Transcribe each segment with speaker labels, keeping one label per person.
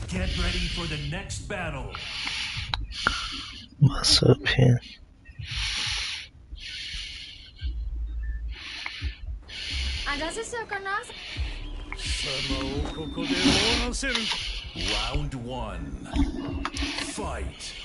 Speaker 1: Get ready for the next battle.
Speaker 2: What's up here?
Speaker 3: あ、じゃあしようかな。
Speaker 1: 貴様をここで終わらせる。Round 1 Fight.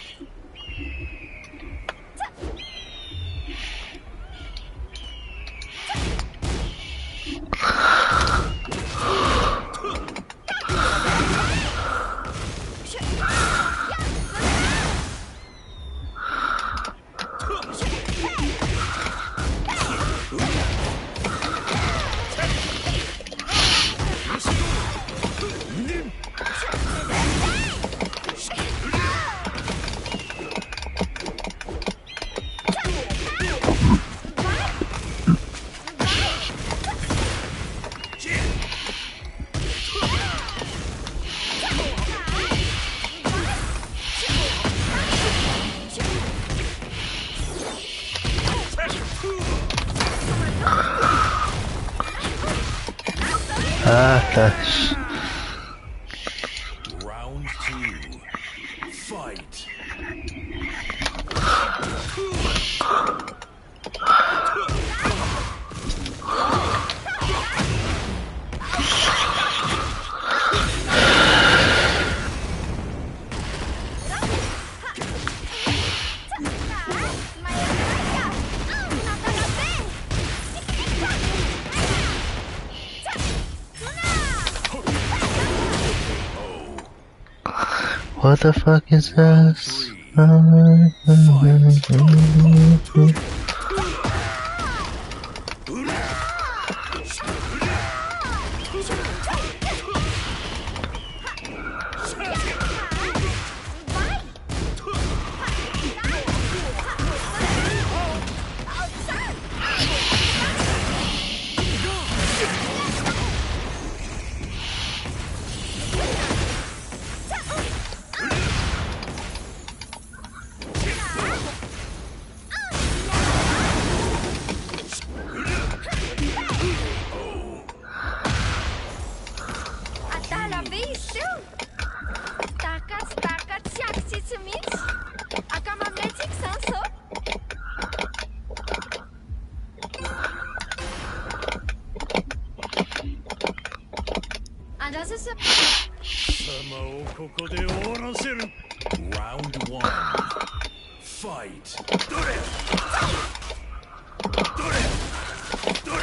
Speaker 2: Ah, gosh.
Speaker 1: Round 2 Fight.
Speaker 2: What the fuck is this?
Speaker 3: bisu. Setakat si aksi semit. Akan memlecik sanso. Ada sesuatu.
Speaker 1: 貴様をここで終わらせる Round 1 Fight どれどれどれ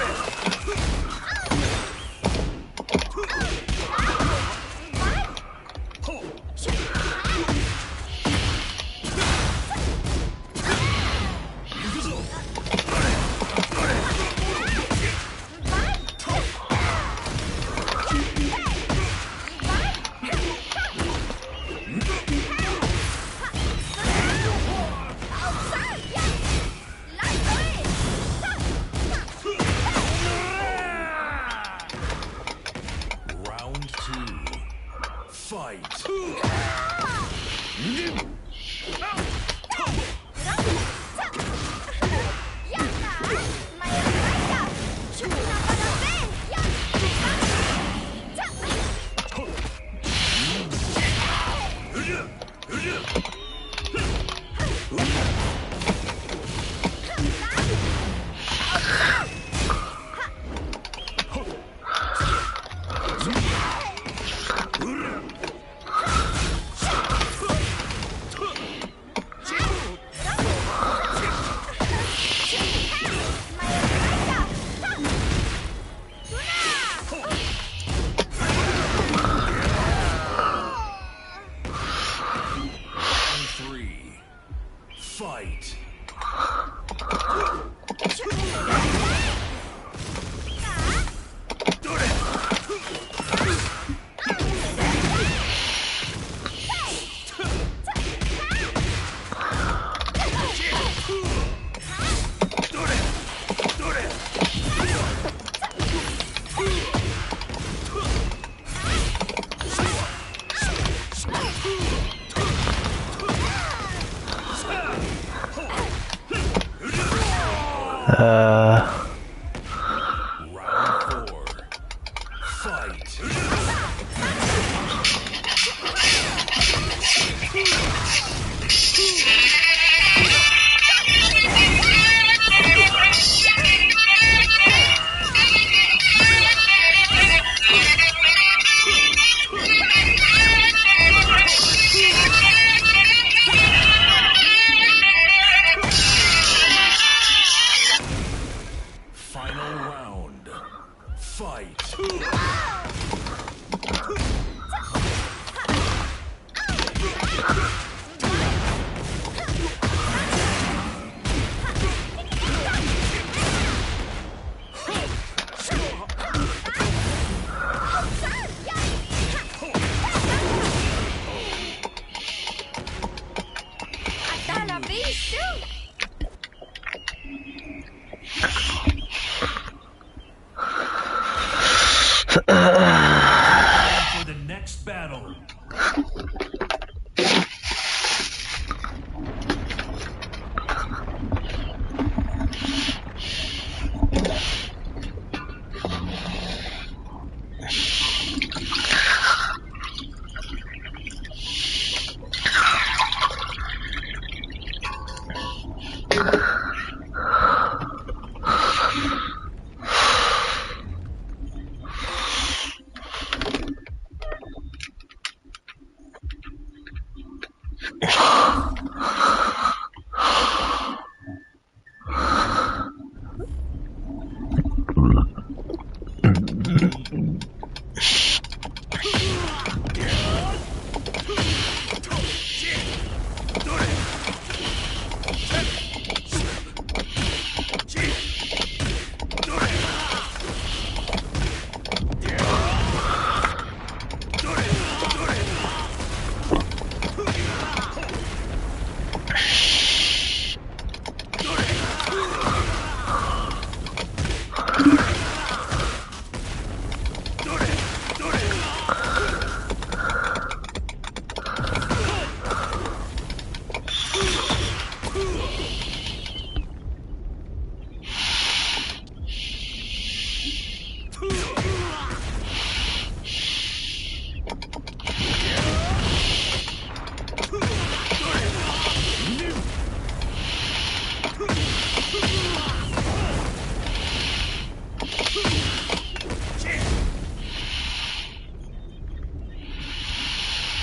Speaker 1: For the next battle.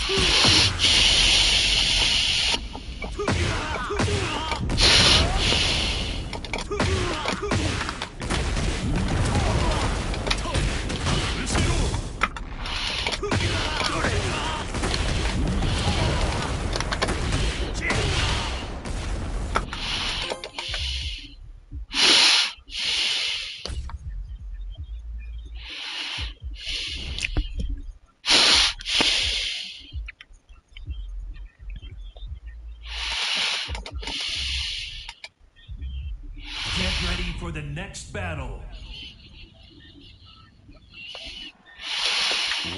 Speaker 1: Get ready for the next battle.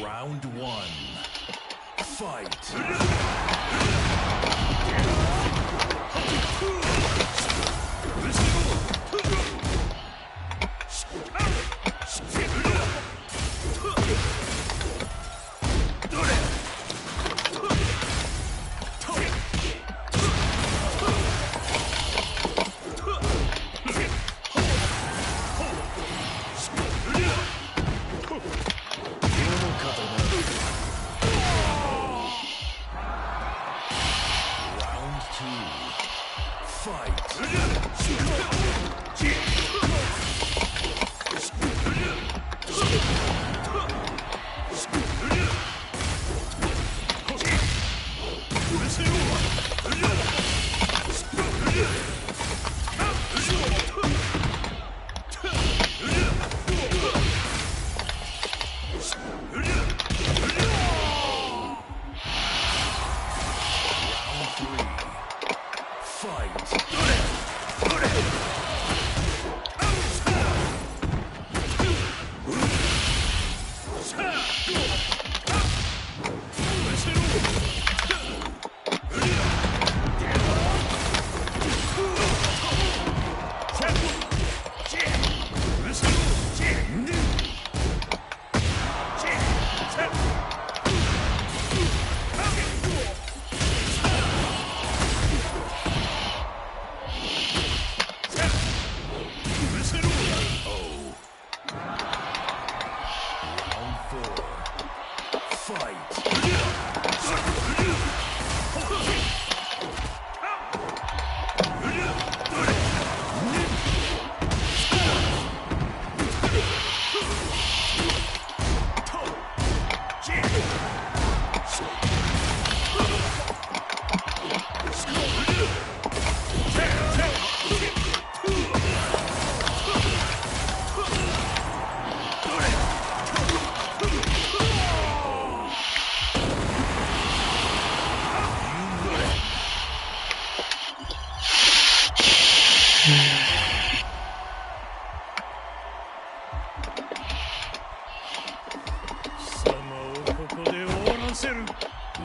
Speaker 1: Round 1. Fight. Round 2.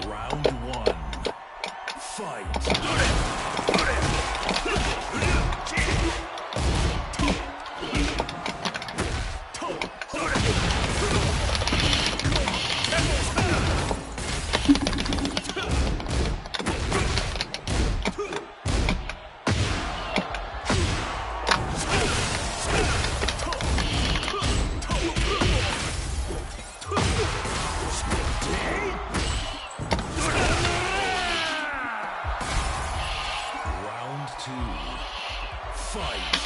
Speaker 1: Round 1. Fight. Round 2. Fight.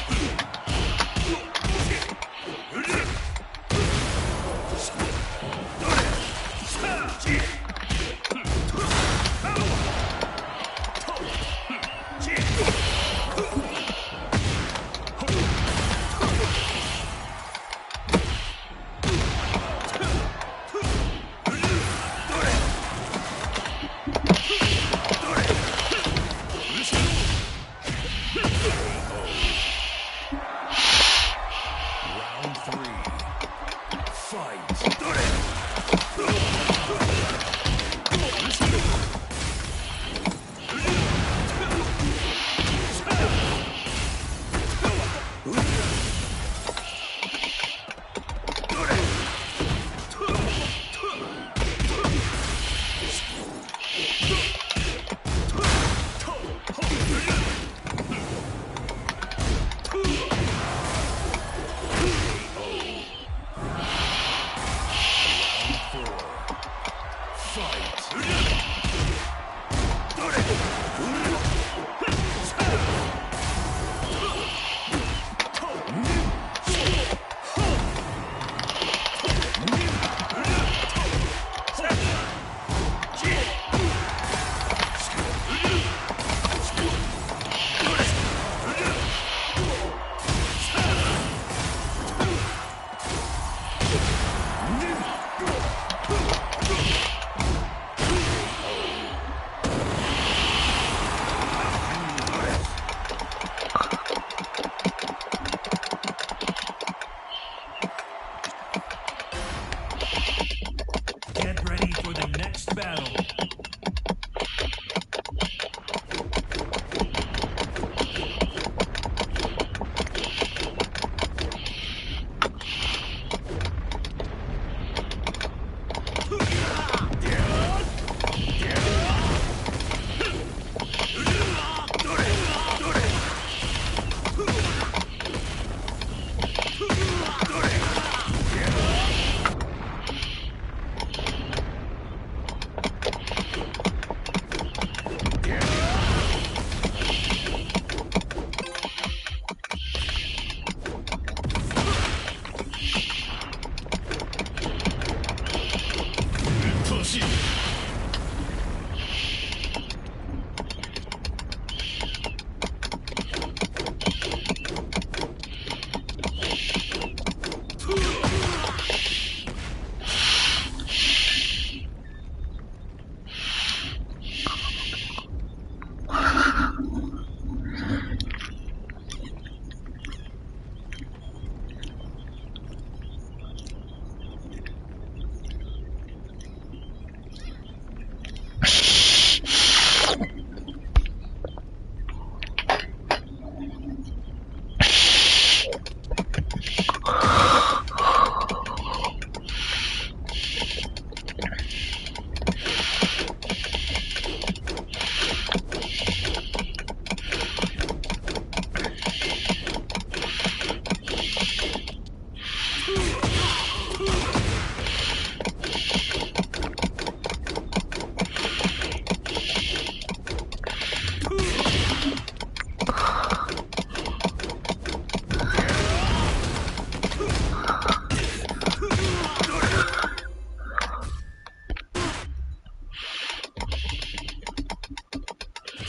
Speaker 1: Round 3. Fight. Round 4. Fight. battle.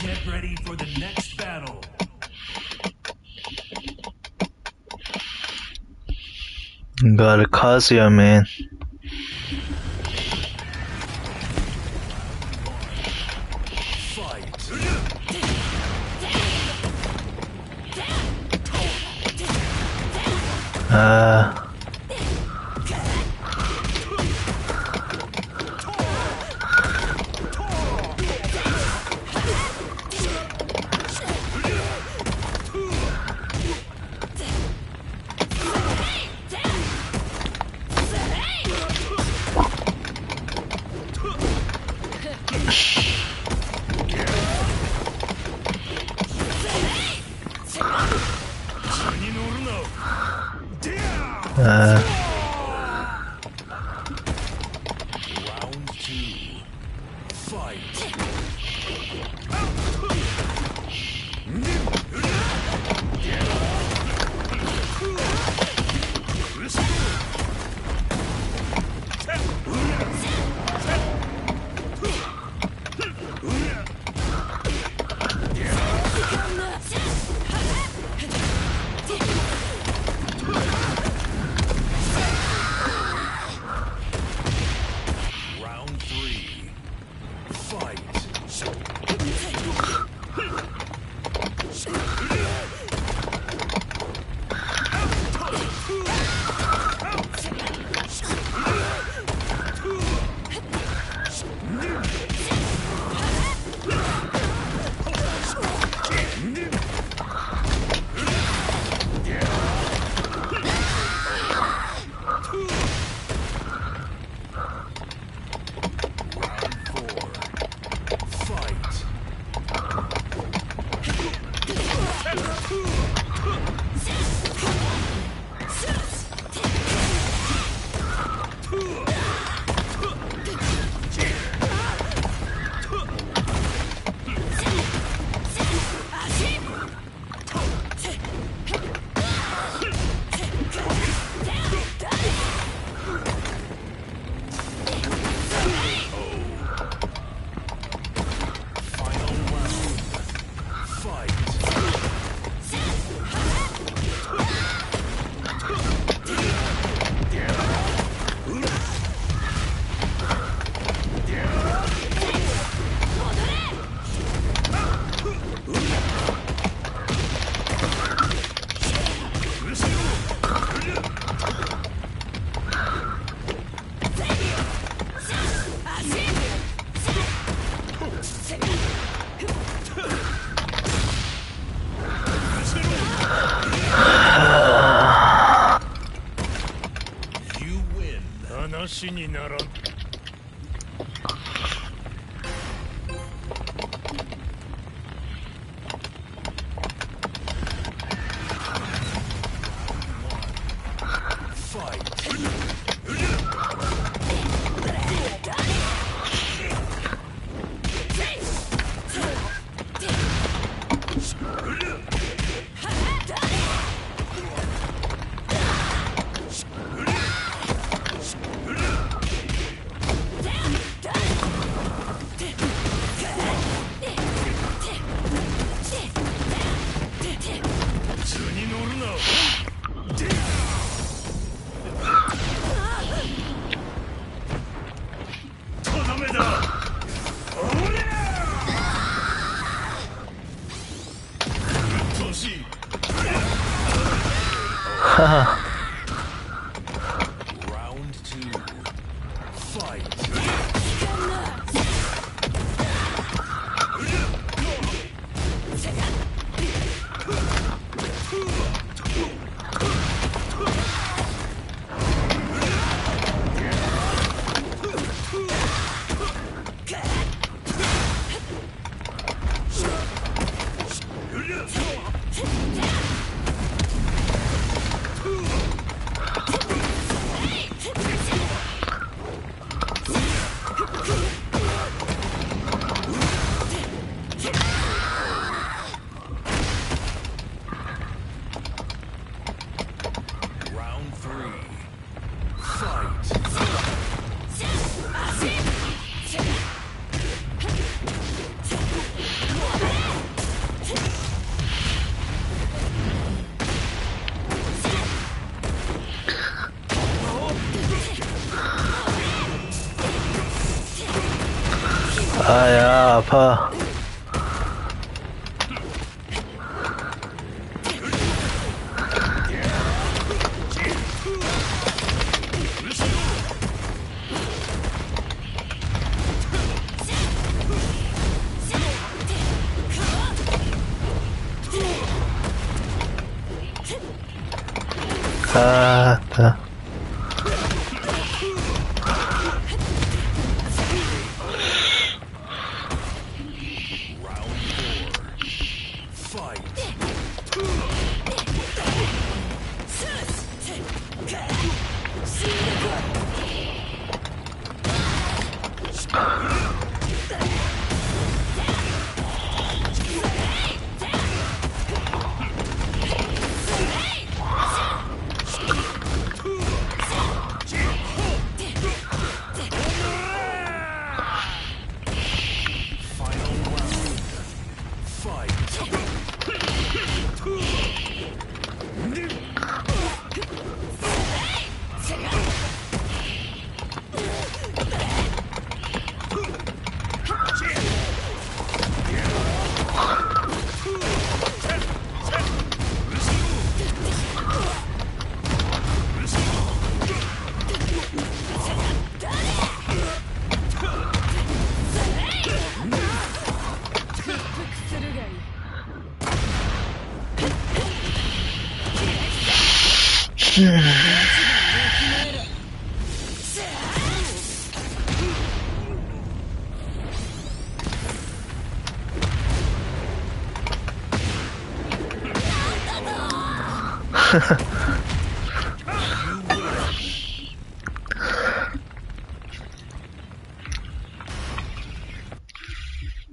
Speaker 1: Get ready for the next battle.
Speaker 2: Got a Kazuya, man.
Speaker 1: Fight. Round 2. Fight. Round 3. Fight. めだ。おりゃうっとうしい。
Speaker 2: はは。
Speaker 1: Round 2. Fight.
Speaker 2: 哎呀，怕！啊的。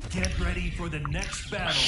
Speaker 1: Get ready for the next battle.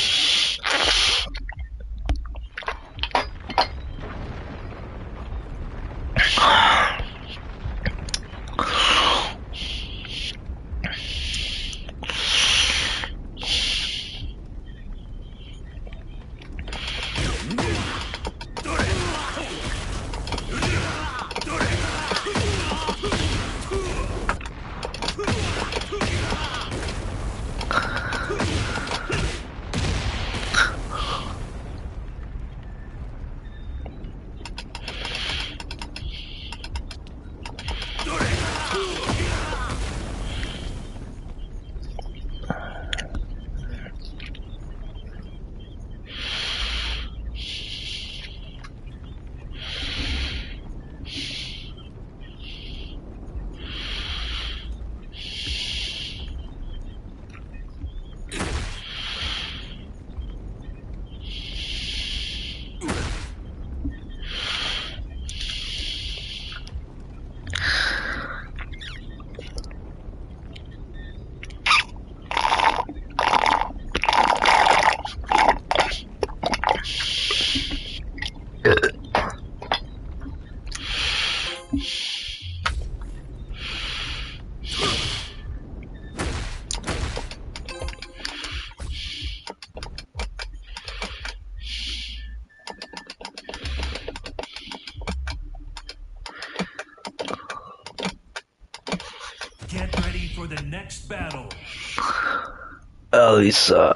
Speaker 1: next battle.
Speaker 2: Elisa.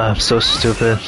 Speaker 2: 'I'm so stupid.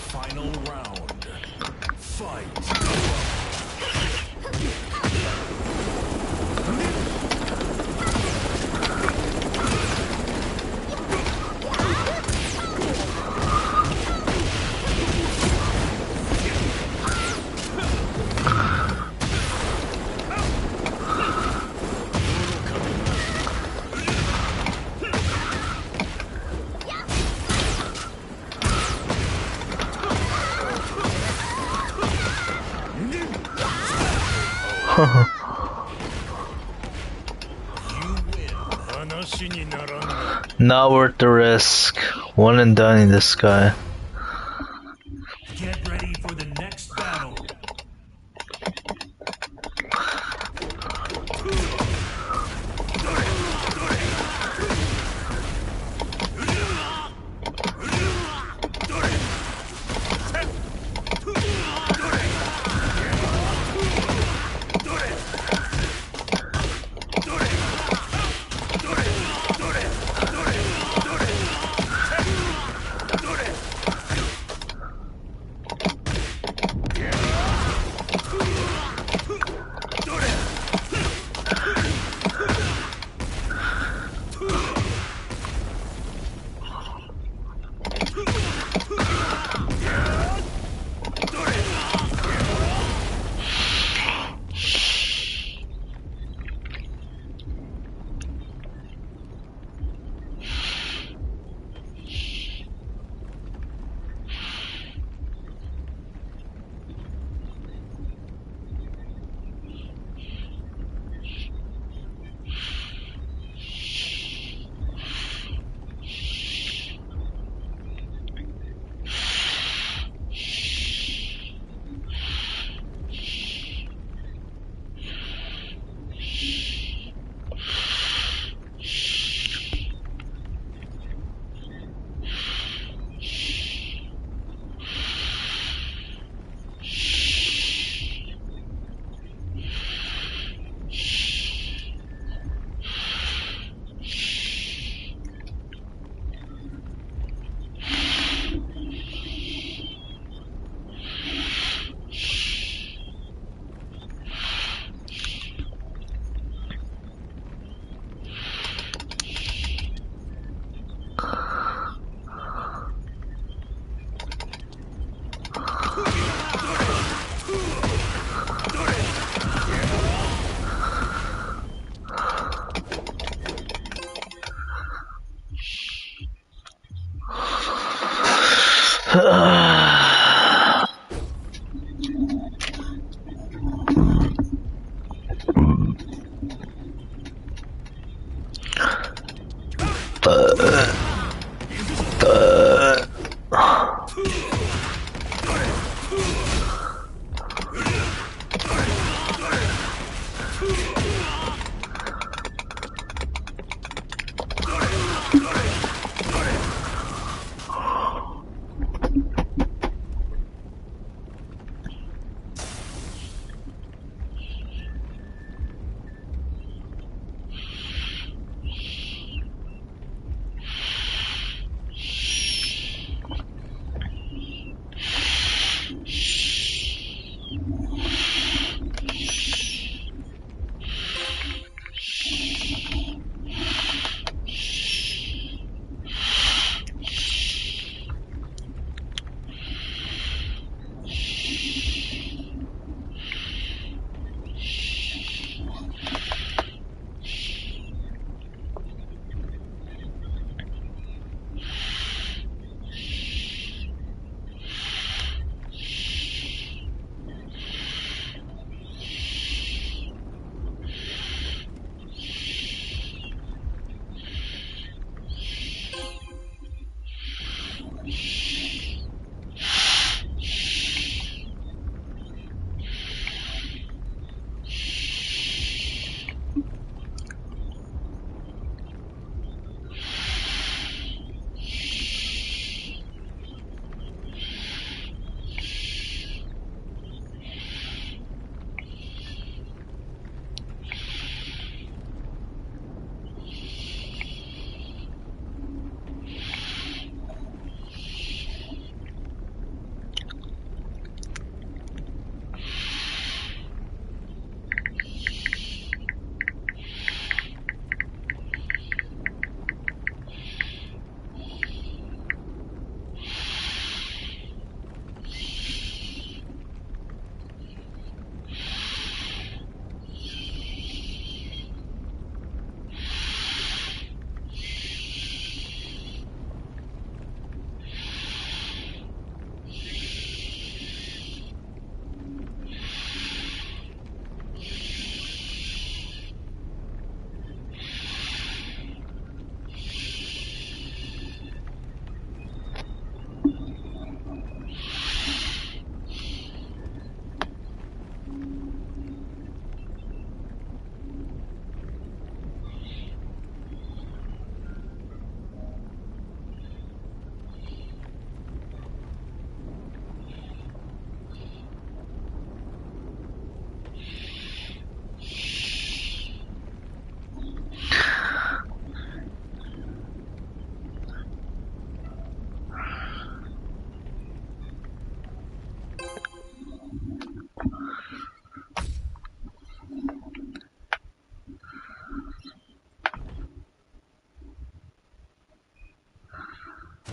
Speaker 1: Final round. Fight.
Speaker 2: Not worth the risk. One and done in this guy.
Speaker 1: Get ready for the next battle.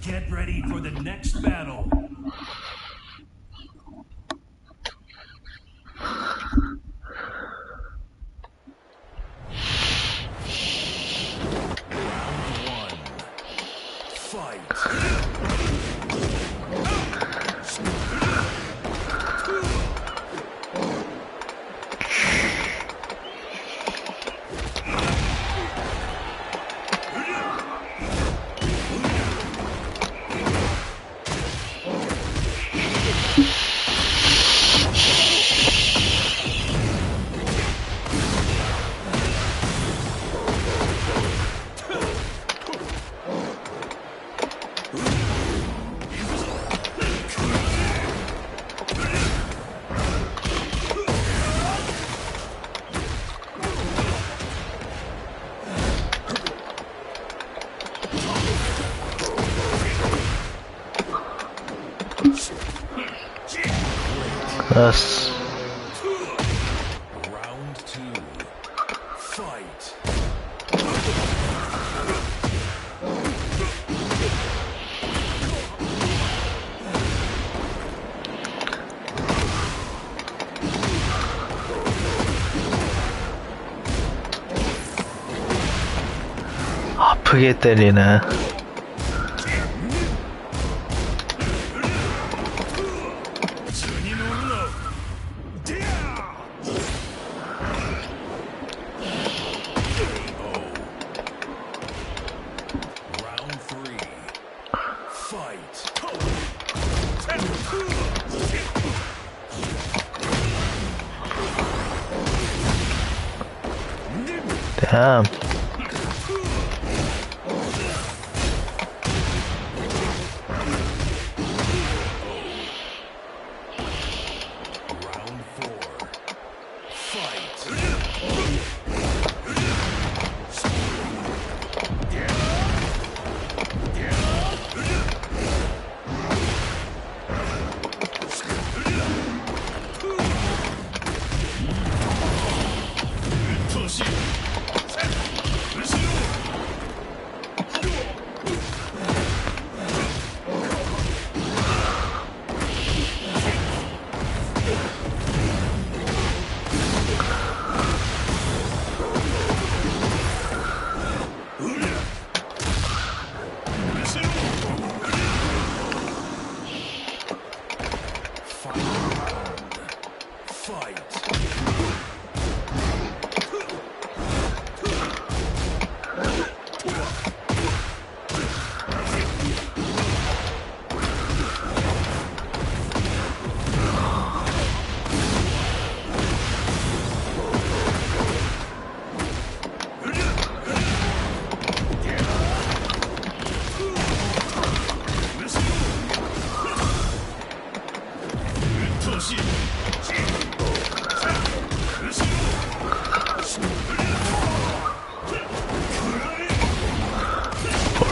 Speaker 1: Get ready for the next battle. Round one. Fight.
Speaker 2: That's
Speaker 1: Round two. Fight.
Speaker 2: 아프게 때리네. Damn.
Speaker 1: Round 4. Fight.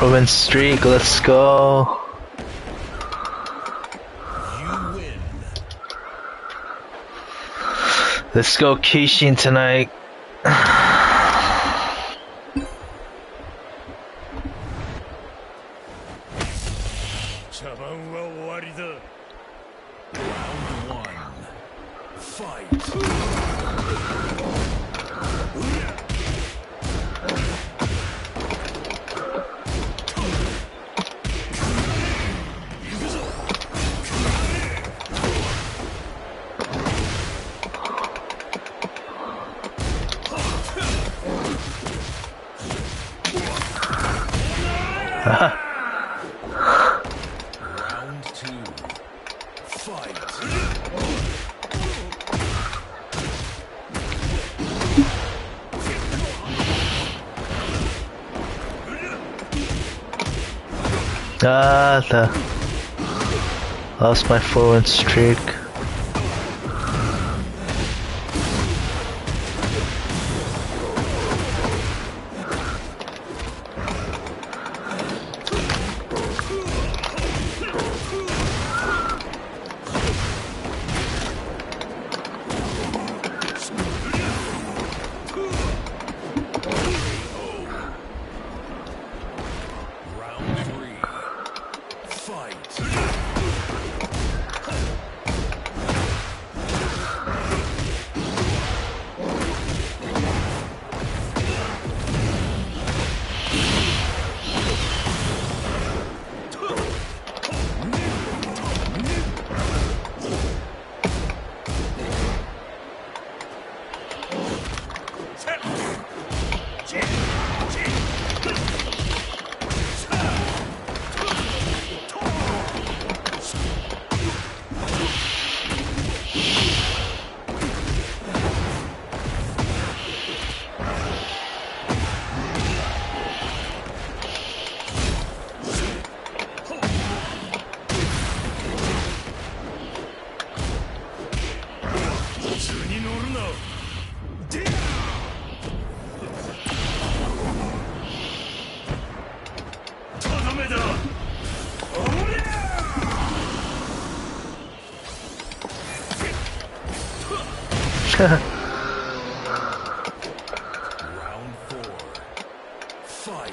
Speaker 2: Win streak, let's go.
Speaker 1: You win.
Speaker 2: Let's go Kishin tonight.
Speaker 1: Round 1. Fight. Round 2. Fight.
Speaker 2: Lost my 4-win streak.
Speaker 1: Round 3. Fight. Round 4. Fight.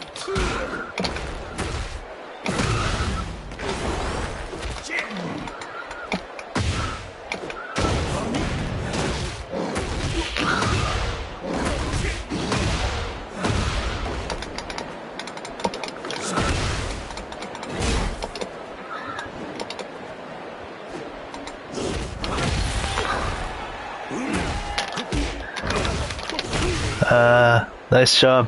Speaker 2: Nice job.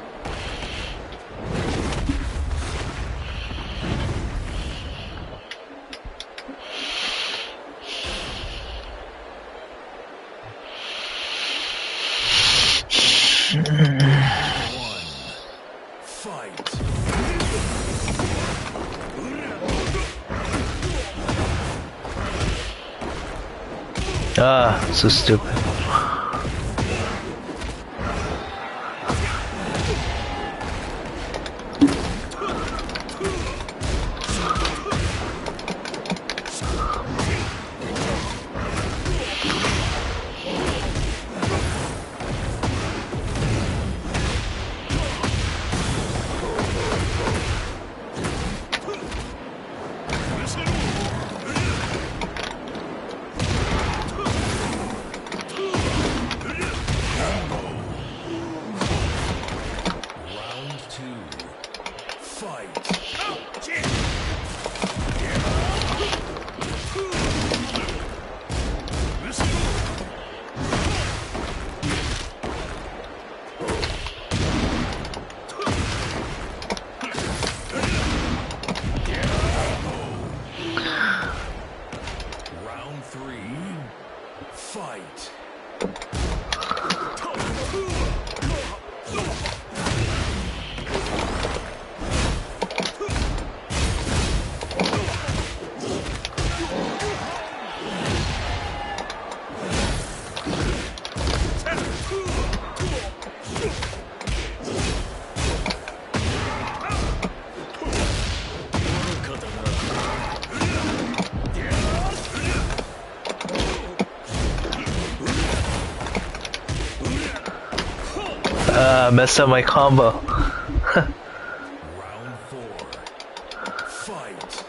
Speaker 2: Ah, so stupid. Messed up my combo.
Speaker 1: Round 4. Fight.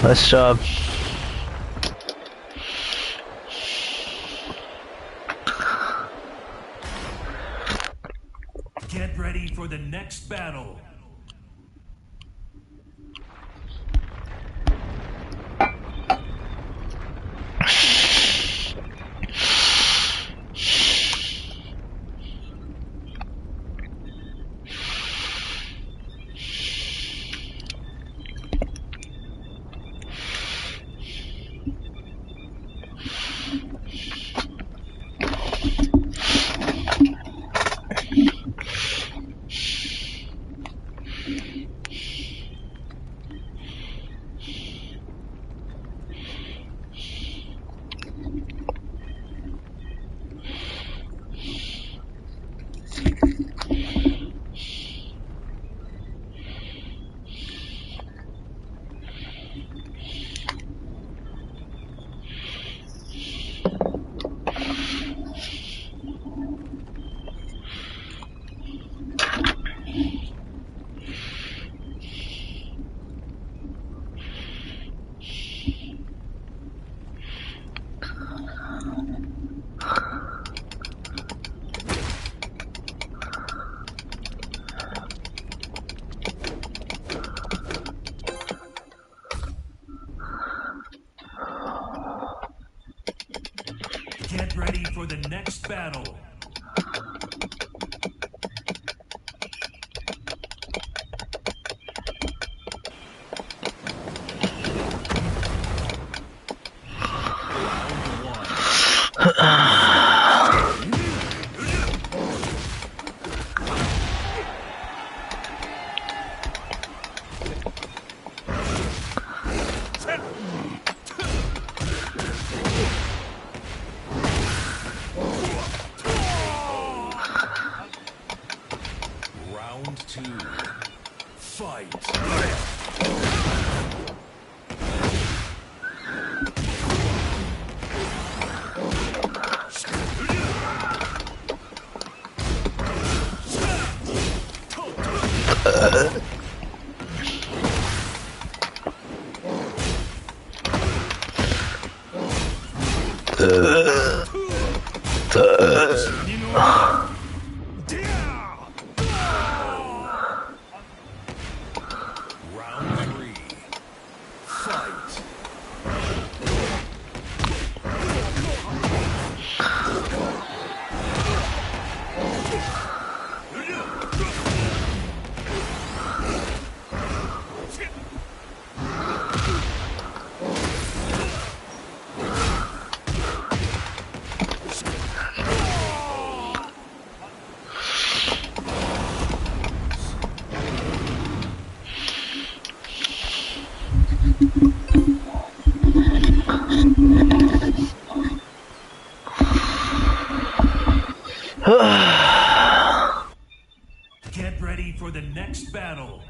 Speaker 2: Nice job.
Speaker 1: Get ready for the next battle. Get ready for the next battle. Get ready for the next battle.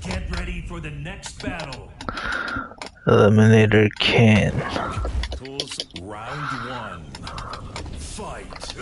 Speaker 1: Get ready for the next battle.
Speaker 2: Eliminator can.
Speaker 1: Round one. Fight.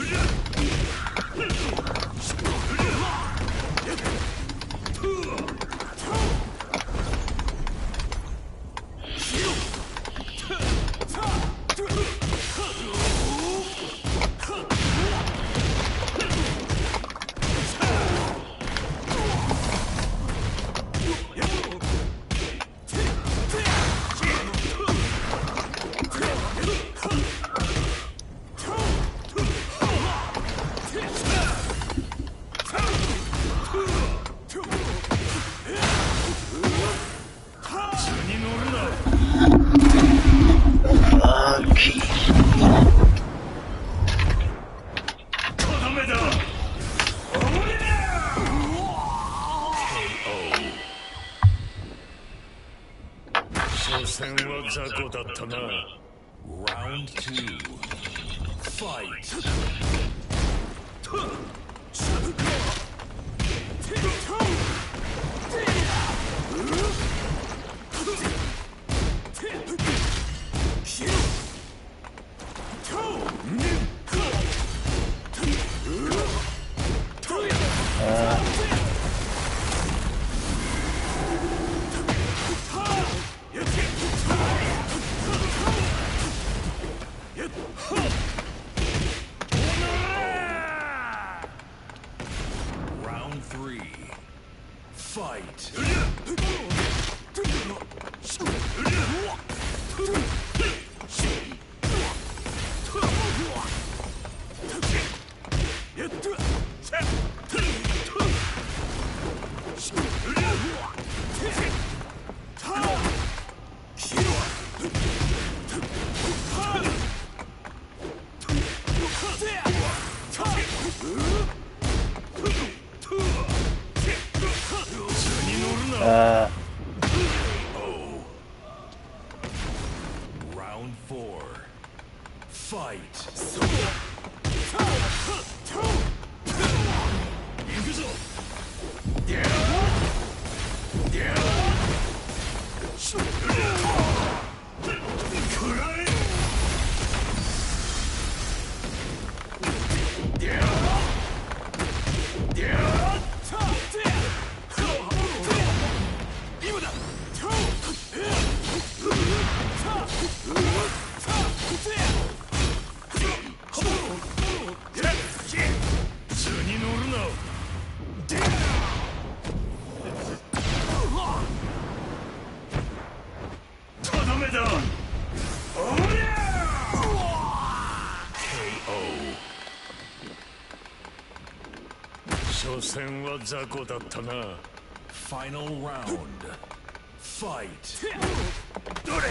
Speaker 1: Round two. Fight. Round three. Fight. Round four. Fight. 所詮は雑魚だったな。 Final round. Fight. どれ。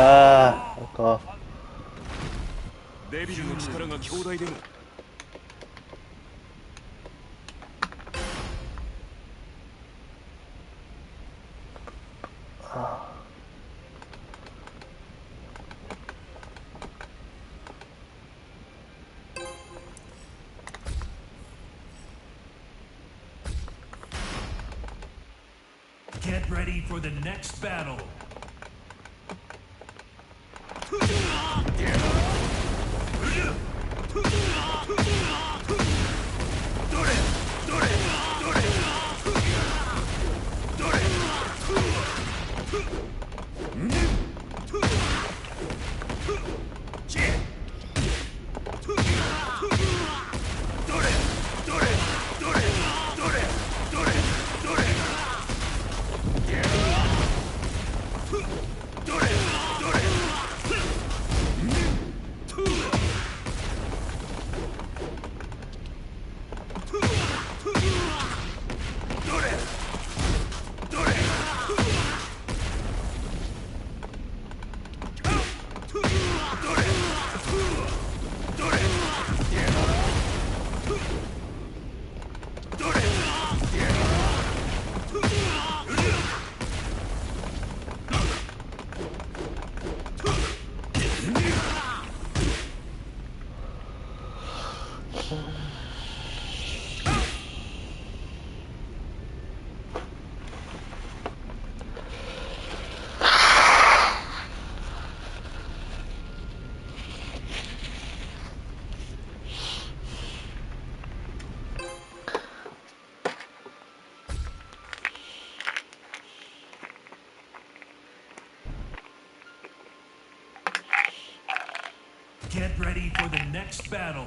Speaker 2: ああ、か。
Speaker 4: デビルの力が強大でも
Speaker 1: Get ready for the next battle. Get ready for the next battle.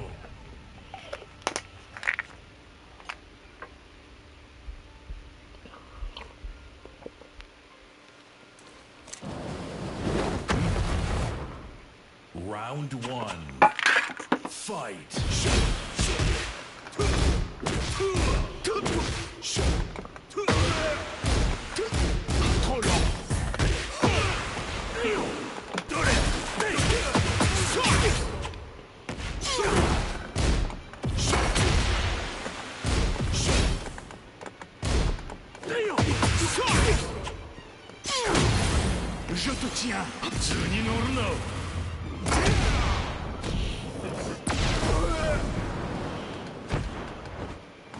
Speaker 1: Round one. Fight. Je te tiens. 図に乗るな。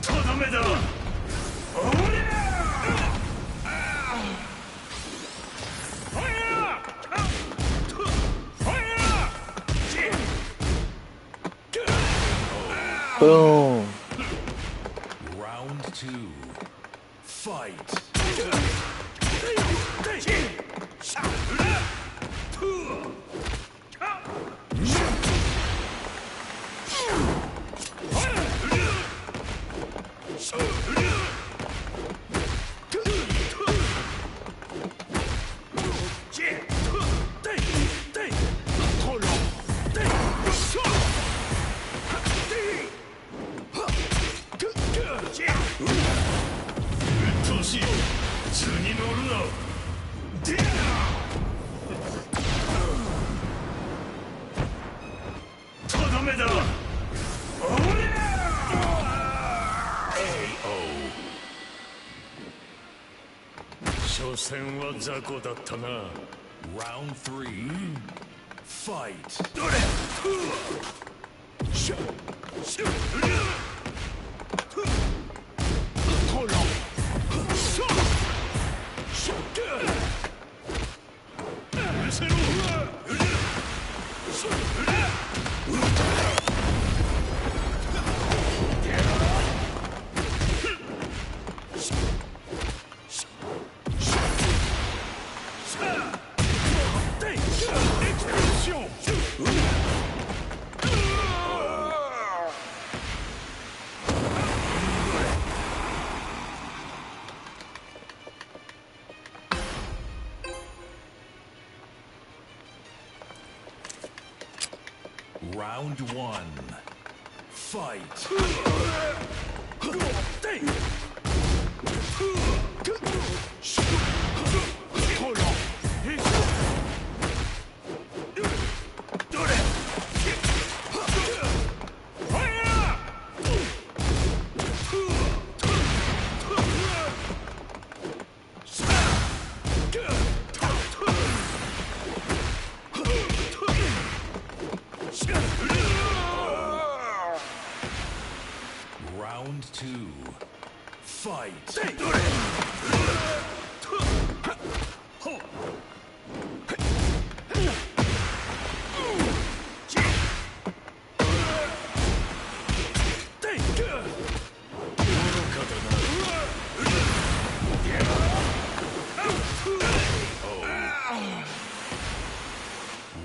Speaker 1: とどめだ。おりゃ。ファイヤー。ファイヤー。
Speaker 2: Boom.
Speaker 1: Round two. Fight. Round three. Fight. Round one. Fight. Round two. Fight.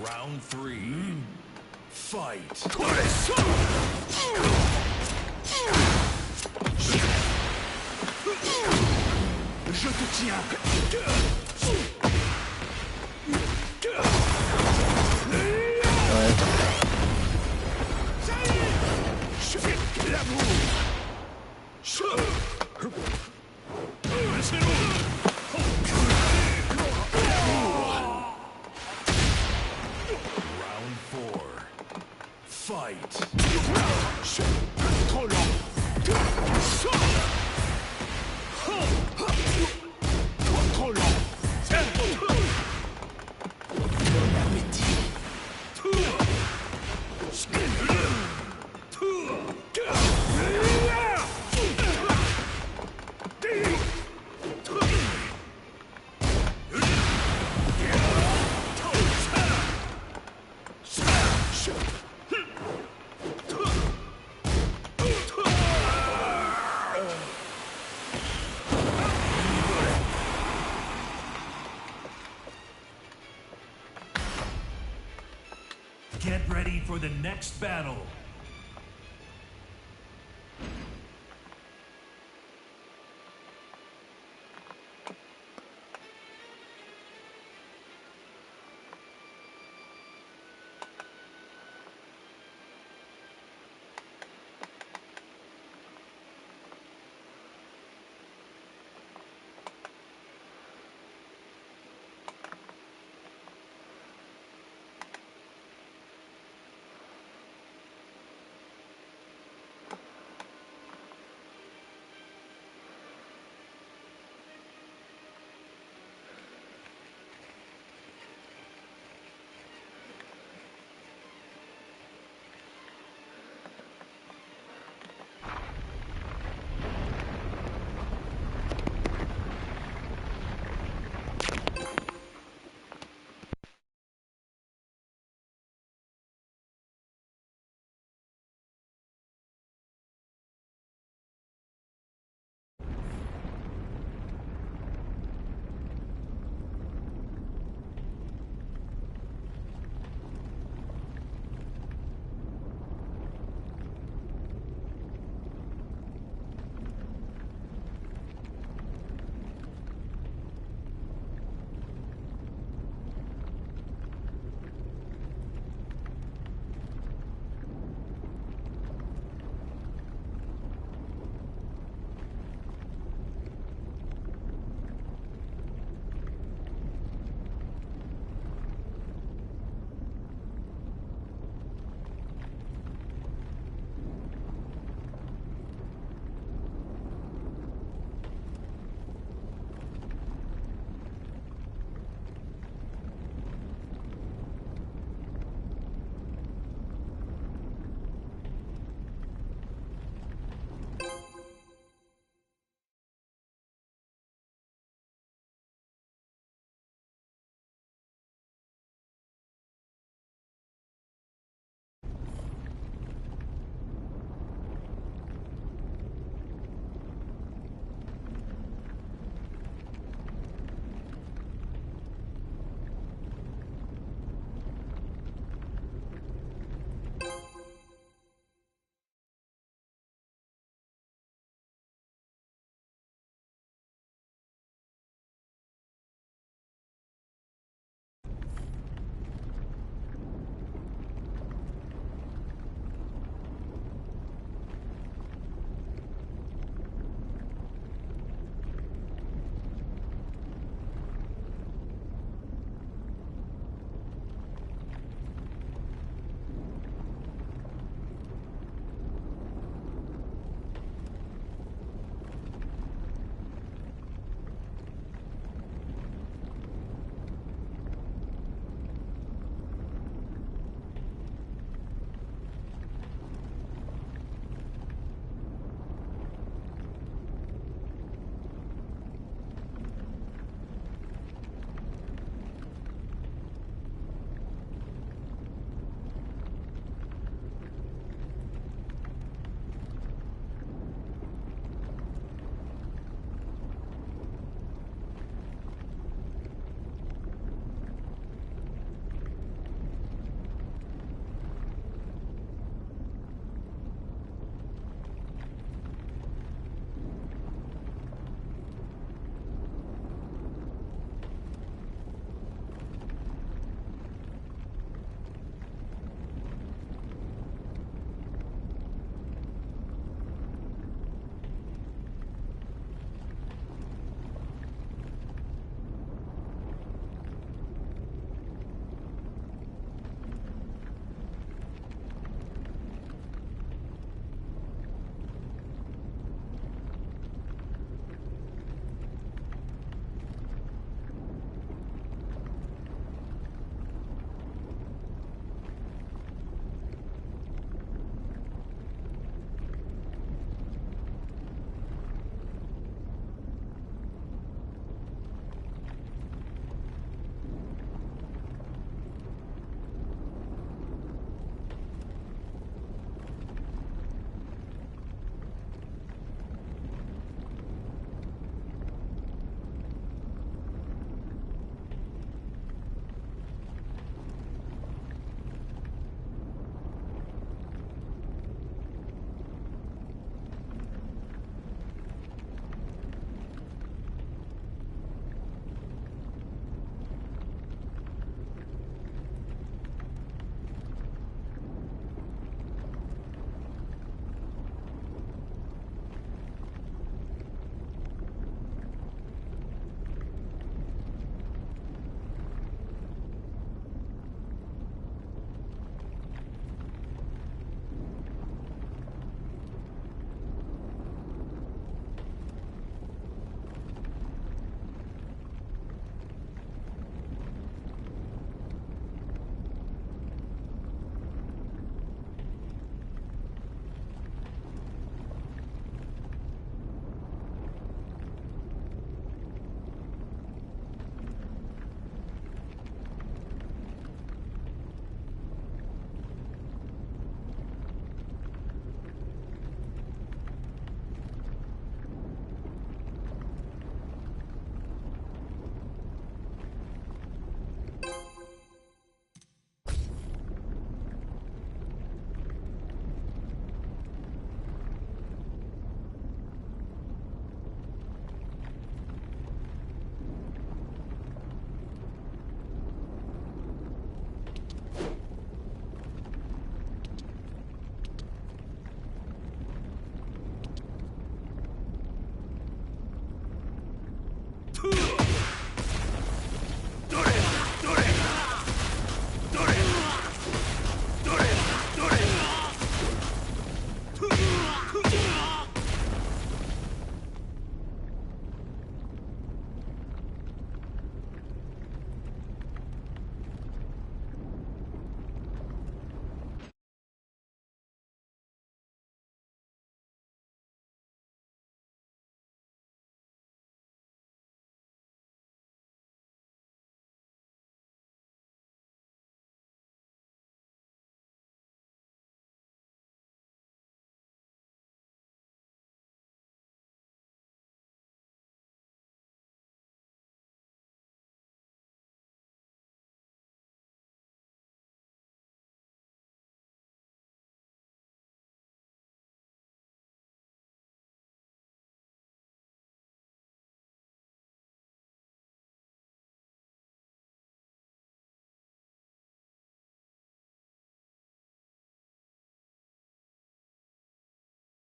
Speaker 1: Round three. Fight.
Speaker 4: Je te tiens. Je fais l'amour.
Speaker 1: Round four. Fight.
Speaker 4: Trop lent. Trop lent. Bon appétit.
Speaker 1: Get ready for the next battle.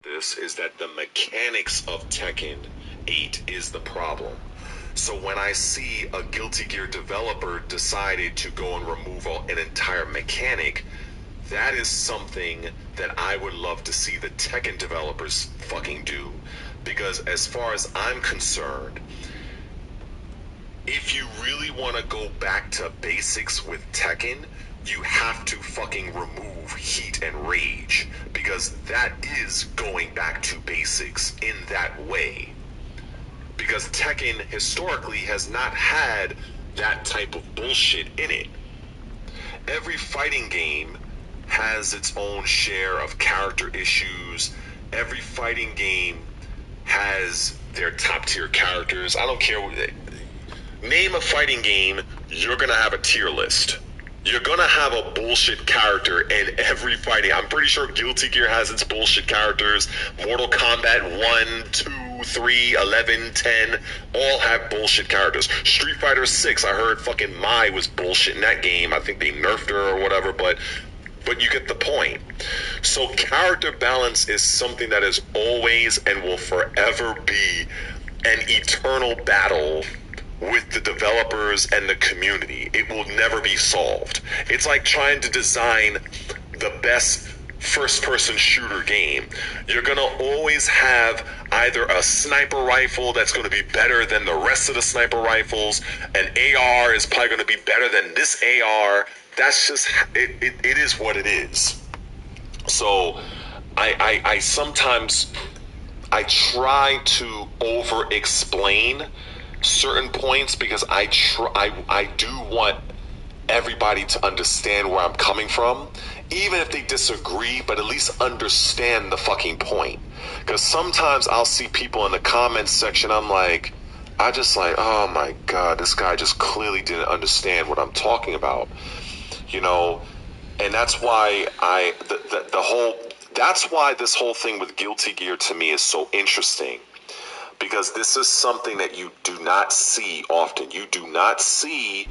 Speaker 5: This is that the mechanics of Tekken 8 is the problem. So when I see a Guilty Gear developer decided to go and remove an entire mechanic, that is something that I would love to see the Tekken developers fucking do. Because as far as I'm concerned, if you really want to go back to basics with Tekken, you have to fucking remove heat and rage, because that is going back to basics in that way. Because Tekken historically has not had that type of bullshit in it. Every fighting game has its own share of character issues. Every fighting game has their top tier characters. I don't care. Name a fighting game, you're gonna have a tier list. You're gonna have a bullshit character in every fighting. I'm pretty sure Guilty Gear has its bullshit characters. Mortal Kombat 1, 2, 3, 11, 10, all have bullshit characters. Street Fighter 6, I heard fucking Mai was bullshit in that game. I think they nerfed her or whatever, but you get the point. So character balance is something that is always and will forever be an eternal battle with the developers and the community. It will never be solved. It's like trying to design the best first-person shooter game. You're gonna always have either a sniper rifle that's gonna be better than the rest of the sniper rifles. An AR is probably gonna be better than this AR. That's just, it is what it is. So I sometimes I try to over-explain certain points because I do want everybody to understand where I'm coming from, even if they disagree, but at least understand the fucking point. Because sometimes I'll see people in the comments section, I just like, oh my god, this guy just clearly didn't understand what I'm talking about, you know. And that's why that's why this whole thing with Guilty Gear to me is so interesting. Because this is something that you do not see often. You do not see,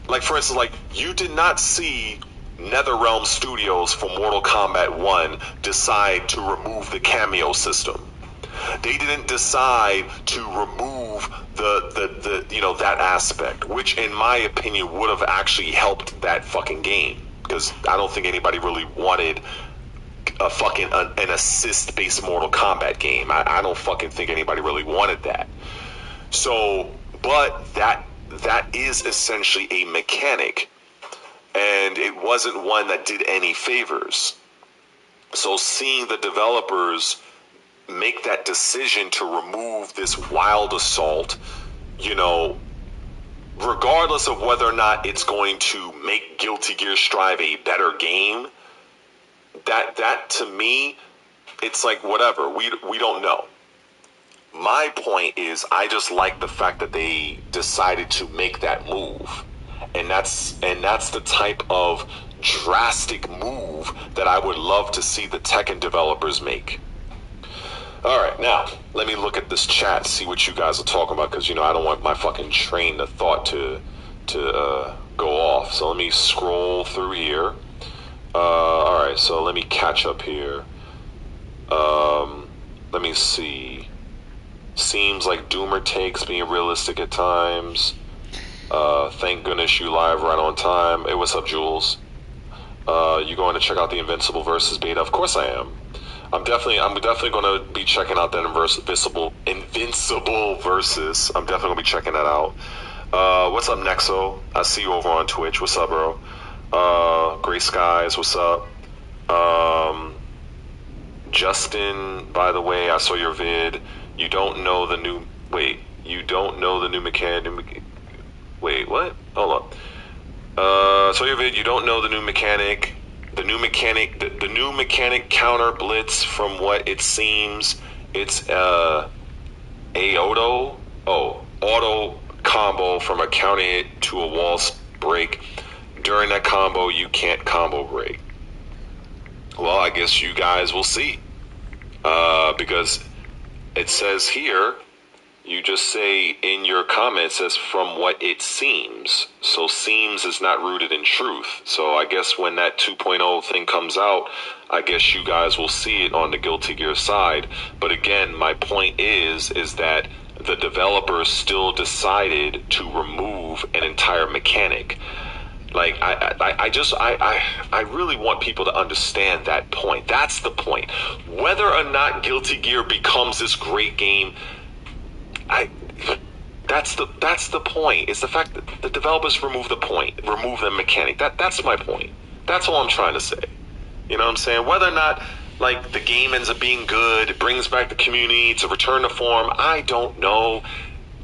Speaker 5: like for instance, like you did not see NetherRealm Studios for Mortal Kombat 1 decide to remove the cameo system. They didn't decide to remove the you know, that aspect, which in my opinion would have actually helped that fucking game. Because I don't think anybody really wanted a fucking an assist-based Mortal Kombat game. I don't fucking think anybody really wanted that. So, but that is essentially a mechanic, and it wasn't one that did any favors. So seeing the developers make that decision to remove this wild assault, you know, regardless of whether or not it's going to make Guilty Gear Strive a better game, that to me, it's like whatever. We don't know. My point is, I just like the fact that they decided to make that move, and that's the type of drastic move that I would love to see the Tekken developers make. All right, now let me look at this chat, see what you guys are talking about, because you know I don't want my fucking train of thought to go off. So let me scroll through here. All right, so let me catch up here. Let me see. Seems like Doomer takes being realistic at times. Thank goodness you live right on time. Hey, what's up, Jules? You going to check out the Invincible versus beta? Of course I am. I'm definitely going to be checking out that Invincible versus. I'm definitely going to be checking that out. What's up, Nexo? I see you over on Twitch. What's up, bro? Gray Skies, what's up? Justin, by the way, I saw your vid. You don't know the new. Wait, you don't know the new mechanic. Wait, what? Hold up. Saw your vid. You don't know the new mechanic. The new mechanic counter blitz. From what it seems, it's auto combo from a counter hit to a wall break. During that combo, you can't combo break. Well, I guess you guys will see. Because it says here, you just say in your comments, says from what it seems. So seems is not rooted in truth. So I guess when that 2.0 thing comes out, I guess you guys will see it on the Guilty Gear side. But again, my point is that the developers still decided to remove an entire mechanic. Like, I really want people to understand that point. That's the point. Whether or not Guilty Gear becomes this great game, that's the point. It's the fact that the developers remove the mechanic. That's my point. That's all I'm trying to say. You know what I'm saying? Whether or not, like, the game ends up being good, it brings back the community, it's a return to form, I don't know.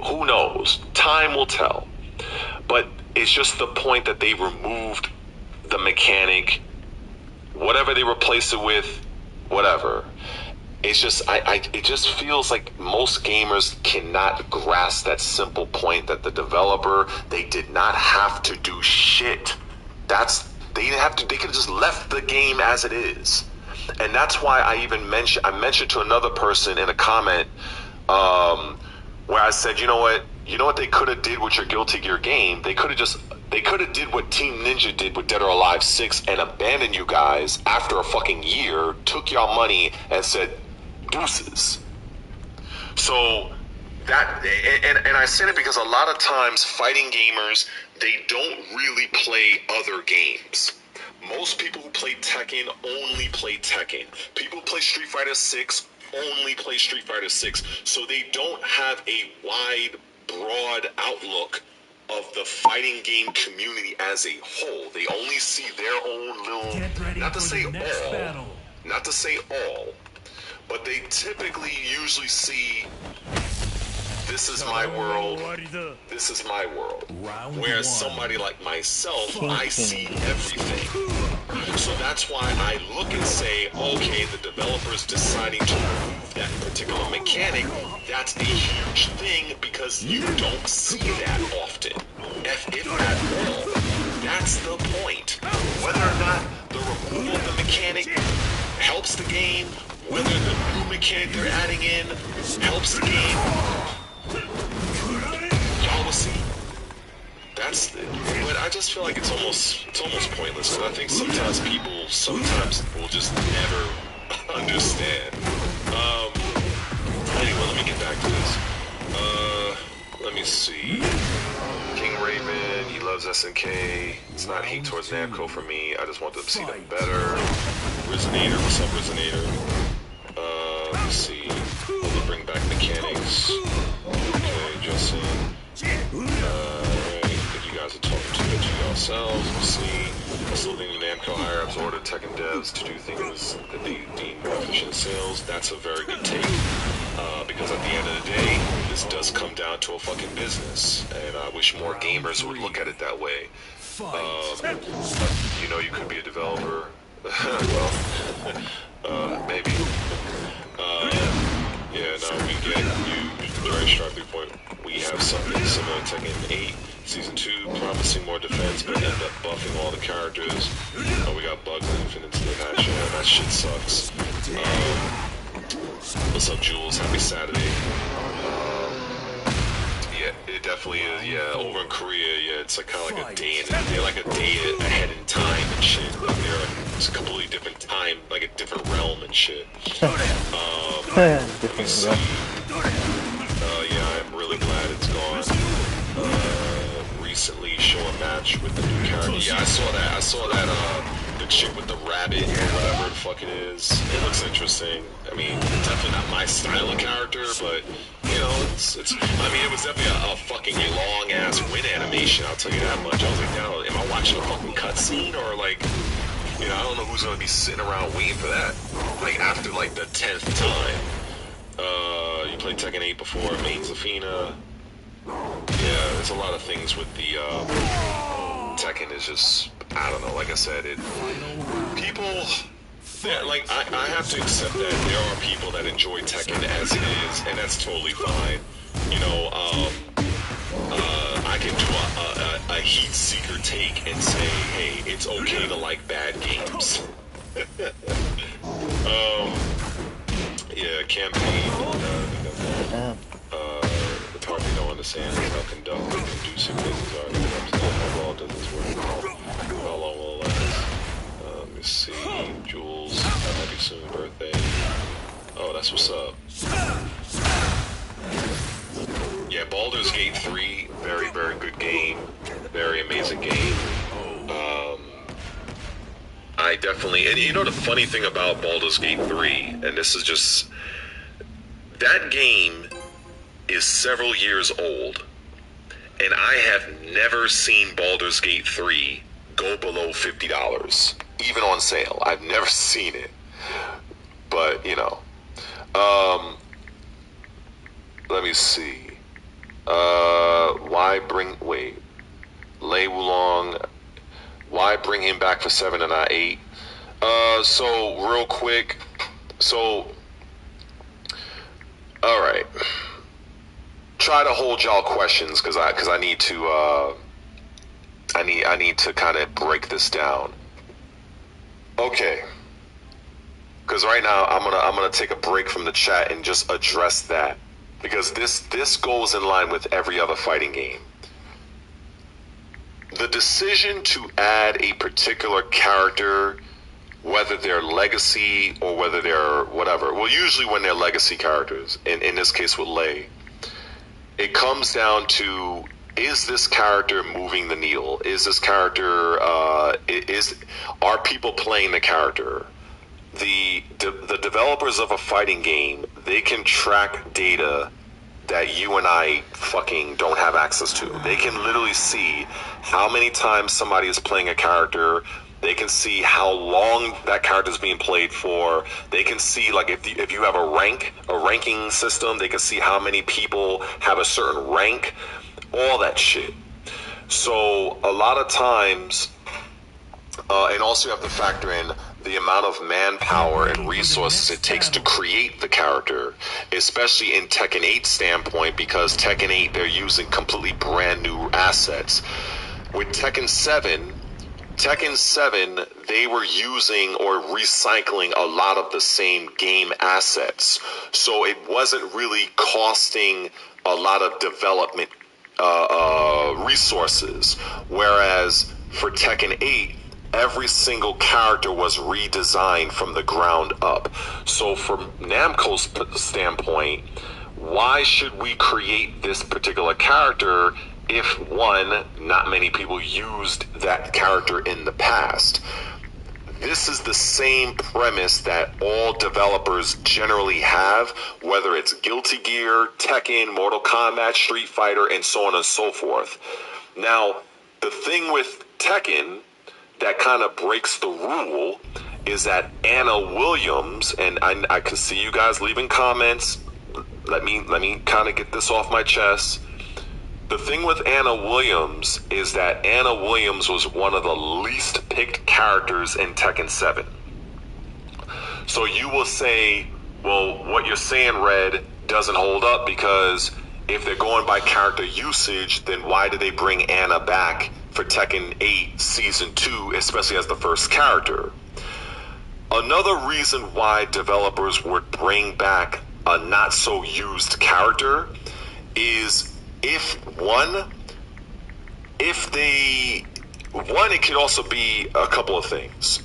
Speaker 5: Who knows? Time will tell. But it's just the point that they removed the mechanic, whatever they replaced it with, whatever. It's just, it just feels like most gamers cannot grasp that simple point that the developer, they did not have to do shit. They didn't have to, they could have just left the game as it is. And that's why I mentioned to another person in a comment, where I said, you know what they could have did with your Guilty Gear game? They could have did what Team Ninja did with Dead or Alive 6 and abandoned you guys after a fucking year, took y'all money and said, deuces. So that, and I said it because a lot of times fighting gamers, they don't really play other games. Most people who play Tekken only play Tekken. People who play Street Fighter 6 only play Street Fighter 6. So they don't have a wide, broad outlook of the fighting game community as a whole. They only see their own little, not to say all, but they typically usually see, this is my world, this is my world. Whereas somebody like myself, I see everything. So that's why I look and say, okay, the developer's deciding to remove that particular mechanic. That's a huge thing because you don't see that often, if at all. That's the point. Whether or not the removal of the mechanic helps the game, whether the new mechanic they're adding in helps the game, y'all will see. But I just feel like it's almost pointless. And I think sometimes people will just never understand. Anyway, let me get back to this. Let me see. King Raven, he loves SNK. It's not hate towards Namco for me. I just want them to see them better. Resonator, what's up, Resonator? Let's see. Will they bring back mechanics? Okay, Justin. Alright, you guys are talking too much to yourselves. We'll see. I still think Namco higher-ups ordered Tekken devs to do things that they deem more efficient sales. That's a very good take. Because at the end of the day, this does come down to a fucking business. And I wish more gamers would look at it that way. You know, you could be a developer. Well, maybe. Yeah, no, we get you very sharply point. We have something similar to Tekken 8 Season 2, promising more defense, but end up buffing all the characters. We got bugs and infinite to the patch, yeah, that shit sucks. What's up, Jules? Happy Saturday. Yeah, it definitely is. Yeah, over in Korea, yeah, it's like kind of like a day, they're like a day ahead in time and shit. Like they're like, it's a completely different time, like a different realm and shit. Let me see. instantly show a match with the new character. Yeah, I saw that. The chick with the rabbit or whatever the fuck it is. It looks interesting. I mean, definitely not my style of character, but you know, it's. I mean, it was definitely a fucking long ass win animation. I'll tell you that much. I was like, now, am I watching a fucking cutscene or like, you know, I don't know who's gonna be sitting around waiting for that. Like after like the 10th time. You played Tekken 8 before, main Zafina. Yeah, there's a lot of things with the Tekken is just, I don't know, like I said, people, yeah, like, I have to accept that there are people that enjoy Tekken as it is, and that's totally fine. You know, I can do a heat seeker take and say, hey, it's okay to like bad games. Yeah, campaign, the part they don't understand is how conducive things are. How well does this work? How long will it last? Let me see. Jules, happy soon birthday. Oh, that's what's up. Yeah, Baldur's Gate 3, very, very good game. Very amazing game. I definitely, and you know the funny thing about Baldur's Gate 3, and this is just, that game is several years old, and I have never seen Baldur's Gate 3 go below $50, even on sale. I've never seen it, but you know, let me see, Lei Wulong, why bring him back for 7 and not 8? So real quick, all right. Try to hold y'all questions because I need to I need to kind of break this down. Okay. Because right now I'm gonna take a break from the chat and just address that, because this goes in line with every other fighting game. The decision to add a particular character, whether they're legacy or whether they're whatever, well, usually when they're legacy characters, in this case with Lei, it comes down to, is this character moving the needle? Is this character, are people playing the character? The developers of a fighting game, they can track data that you and I fucking don't have access to. They can literally see how many times somebody is playing a character. They can see how long that character is being played for. They can see, like, if you have a ranking system, they can see how many people have a certain rank, all that shit. So a lot of times, and also you have to factor in the amount of manpower and resources it takes to create the character, especially in Tekken 8 standpoint, because Tekken 8, they're using completely brand new assets. With Tekken 7, they were using or recycling a lot of the same game assets. So it wasn't really costing a lot of development resources. Whereas for Tekken 8, every single character was redesigned from the ground up. So from Namco's standpoint, why should we create this particular character if, one, not many people used that character in the past? This is the same premise that all developers generally have, whether it's Guilty Gear, Tekken, Mortal Kombat, Street Fighter, and so on and so forth. Now, the thing with Tekken that kind of breaks the rule is that Anna Williams, and I can see you guys leaving comments. Let me kind of get this off my chest. The thing with Anna Williams is that Anna Williams was one of the least picked characters in Tekken 7. So you will say, well, what you're saying, Red, doesn't hold up, because if they're going by character usage, then why did they bring Anna back for Tekken 8 Season 2, especially as the first character? Another reason why developers would bring back a not-so-used character is it could also be a couple of things.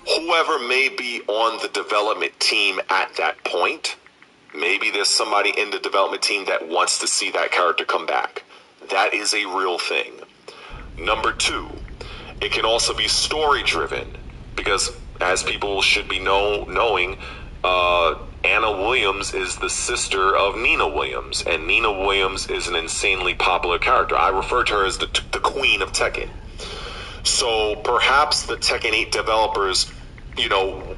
Speaker 5: Whoever may be on the development team at that point, maybe there's somebody in the development team that wants to see that character come back. that is a real thing. Number two, it can also be story driven, because as people should be knowing, Anna Williams is the sister of Nina Williams, and Nina Williams is an insanely popular character. I refer to her as the queen of Tekken. So perhaps the Tekken 8 developers,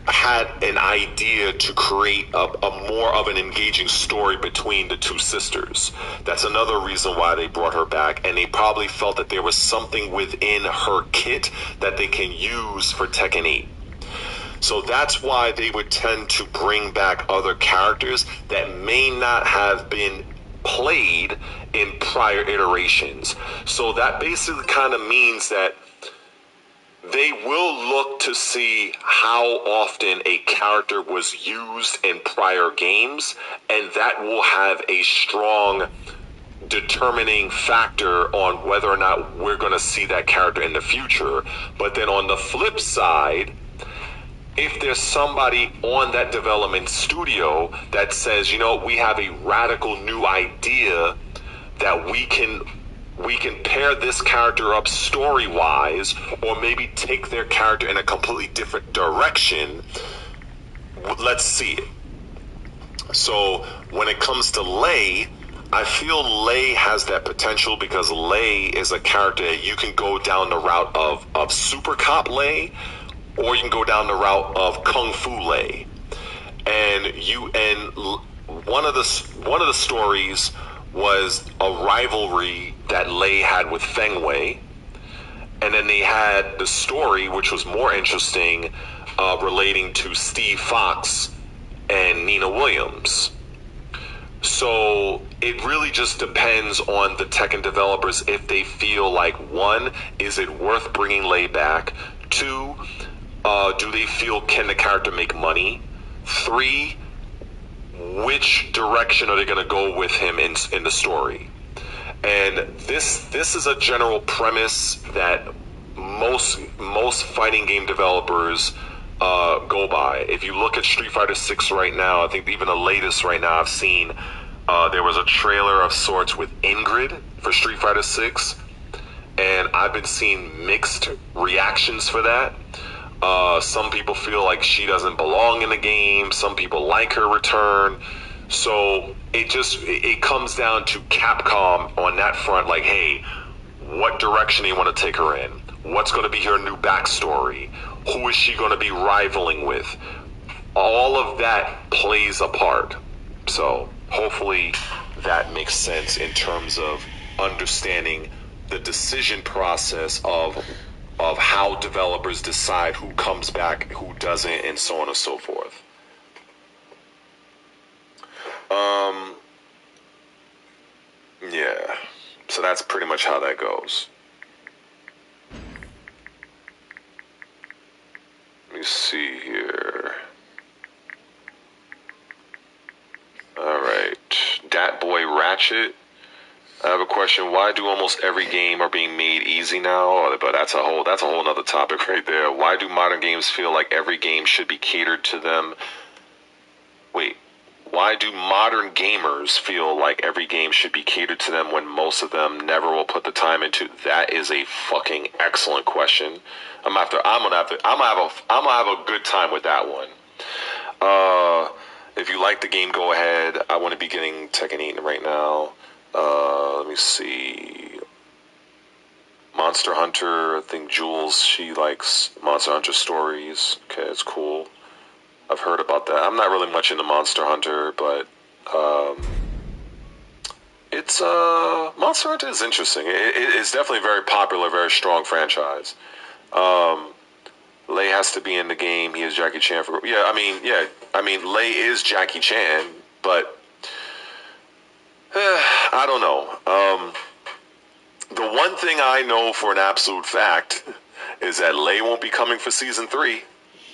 Speaker 5: had an idea to create a more of an engaging story between the two sisters. That's another reason why they brought her back, and they probably felt that there was something within her kit that they can use for Tekken 8. So that's why they would tend to bring back other characters that may not have been played in prior iterations. So that basically kind of means that they will look to see how often a character was used in prior games, and that will have a strong determining factor on whether or not we're going to see that character in the future. But then on the flip side, if there's somebody on that development studio that says, we have a radical new idea that we can pair this character up story-wise, or maybe take their character in a completely different direction, let's see it. So when it comes to Lei, I feel Lei has that potential, because Lei is a character that you can go down the route of Super Cop Lei, or you can go down the route of Kung Fu Lei. And one of the stories was a rivalry that Lei had with Feng Wei, and then they had the story, which was more interesting, relating to Steve Fox and Nina Williams. So it really just depends on the Tekken developers if they feel like, one, is it worth bringing Lei back? Two, do they feel, can the character make money? Three, which direction are they going to go with him in the story? And this is a general premise that most fighting game developers go by. If you look at Street Fighter 6 right now, I think even the latest right now I've seen, there was a trailer of sorts with Ingrid for Street Fighter 6, and I've been seeing mixed reactions for that. Some people feel like she doesn't belong in the game. Some people like her return. So it comes down to Capcom on that front, like, hey, what direction do you want to take her in? What's going to be her new backstory? Who is she going to be rivaling with? All of that plays a part. So hopefully that makes sense in terms of understanding the decision process of how developers decide who comes back, who doesn't, and so on and so forth. Yeah. So that's pretty much how that goes. Let me see here. Alright. Dat Boy Ratchet. I have a question. Why do almost every game are being made easy now? But that's a whole nother topic right there. Why do modern games feel like every game should be catered to them? Wait. Why do modern gamers feel like every game should be catered to them when most of them never will put the time into? That is a fucking excellent question. I'm gonna have a good time with that one. If you like the game, go ahead. I want to be getting Tekken 8 right now. Let me see. Monster Hunter. I think Jules, she likes Monster Hunter stories. Okay, it's cool. I've heard about that. I'm not really much into Monster Hunter, but it's Monster Hunter is interesting. It's definitely a very popular, very strong franchise. Lei has to be in the game. He is Jackie Chan for I mean Lei is Jackie Chan, but I don't know. The one thing I know for an absolute fact is that Lei won't be coming for season 3.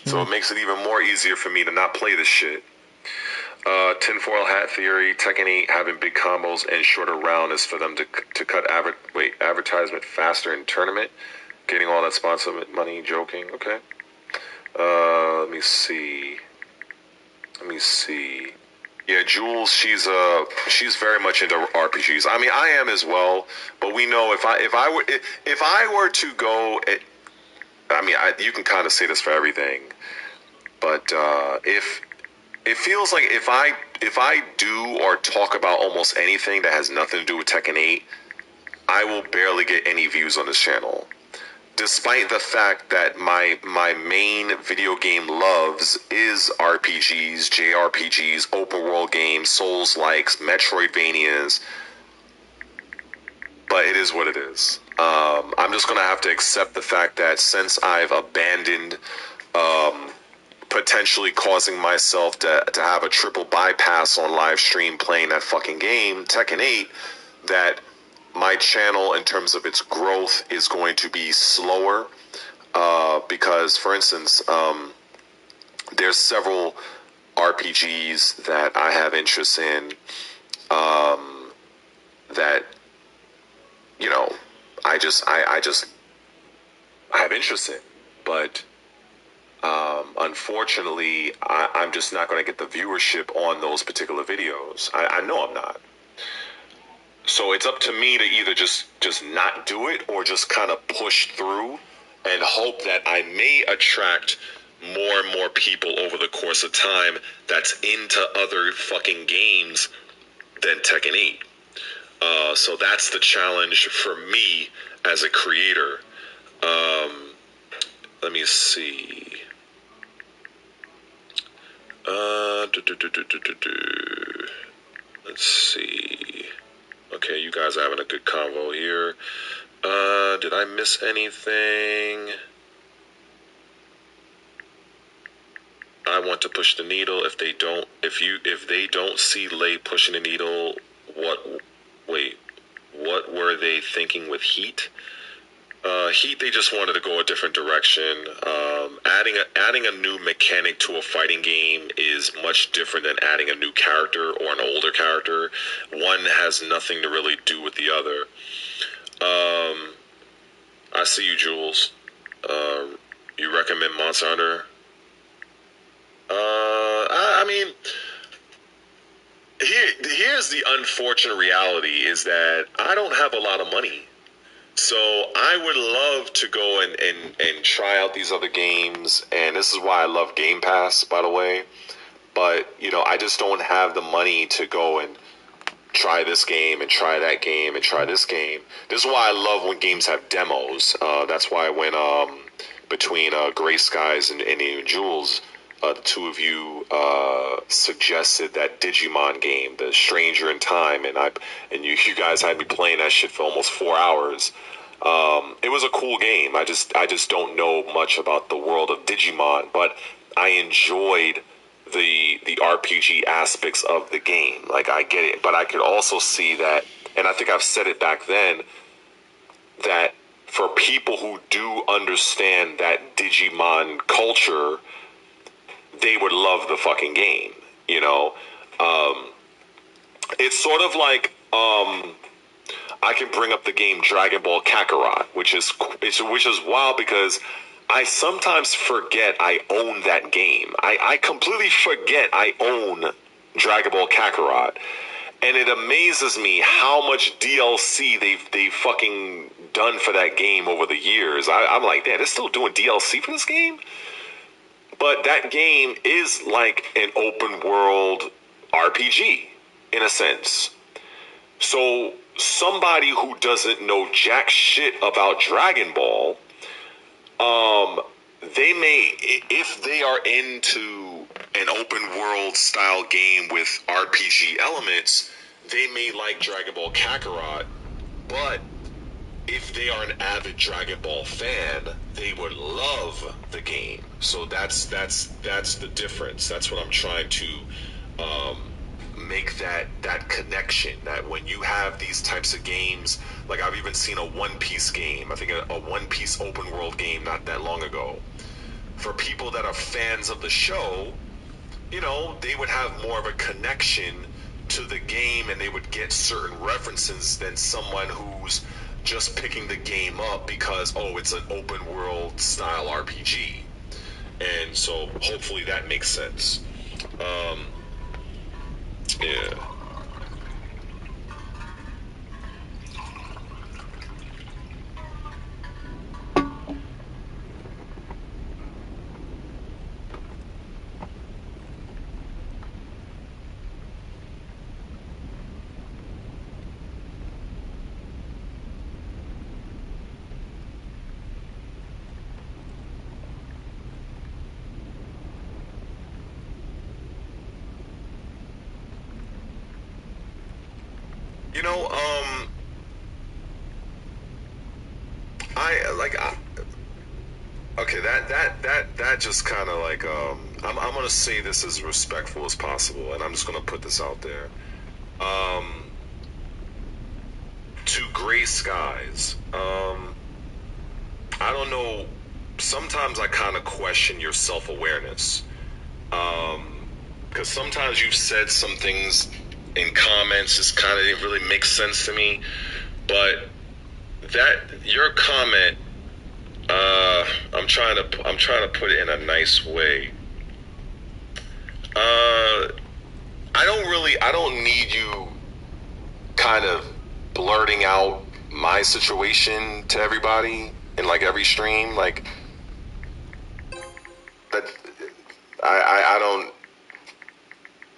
Speaker 5: So it makes it even more easier for me to not play this shit. Tinfoil hat theory, Tekken 8 having big combos and shorter round is for them to cut advertisement faster in tournament. Getting all that sponsor money, joking, okay. Let me see. Yeah, Jules, she's very much into RPGs. I mean, I am as well. But we know if I were to go, I mean, you can kind of say this for everything. But if it feels like if I do or talk about almost anything that has nothing to do with Tekken 8, I will barely get any views on this channel. Despite the fact that my main video game loves is RPGs, JRPGs, open world games, Souls-likes, Metroidvanias, but it is what it is. I'm just gonna have to accept the fact that since I've abandoned potentially causing myself to have a triple bypass on live stream playing that fucking game, Tekken 8, that my channel in terms of its growth is going to be slower because, for instance, there's several RPGs that I have interest in that, you know, I have interest in, but unfortunately, I'm just not going to get the viewership on those particular videos. I know I'm not. So it's up to me to either just not do it or just kind of push through and hope that I may attract more and more people over the course of time that's into other fucking games than Tekken 8. So that's the challenge for me as a creator. Let me see. Let's see. Okay, you guys are having a good convo here. Did I miss anything? I want to push the needle. If they don't see Lay pushing the needle, what were they thinking with Heat? Heat, they just wanted to go a different direction. Adding a new mechanic to a fighting game is much different than adding a new character or an older character. One has nothing to really do with the other. I see you, Jules. You recommend Monster Hunter? I mean, here's the unfortunate reality is that I don't have a lot of money. So I would love to go and try out these other games, and this is why I love Game Pass, by the way. But, you know, I just don't have the money to go and try this game and try that game and try this game. This is why I love when games have demos. That's why when between Gray Skies and even Jules, the two of you suggested that Digimon game, the Stranger in Time, and you guys had me playing that shit for almost 4 hours. It was a cool game. I just don't know much about the world of Digimon, but I enjoyed the RPG aspects of the game. Like, I get it, but I could also see that, and I think I've said it back then, that for people who do understand that Digimon culture, they would love the fucking game, you know? It's sort of like, I can bring up the game Dragon Ball Kakarot, which is wild because I sometimes forget I own that game. I completely forget I own Dragon Ball Kakarot. And it amazes me how much DLC they've fucking done for that game over the years. I'm like, damn, they're still doing DLC for this game? But that game is like an open world RPG, in a sense. So somebody who doesn't know jack shit about Dragon Ball, they may, if they are into an open world style game with RPG elements, they may like Dragon Ball Kakarot, but if they are an avid Dragon Ball fan, they would love the game. So that's the difference. That's what I'm trying to make that connection. That when you have these types of games, like I've even seen a One Piece game. I think a One Piece open world game not that long ago. For people that are fans of the show, you know, they would have more of a connection to the game, and they would get certain references than someone who's just picking the game up because, oh, it's an open world style RPG. And so hopefully that makes sense. Yeah. You know, okay, that just kind of like, I'm gonna say this as respectful as possible, and I'm just gonna put this out there. To Gray Skies, I don't know. Sometimes I kind of question your self-awareness, because sometimes you've said some things in comments just kind of didn't really make sense to me, but that your comment, I'm trying to put it in a nice way. I don't need you kind of blurting out my situation to everybody in like every stream, like that. I don't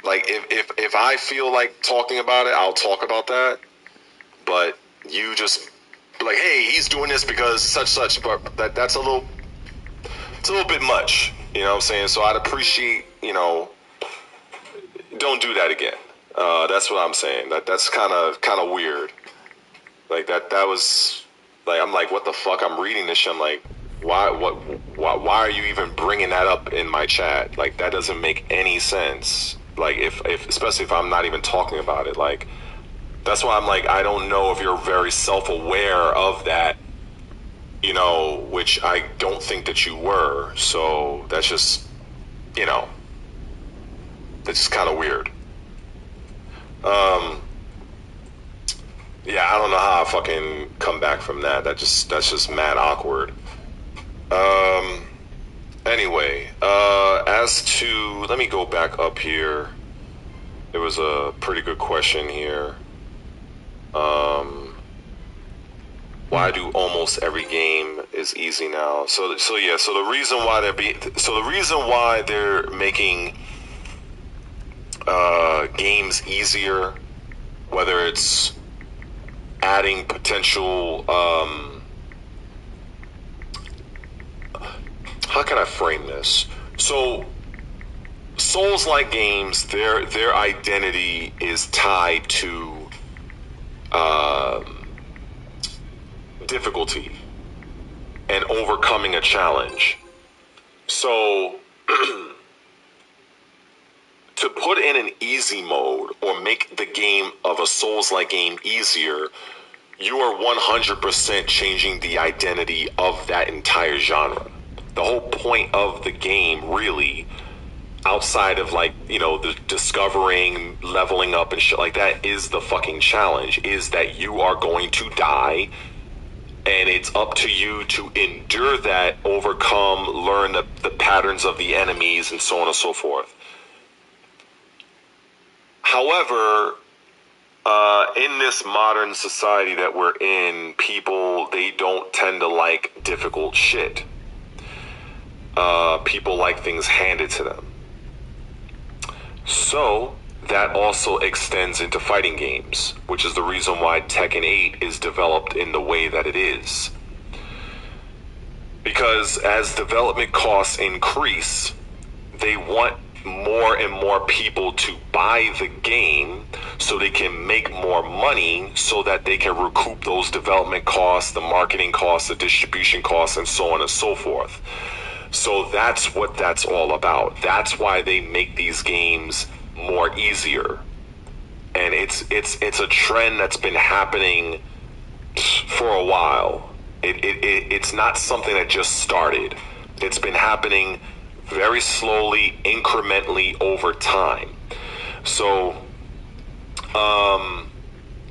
Speaker 5: like if I feel like talking about it, I'll talk about that. But you just like, hey, he's doing this because such, but that's it's a little bit much. You know what I'm saying? So I'd appreciate, don't do that again. That's what I'm saying. That's kind of weird. Like that was like, I'm like, what the fuck? I'm reading this shit. I'm like, why are you even bringing that up in my chat? Like that doesn't make any sense. Like if especially if I'm not even talking about it. Like that's why I'm like, I don't know if you're very self-aware of that, which I don't think that you were. So that's just, that's just kind of weird. Yeah, I don't know how I fucking come back from that. That's just mad awkward. Anyway, as to, let me go back up here. There was a pretty good question here. Why do almost every game is easy now? So the reason why they're making games easier, whether it's adding potential, how can I frame this? So Souls-like games, their identity is tied to difficulty and overcoming a challenge. So to put in an easy mode or make the game of a Souls-like game easier, you are 100% changing the identity of that entire genre. The whole point of the game, really, outside of like, the discovering, leveling up and shit like that, is the fucking challenge, is that you are going to die, and it's up to you to endure that, overcome, learn the patterns of the enemies, and so on and so forth. However, in this modern society that we're in, they don't tend to like difficult shit. People like things handed to them. So that also extends into fighting games, which is the reason why Tekken 8 is developed in the way that it is. Because as development costs increase, they want more and more people to buy the game so they can make more money, so that they can recoup those development costs, the marketing costs, the distribution costs, and so on and so forth. So that's what that's all about. That's why they make these games more easier. And it's a trend that's been happening for a while. It's not something that just started. It's been happening very slowly, incrementally over time. So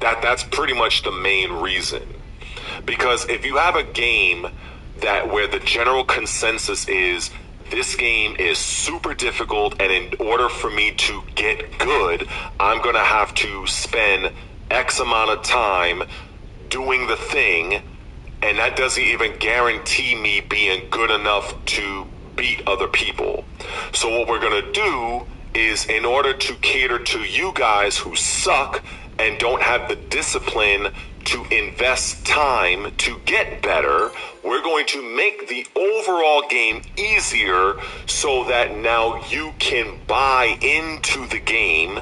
Speaker 5: that's pretty much the main reason. Because if you have a game where the general consensus is this game is super difficult, and in order for me to get good, I'm gonna have to spend X amount of time doing the thing, and that doesn't even guarantee me being good enough to beat other people. So what we're gonna do is, in order to cater to you guys who suck and don't have the discipline to invest time to get better, we're going to make the overall game easier so that now you can buy into the game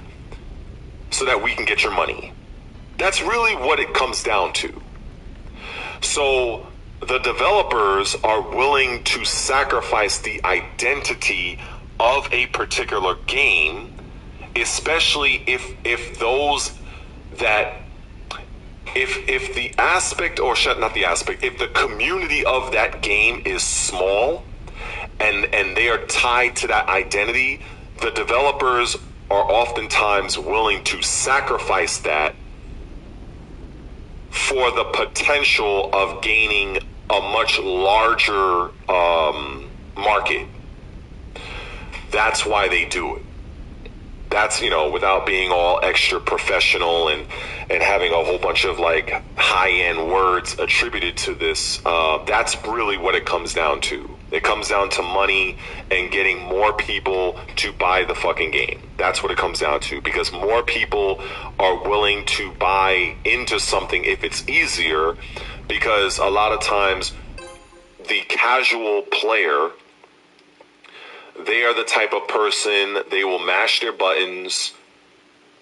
Speaker 5: so that we can get your money. That's really what it comes down to. So the developers are willing to sacrifice the identity of a particular game, especially if those that if the aspect, or not the aspect, if the community of that game is small and they are tied to that identity, the developers are oftentimes willing to sacrifice that for the potential of gaining a much larger market. That's why they do it. That's, without being all extra professional and having a whole bunch of like high-end words attributed to this. That's really what it comes down to. It comes down to money and getting more people to buy the fucking game. That's what it comes down to, because more people are willing to buy into something if it's easier, because a lot of times the casual player, they are the type of person, they will mash their buttons,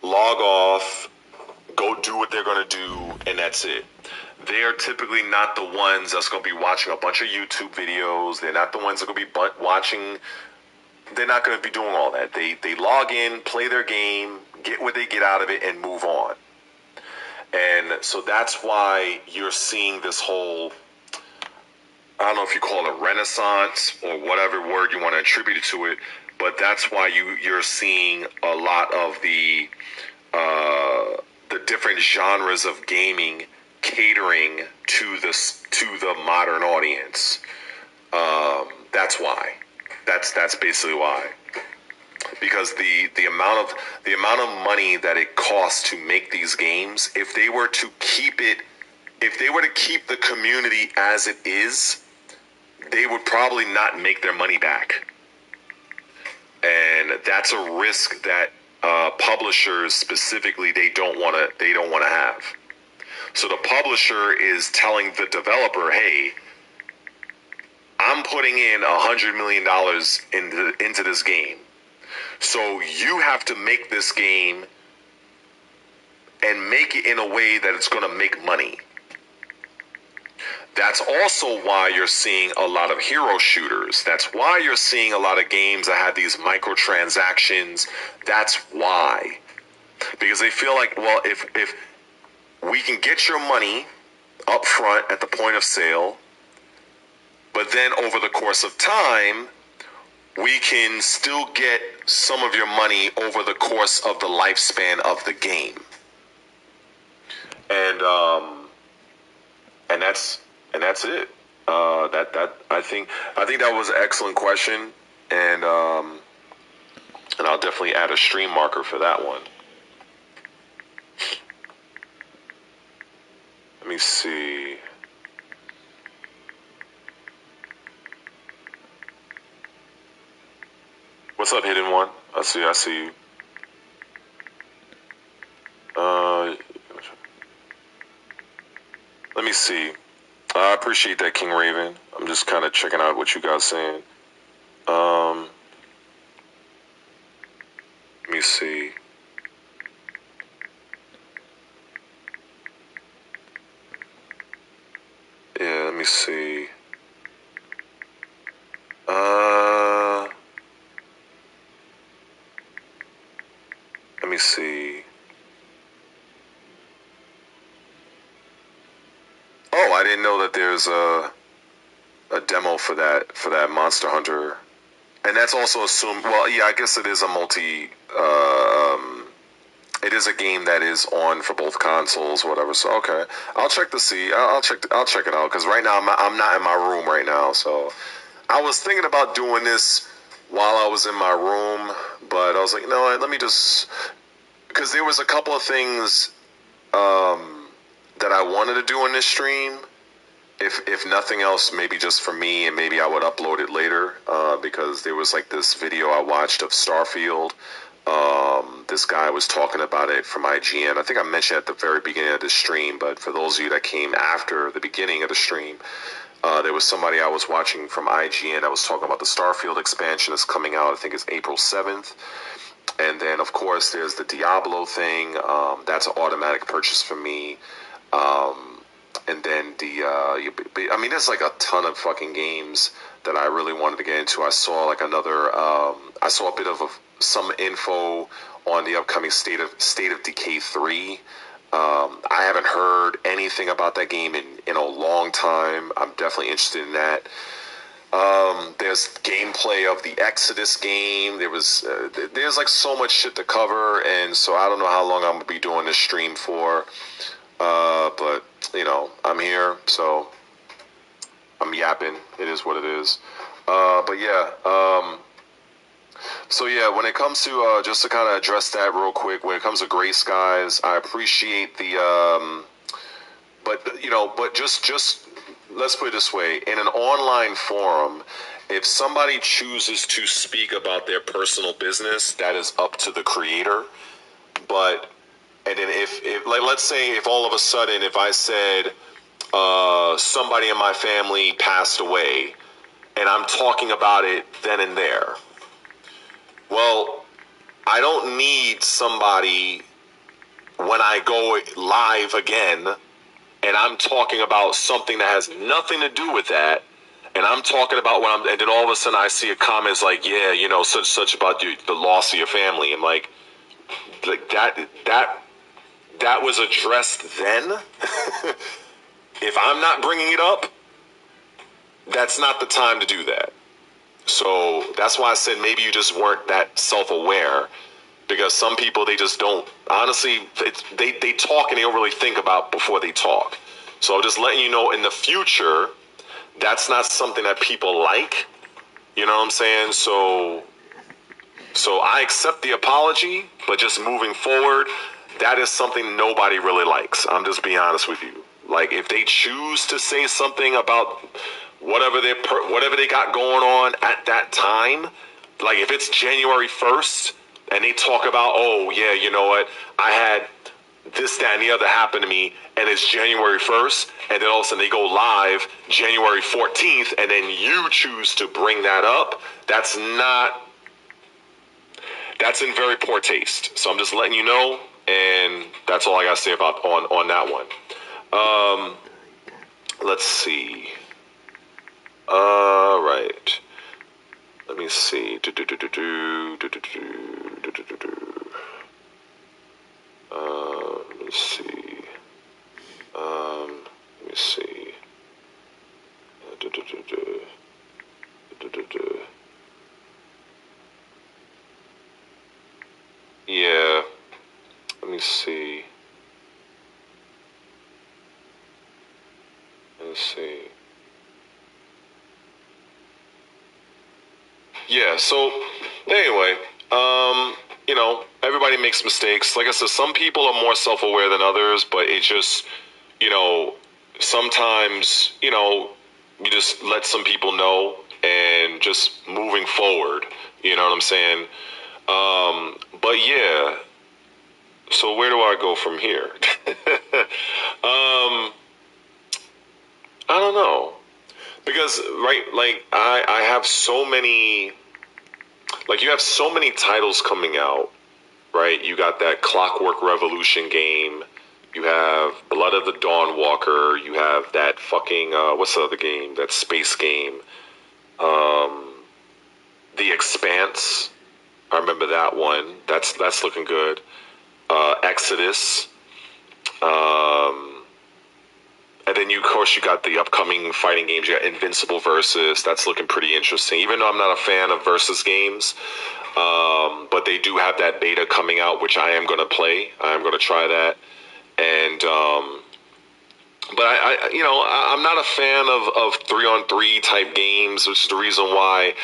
Speaker 5: log off, go do what they're going to do, and that's it. They are typically not the ones that's going to be watching a bunch of YouTube videos. They're not the ones that are going to be watching. They're not going to be doing all that. They log in, play their game, get what they get out of it, and move on. And so that's why you're seeing this whole, I don't know if you call it a renaissance or whatever word you want to attribute it to it, but that's why you're seeing a lot of the different genres of gaming catering to the modern audience. That's why. That's basically why. Because the amount of money that it costs to make these games, if they were to keep the community as it is, they would probably not make their money back. And that's a risk that publishers specifically they don't want to have. So the publisher is telling the developer, "Hey, I'm putting in $100 million into this game. So you have to make this game and make it in a way that it's going to make money." That's also why you're seeing a lot of hero shooters. That's why you're seeing a lot of games that have these microtransactions. That's why. Because they feel like, well, if we can get your money up front at the point of sale, but then over the course of time, we can still get some of your money over the course of the lifespan of the game. And that's it. I think that was an excellent question, and I'll definitely add a stream marker for that one. Let me see. What's up, Hidden One? I see you. Let me see. I appreciate that, King Raven. I'm just kind of checking out what you guys saying. Let me see. Yeah, let me see. Let me see. Oh, I didn't know that there's a demo for that Monster Hunter, and that's also assumed. Well, yeah, I guess it is a multi. It is a game that is on for both consoles, whatever. So okay, I'll check to see. I'll check it out, because right now I'm not in my room right now, so I was thinking about doing this while I was in my room, but I was like, you know what? Let me just, because there was a couple of things that I wanted to do in this stream. If nothing else, maybe just for me, and maybe I would upload it later, because there was like this video I watched of Starfield. This guy was talking about it from IGN. I think I mentioned at the very beginning of the stream, but for those of you that came after the beginning of the stream, there was somebody I was watching from IGN that was talking about the Starfield expansion that's coming out. I think it's April 7th. And then, of course, there's the Diablo thing. That's an automatic purchase for me. And then I mean, there's like a ton of fucking games that I really wanted to get into. I saw like I saw a bit of some info on the upcoming State of Decay 3. I haven't heard anything about that game in a long time. I'm definitely interested in that. There's gameplay of the Exodus game. There's like so much shit to cover, and so I don't know how long I'm gonna be doing this stream for. But you know, I'm here, so I'm yapping. It is what it is. But yeah. So yeah, when it comes to just to kind of address that real quick, when it comes to Gray Skies, I appreciate the but just let's put it this way: in an online forum, if somebody chooses to speak about their personal business, that is up to the creator. But and then if like let's say if all of a sudden if I said somebody in my family passed away, and I'm talking about it then and there. Well, I don't need somebody when I go live again and I'm talking about something that has nothing to do with that, and I'm talking about and then all of a sudden I see a comment like, yeah, you know, such about the loss of your family. I'm like that was addressed then. If I'm not bringing it up, that's not the time to do that. So that's why I said maybe you just weren't that self-aware, because some people, they just don't, honestly, they talk and they don't really think about before they talk. So I'm just letting you know in the future, that's not something that people like. You know what I'm saying? So I accept the apology, but just moving forward, that is something nobody really likes. I'm just being honest with you. Like, if they choose to say something about whatever they got going on at that time, like if it's January 1st and they talk about, oh yeah, you know what, I had this, that, and the other happen to me, and it's January 1st, and then all of a sudden they go live January 14th, and then you choose to bring that up, that's in very poor taste. So I'm just letting you know, and that's all I gotta say about on that one. Let's see. Right. Let me see. Let me see. Let me see. Yeah. Let me see. Let's see. Yeah, so anyway, you know, everybody makes mistakes. Like I said, some people are more self-aware than others, but it just, you know, sometimes, you know, you just let some people know and just moving forward, you know what I'm saying? But yeah, so where do I go from here? I don't know. Because, right, like, I have so many, like, you have so many titles coming out, right? You got that Clockwork Revolution game. You have Blood of the Dawn Walker. You have that fucking, what's the other game? That space game. The Expanse. I remember that one. That's looking good. Exodus. And then, of course, you got the upcoming fighting games. You got Invincible Versus. That's looking pretty interesting. Even though I'm not a fan of Versus games, but they do have that beta coming out, which I am going to play. I am going to try that. And But I'm not a fan of 3-on-3 type games, which is the reason why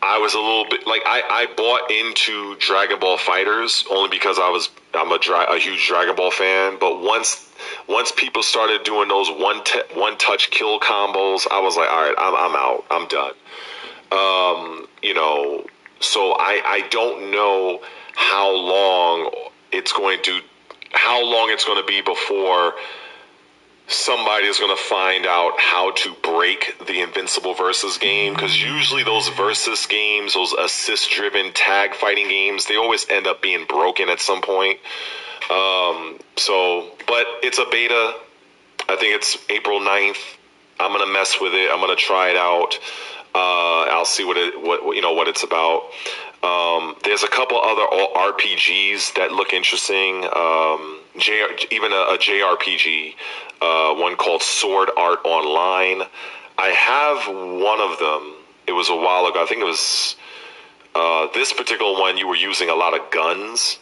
Speaker 5: I was a little bit like I bought into Dragon Ball Fighters only because I'm a huge Dragon Ball fan. But once people started doing those one touch kill combos, I was like, all right, I'm out, I'm done. So I don't know how long it's going to be before somebody is going to find out how to break the Invincible versus game, because usually those versus games, those assist driven tag fighting games, they always end up being broken at some point. But it's a beta. I think it's April 9th. I'm gonna mess with it. I'm gonna try it out. I'll see what it's about. There's a couple other RPGs that look interesting. Even a JRPG, one called Sword Art Online. I have one of them. It was a while ago. I think it was this particular one. You were using a lot of guns.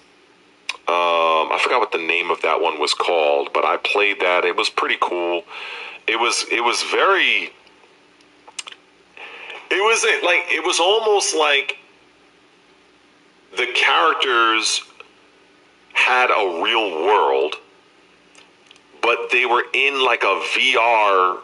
Speaker 5: I forgot what the name of that one was called, but I played that. It was pretty cool. It was almost like the characters had a real world, but they were in like a VR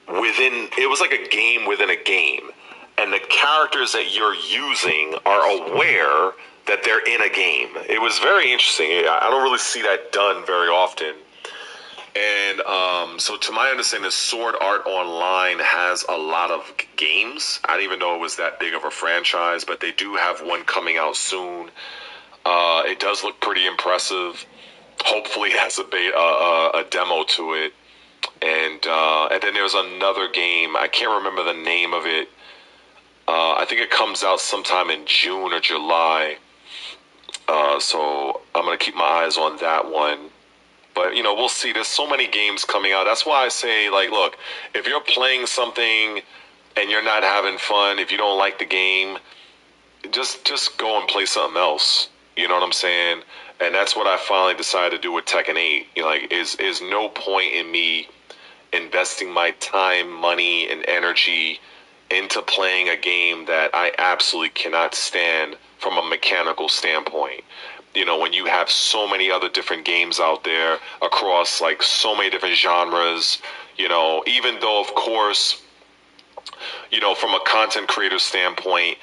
Speaker 5: it was like a game within a game. And the characters that you're using are aware that they're in a game. It was very interesting. I don't really see that done very often. And so to my understanding, Sword Art Online has a lot of games. I didn't even know it was that big of a franchise, but they do have one coming out soon. It does look pretty impressive. Hopefully it has a demo to it. And then there's another game. I can't remember the name of it. I think it comes out sometime in June or July. So I'm going to keep my eyes on that one. But, we'll see. There's so many games coming out. That's why I say, like, look, if you're playing something and you're not having fun, if you don't like the game, just go and play something else. You know what I'm saying? And that's what I finally decided to do with Tekken 8. Is no point in me investing my time, money, and energy into playing a game that I absolutely cannot stand from a mechanical standpoint. When you have so many other different games out there across like so many different genres, even though of course, from a content creator standpoint,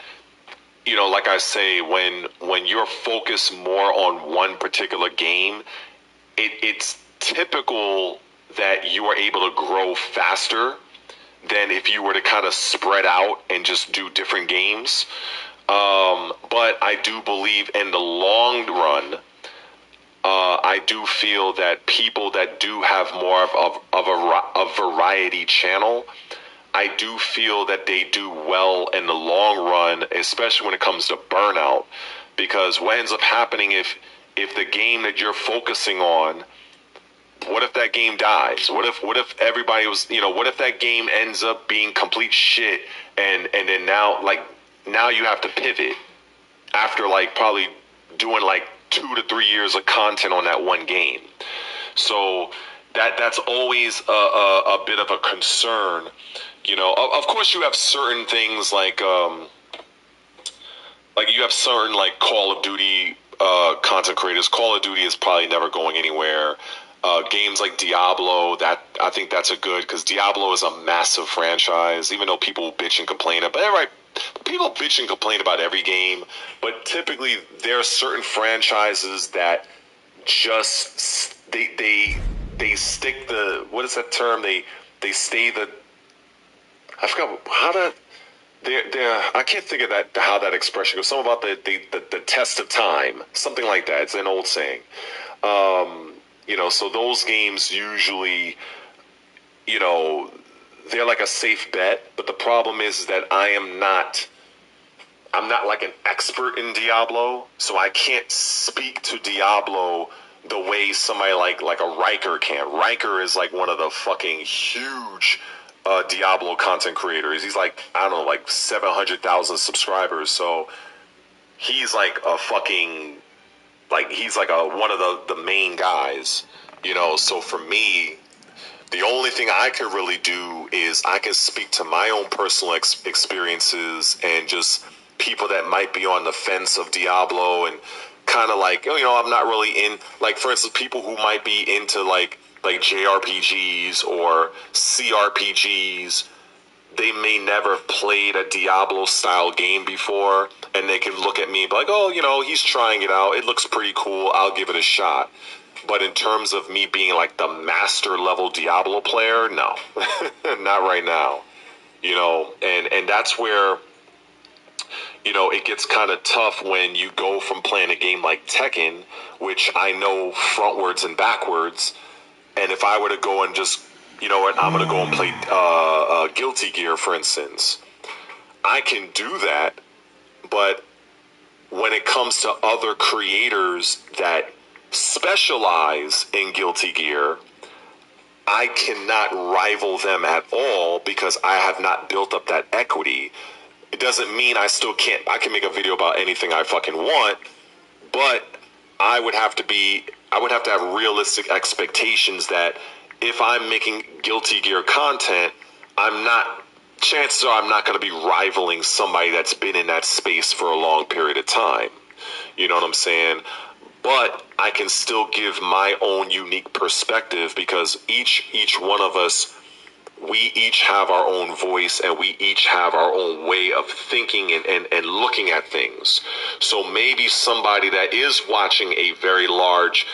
Speaker 5: like I say, when you're focused more on one particular game, it's typical that you are able to grow faster than if you were to kind of spread out and just do different games. But I do believe in the long run, I do feel that people that do have more of a variety channel, I do feel that they do well in the long run, especially when it comes to burnout. Because what ends up happening if the game that you're focusing on, what if that game dies? What if everybody was, what if that game ends up being complete shit and then now you have to pivot after like probably doing like 2 to 3 years of content on that one game. So that's always a bit of a concern. Of course you have certain things like you have certain like Call of Duty content creators. Call of Duty is probably never going anywhere. Games like Diablo, that I think that's a good, because Diablo is a massive franchise. Even though people bitch and complain about people bitch and complain about every game, but typically there are certain franchises that just they stick the, what is that term? They stay the, I forgot how to. I can't think of how that expression goes. Something about the test of time, something like that. It's an old saying. So those games usually, they're like a safe bet. But the problem is that I'm not like an expert in Diablo, so I can't speak to Diablo the way somebody like a Riker can. Riker is like one of the fucking huge Diablo content creators. He's like, I don't know, like 700,000 subscribers. So he's like a fucking, like, he's like one of the main guys, So for me, The only thing I can really do is I can speak to my own personal experiences and just people that might be on the fence of Diablo and kind of like, I'm not really in, like, for instance, people who might be into like JRPGs or CRPGs. They may never have played a Diablo style game before, and they can look at me and be like, oh, he's trying it out. It looks pretty cool. I'll give it a shot. But in terms of me being like the master level Diablo player, no, not right now. And that's where, it gets kind of tough when you go from playing a game like Tekken, which I know frontwards and backwards, and if I were to go and just, I'm going to go and play Guilty Gear, for instance, I can do that, but when it comes to other creators that specialize in Guilty Gear, I cannot rival them at all because I have not built up that equity. It doesn't mean I can make a video about anything I fucking want, but I would have to have realistic expectations that if I'm making Guilty Gear content, chances are I'm not going to be rivaling somebody that's been in that space for a long period of time. You know what I'm saying? But I can still give my own unique perspective because each one of us, we each have our own voice and we each have our own way of thinking and looking at things. So maybe somebody that is watching a very large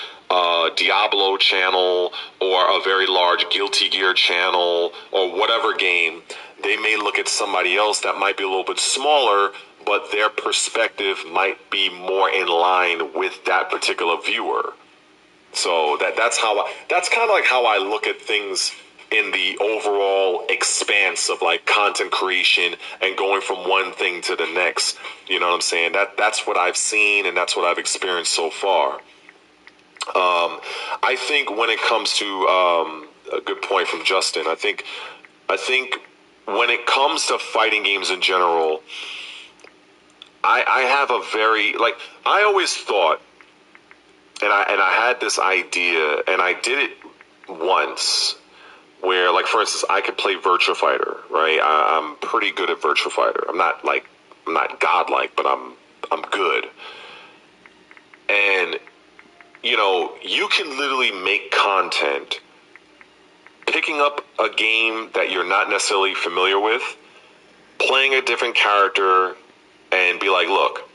Speaker 5: Diablo channel or a very large Guilty Gear channel or whatever game, they may look at somebody else that might be a little bit smaller, but their perspective might be more in line with that particular viewer. So that's kind of like how I look at things in the overall expanse of like content creation and going from one thing to the next. You know what I'm saying? That's what I've seen and that's what I've experienced so far. I think when it comes to a good point from Justin, I think when it comes to fighting games in general, I have a very, like, I always thought, and I had this idea, and I did it once, where, like, for instance, I could play Virtua Fighter, right? I'm pretty good at Virtua Fighter. I'm not godlike, but I'm good. And you can literally make content picking up a game that you're not necessarily familiar with, playing a different character, and be like, look,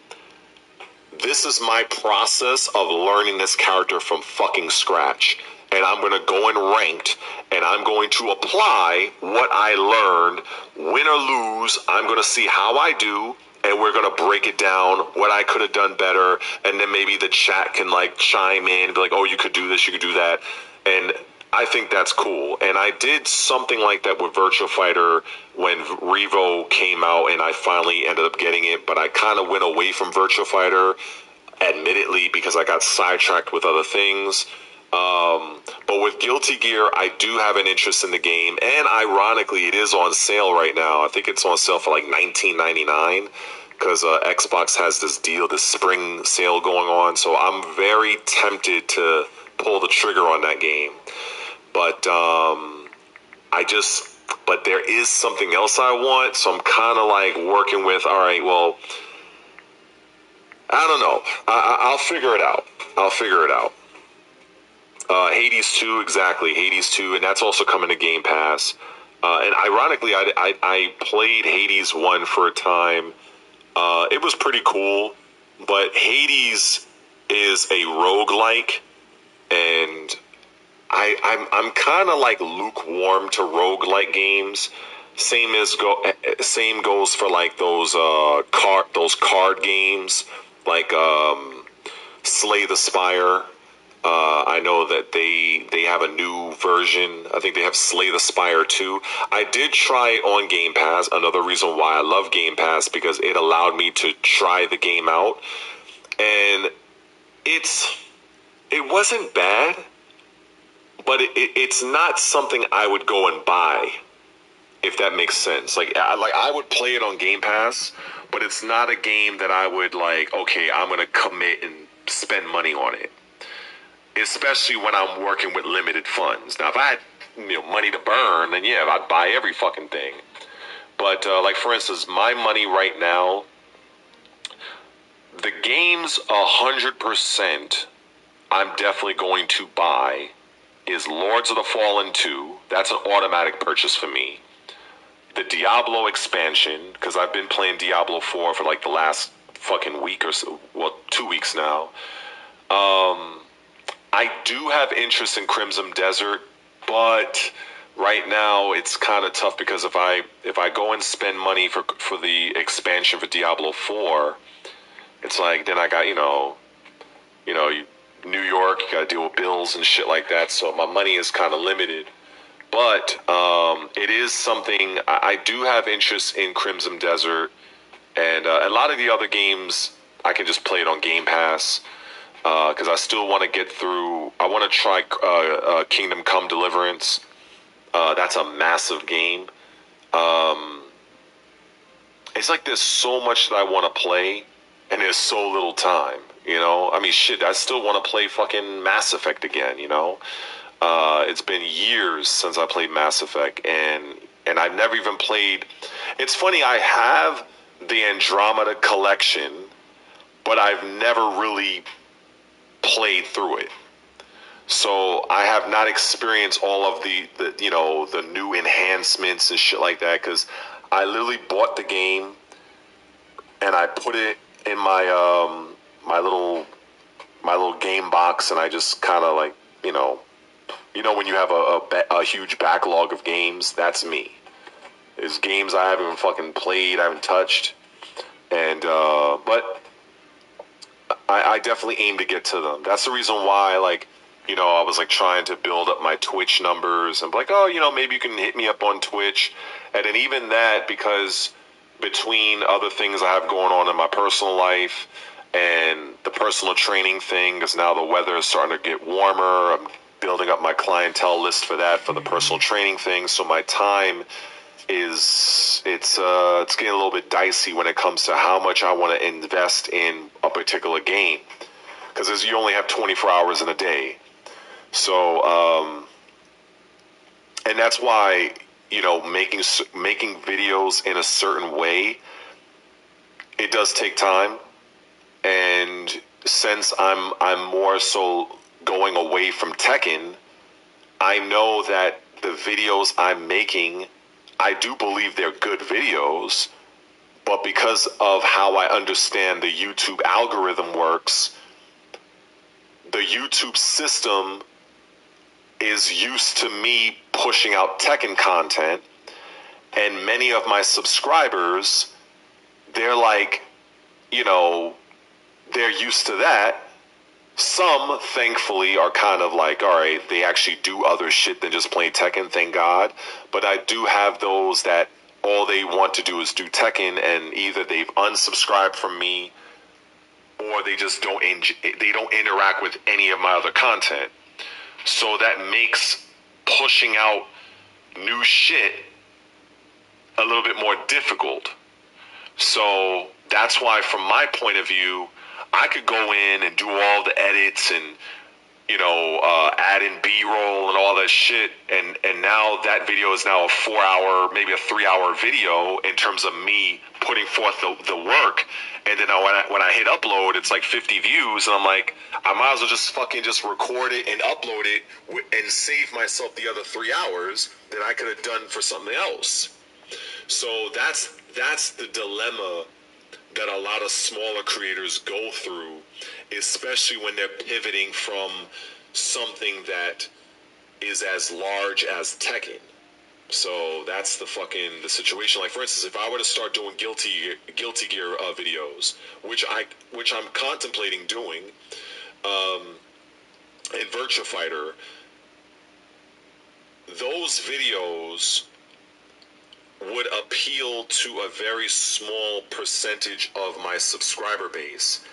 Speaker 5: this is my process of learning this character from fucking scratch. And I'm going to go in ranked, and I'm going to apply what I learned. Win or lose, I'm going to see how I do, and we're going to break it down, what I could have done better, and then maybe the chat can, like, chime in and be like, oh, you could do this, you could do that. And I think that's cool. And I did something like that with Virtua Fighter when Revo came out, and I finally ended up getting it, but I kind of went away from Virtua Fighter, admittedly, because I got sidetracked with other things. But with Guilty Gear, I do have an interest in the game, and ironically, it is on sale right now. I think it's on sale for like $19.99 because Xbox has this deal, this spring sale going on. So I'm very tempted to pull the trigger on that game, but but there is something else I want. So I'm kind of like working with, all right, well, I don't know. I'll figure it out. Hades 2, exactly. Hades 2, and that's also coming to Game Pass. And ironically, I played Hades 1 for a time. It was pretty cool, but Hades is a roguelike, and I'm kind of like lukewarm to roguelike games. Same goes for like those card games, like Slay the Spire. I know that they have a new version. I think they have Slay the Spire 2. I did try it on Game Pass. Another reason why I love Game Pass, because it allowed me to try the game out. And it wasn't bad, but it's not something I would go and buy, if that makes sense. Like I would play it on Game Pass, but it's not a game that I would like, okay, I'm going to commit and spend money on it. Especially when I'm working with limited funds. Now, if I had money to burn, then yeah, I'd buy every fucking thing. But like for instance, my money right now, the games 100%, I'm definitely going to buy is Lords of the Fallen 2. That's an automatic purchase for me. The Diablo expansion, because I've been playing Diablo 4 for like the last fucking week or so, well, 2 weeks now. I do have interest in Crimson Desert, but right now it's kind of tough because if I go and spend money for the expansion for Diablo 4, it's like then I got New York, you got to deal with bills and shit like that, so my money is kind of limited. But it is something I do have interest in Crimson Desert, and a lot of the other games I can just play it on Game Pass. Because I still want to get through. I want to try Kingdom Come Deliverance. That's a massive game. It's like there's so much that I want to play, and there's so little time. I mean, shit. I still want to play fucking Mass Effect again. It's been years since I played Mass Effect, and I've never even played. It's funny. I have the Andromeda collection, but I've never really played through it, so I have not experienced all of the new enhancements and shit like that, because I literally bought the game and I put it in my my little game box, and I just kind of like when you have a huge backlog of games, that's me. There's games I haven't even fucking played, I haven't touched, and but I definitely aim to get to them. That's the reason why, I was like trying to build up my Twitch numbers and be like, oh, maybe you can hit me up on Twitch. And then even that, because between other things I have going on in my personal life and the personal training thing, because now the weather is starting to get warmer, I'm building up my clientele list for that, for the personal training thing. So my time it's getting a little bit dicey when it comes to how much I want to invest in a particular game, because you only have 24 hours in a day. So and that's why making videos in a certain way, it does take time. And since I'm more so going away from Tekken, I know that the videos I'm making, I do believe they're good videos, but because of how I understand the YouTube algorithm works, the YouTube system is used to me pushing out Tekken content, and many of my subscribers, they're like, they're used to that. Some, thankfully, are kind of like, all right, they actually do other shit than just playing Tekken, thank God. But I do have those that all they want to do is do Tekken, and either they've unsubscribed from me, or they just don't interact with any of my other content. So that makes pushing out new shit a little bit more difficult. So that's why, from my point of view, I could go in and do all the edits and add in B-roll and all that shit, and now that video is now a 4-hour, maybe a 3-hour video in terms of me putting forth the work. And then when I hit upload, it's like 50 views, and I'm like, I might as well just fucking just record it and upload it and save myself the other 3 hours that I could have done for something else. So that's the dilemma that a lot of smaller creators go through, especially when they're pivoting from something that is as large as Tekken. So that's the situation. Like, for instance, if I were to start doing Guilty Gear videos, which I'm contemplating doing, in Virtua Fighter, those videos would appeal to a very small percentage of my subscriber base.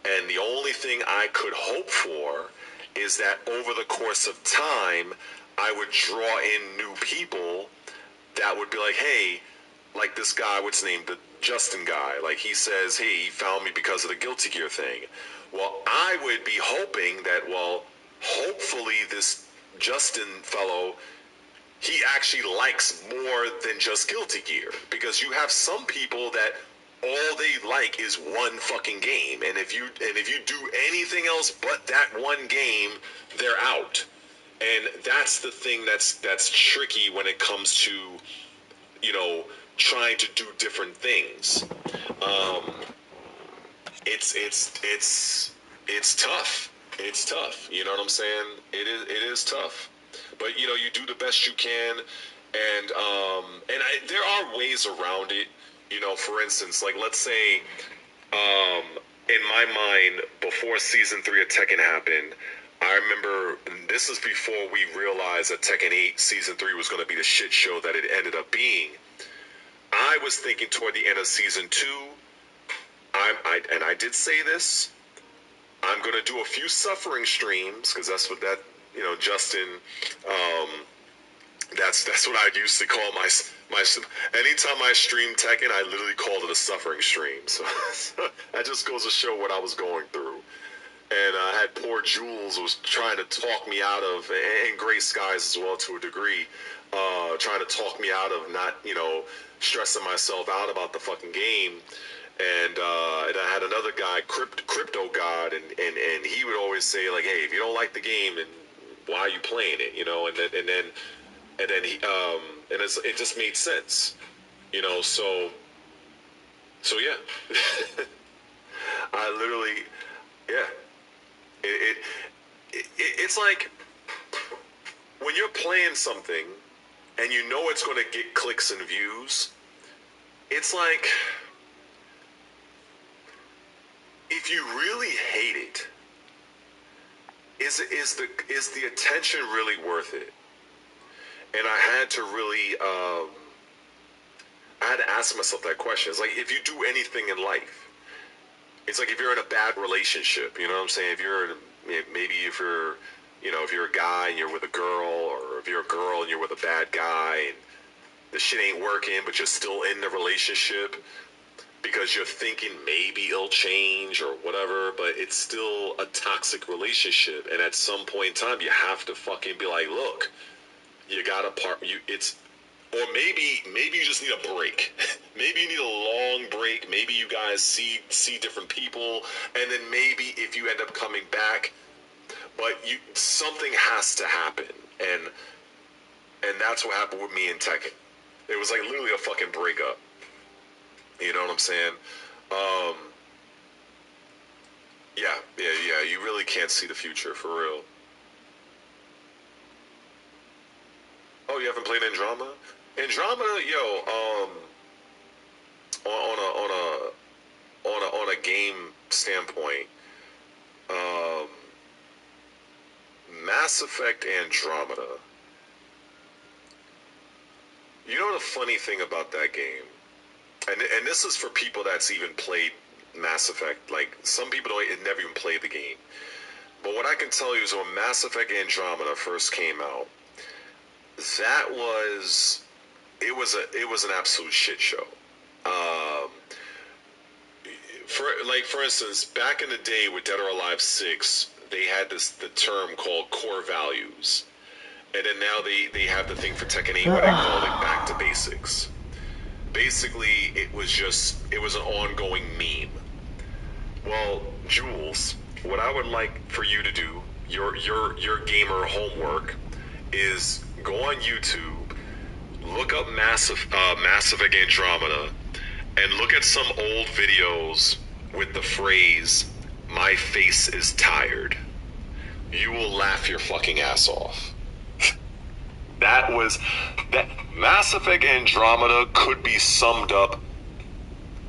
Speaker 5: And the only thing I could hope for is that over the course of time, I would draw in new people that would be like, hey, like this guy, what's his name, the Justin guy, like he says, hey, he found me because of the Guilty Gear thing. Well, I would be hoping that, hopefully this Justin fellow he actually likes more than just Guilty Gear, because you have some people that all they like is one fucking game, and if you do anything else but that one game, they're out. And that's the thing that's tricky when it comes to, you know, trying to do different things. It's tough. It's tough. You know what I'm saying? It is tough. But you know, you do the best you can, and there are ways around it. You know, for instance, like let's say, in my mind, before season 3 of Tekken happened, I remember this is before we realized that Tekken 8 season 3 was going to be the shit show that it ended up being. I was thinking toward the end of season 2, I did say this, I'm going to do a few suffering streams, because that's what that, you know, Justin, that's what I used to call my anytime I stream Tekken, I literally called it a suffering stream. So that just goes to show what I was going through. And I had poor Jules was trying to talk me out of, and Gray Skies as well to a degree, trying to talk me out of not, you know, stressing myself out about the fucking game. And I had another guy, Crypto God, and he would always say like, hey, if you don't like the game, then why are you playing it? You know, and then he it just made sense, you know. So yeah, I literally, yeah. It's like when you're playing something and you know it's going to get clicks and views. It's like if you really hate it, is the attention really worth it? And I had to really, I had to ask myself that question. It's like if you do anything in life. It's like if you're in a bad relationship, you know what I'm saying? If you're a guy and you're with a girl, or if you're a girl and you're with a bad guy and the shit ain't working, but you're still in the relationship because you're thinking maybe it'll change or whatever, but it's still a toxic relationship. And at some point in time, you have to fucking be like, look, you gotta or maybe you just need a break. Maybe you need a long break. Maybe you guys see different people, and then maybe if you end up coming back, but something has to happen, and that's what happened with me and Tekken. It was like literally a fucking breakup. You know what I'm saying? Yeah. You really can't see the future for real. Oh, you haven't played Andromeda? Andromeda, on a game standpoint, Mass Effect Andromeda. You know the funny thing about that game, and this is for people that's even played Mass Effect. Like some people never even played the game. But what I can tell you is when Mass Effect Andromeda first came out, it was an absolute shit show. For instance, back in the day with Dead or Alive 6, they had the term called core values, and then now they have the thing for Tekken 8 where they call it back to basics. Basically, it was an ongoing meme. Well, Jules, what I would like for you to do, your gamer homework, is go on YouTube, look up Mass Effect Andromeda, and look at some old videos with the phrase, "My face is tired." You will laugh your fucking ass off. That Mass Effect Andromeda could be summed up,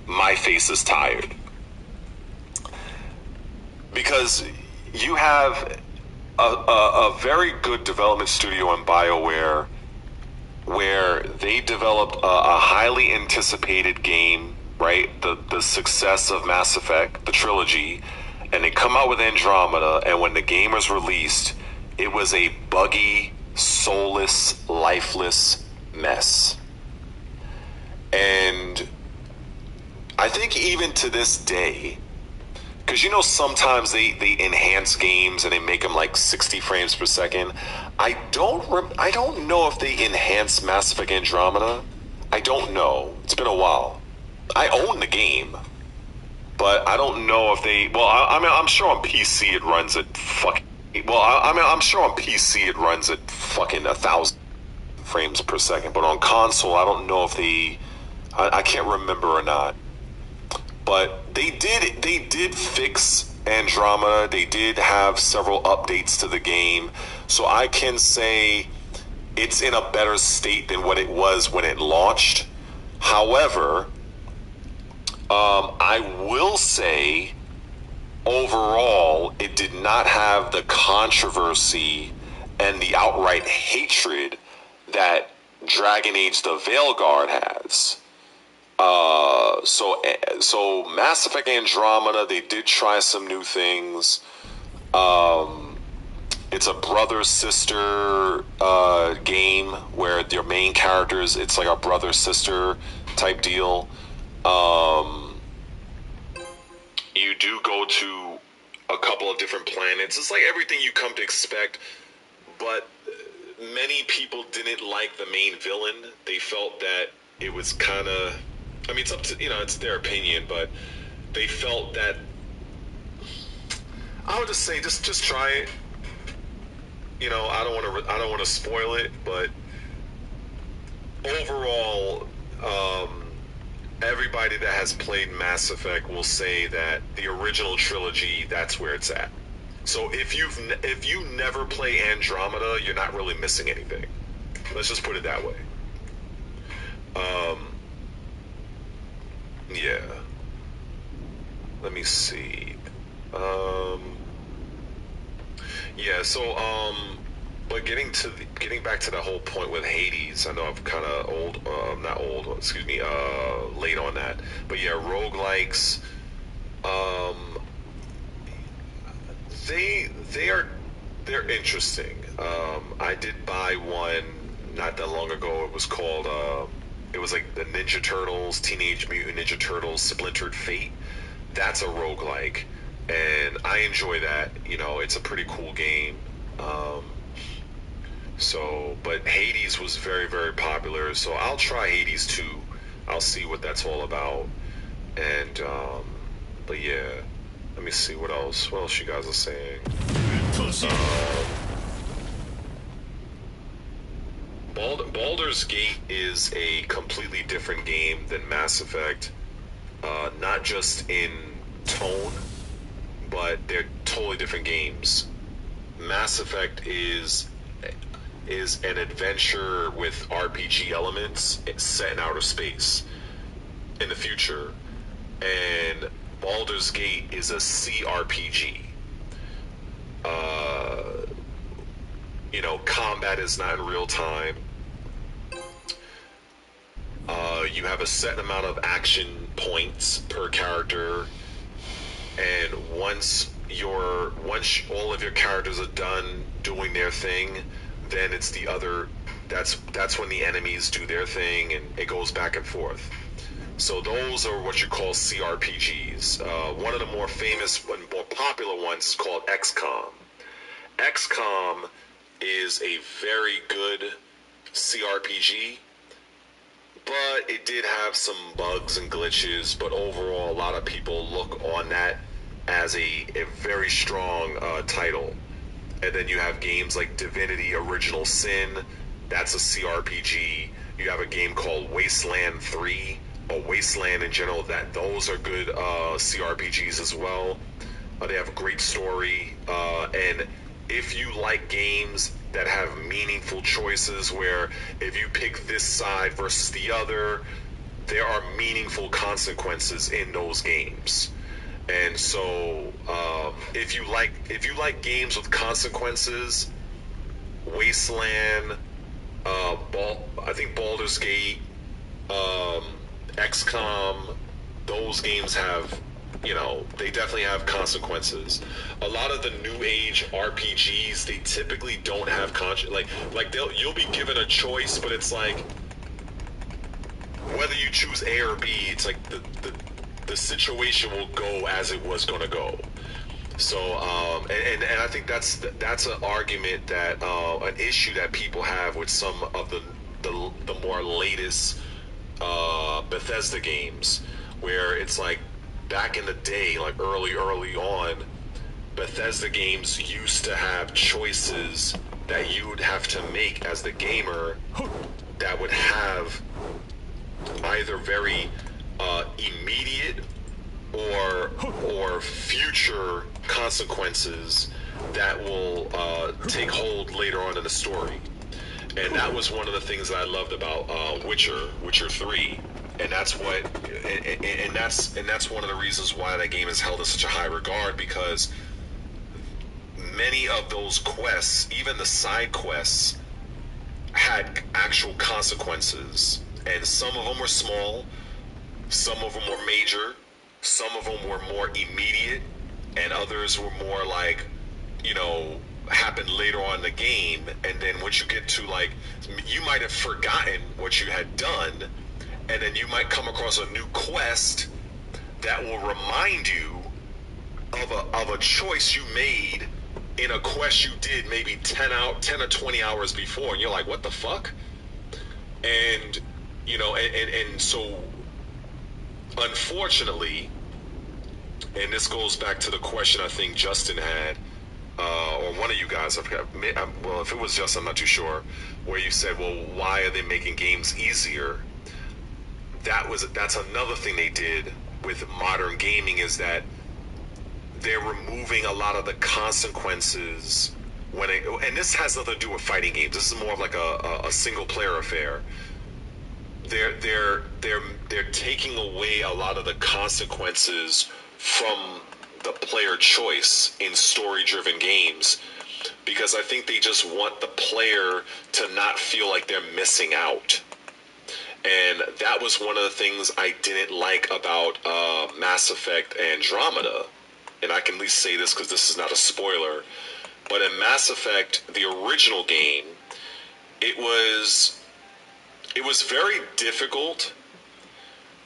Speaker 5: "My face is tired." Because you have a very good development studio in BioWare where they developed a highly anticipated game, right? The success of Mass Effect, the trilogy, and they come out with Andromeda, and when the game was released, it was a buggy, soulless, lifeless mess. And I think even to this day, Because you know sometimes they enhance games and they make them like 60 frames per second. I don't know if they enhance Mass Effect Andromeda. I don't know. It's been a while. I own the game, but I don't know if they. Well, I mean, I'm sure on PC it runs at fucking. Well, I mean, I'm sure on PC it runs at fucking 1,000 frames per second. But on console, I don't know if they. I can't remember or not. But they did fix Andromeda. They did have several updates to the game, so I can say it's in a better state than what it was when it launched. However, I will say overall it did not have the controversy and the outright hatred that Dragon Age the Veilguard has. So Mass Effect Andromeda, they did try some new things. It's a brother sister game where your main characters, it's like a brother sister type deal. You do go to a couple of different planets. It's like everything you come to expect, but many people didn't like the main villain. They felt that it was kind of, I mean, it's up to, it's their opinion, but they felt that, I would just say, just try it. I don't want to spoil it, but overall, everybody that has played Mass Effect will say that the original trilogy, that's where it's at. So if you never play Andromeda, you're not really missing anything. Let's just put it that way. Yeah. Let me see. Yeah, so but getting back to the whole point with Hades, I know I'm kind of not old, excuse me, late on that. But yeah, roguelikes, they're interesting. I did buy one not that long ago. It was called it was like the Ninja Turtles, Teenage Mutant Ninja Turtles, Splintered Fate. That's a roguelike, and I enjoy that. It's a pretty cool game. But Hades was very, very popular, so I'll try Hades too. I'll see what that's all about. And, but yeah, let me see what else you guys are saying. Baldur's Gate is a completely different game than Mass Effect, not just in tone, but they're totally different games. Mass Effect is an adventure with RPG elements. It's set in outer space in the future, and Baldur's Gate is a CRPG. Combat is not in real time. You have a set amount of action points per character, and once all of your characters are done doing their thing, then it's the other. That's when the enemies do their thing, and it goes back and forth. So those are what you call CRPGs. One of the more famous and more popular ones is called XCOM. XCOM is a very good CRPG, but it did have some bugs and glitches. But overall, a lot of people look on that as a very strong title. And then you have games like Divinity Original Sin. That's a CRPG. You have a game called Wasteland 3, or Wasteland in general. Those are good CRPGs as well. They have a great story. And if you like games that have meaningful choices where if you pick this side versus the other, there are meaningful consequences in those games. And so, if you like games with consequences, Wasteland, I think Baldur's Gate, XCOM, those games have, they definitely have consequences. A lot of the new age RPGs, they typically don't have you'll be given a choice, but it's like whether you choose A or B, it's like the situation will go as it was going to go. So, and I think that's an argument that an issue that people have with some of the more latest Bethesda games, where it's like back in the day, like early on, Bethesda games used to have choices that you would have to make as the gamer that would have either very immediate or future consequences that will take hold later on in the story. And that was one of the things that I loved about Witcher 3. And that's what and that's one of the reasons why that game is held in such a high regard, because many of those quests, even the side quests, had actual consequences. And some of them were small, some of them were major, some of them were more immediate, and others were more like, you know, happened later on in the game. And then once you get to, like, you might have forgotten what you had done, and then you might come across a new quest that will remind you of a choice you made in a quest you did maybe 10 or 20 hours before, and you're like, what the fuck? And you know, and so unfortunately, and this goes back to the question I think Justin had, or one of you guys, I forgot, well, if it was Justin, I'm not too sure, where you said, well, why are they making games easier? That's another thing they did with modern gaming, is that they're removing a lot of the consequences and this has nothing to do with fighting games. This is more of like a single player affair. They're taking away a lot of the consequences from the player choice in story-driven games, because I think they just want the player to not feel like they're missing out. And that was one of the things I didn't like about Mass Effect Andromeda. And I can at least say this because this is not a spoiler. But in Mass Effect, the original game, it was very difficult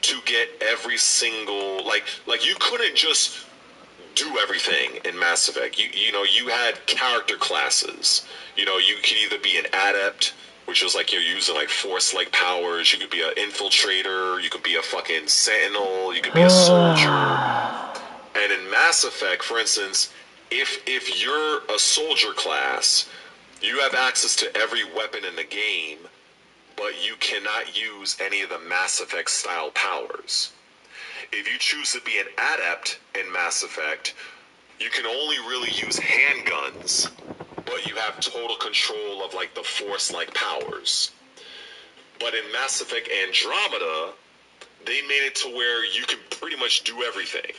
Speaker 5: to get every single, like you couldn't just do everything in Mass Effect. You know, you had character classes. You know, you could either be an adept, which was like you're using like force-like powers. You could be an infiltrator. You could be a fucking sentinel. You could be a soldier. And in Mass Effect, for instance, if you're a soldier class, you have access to every weapon in the game, but you cannot use any of the Mass Effect style powers. If you choose to be an adept in Mass Effect, you can only really use handguns, but you have total control of like the force-like powers. But in Mass Effect Andromeda, they made it to where you can pretty much do everything.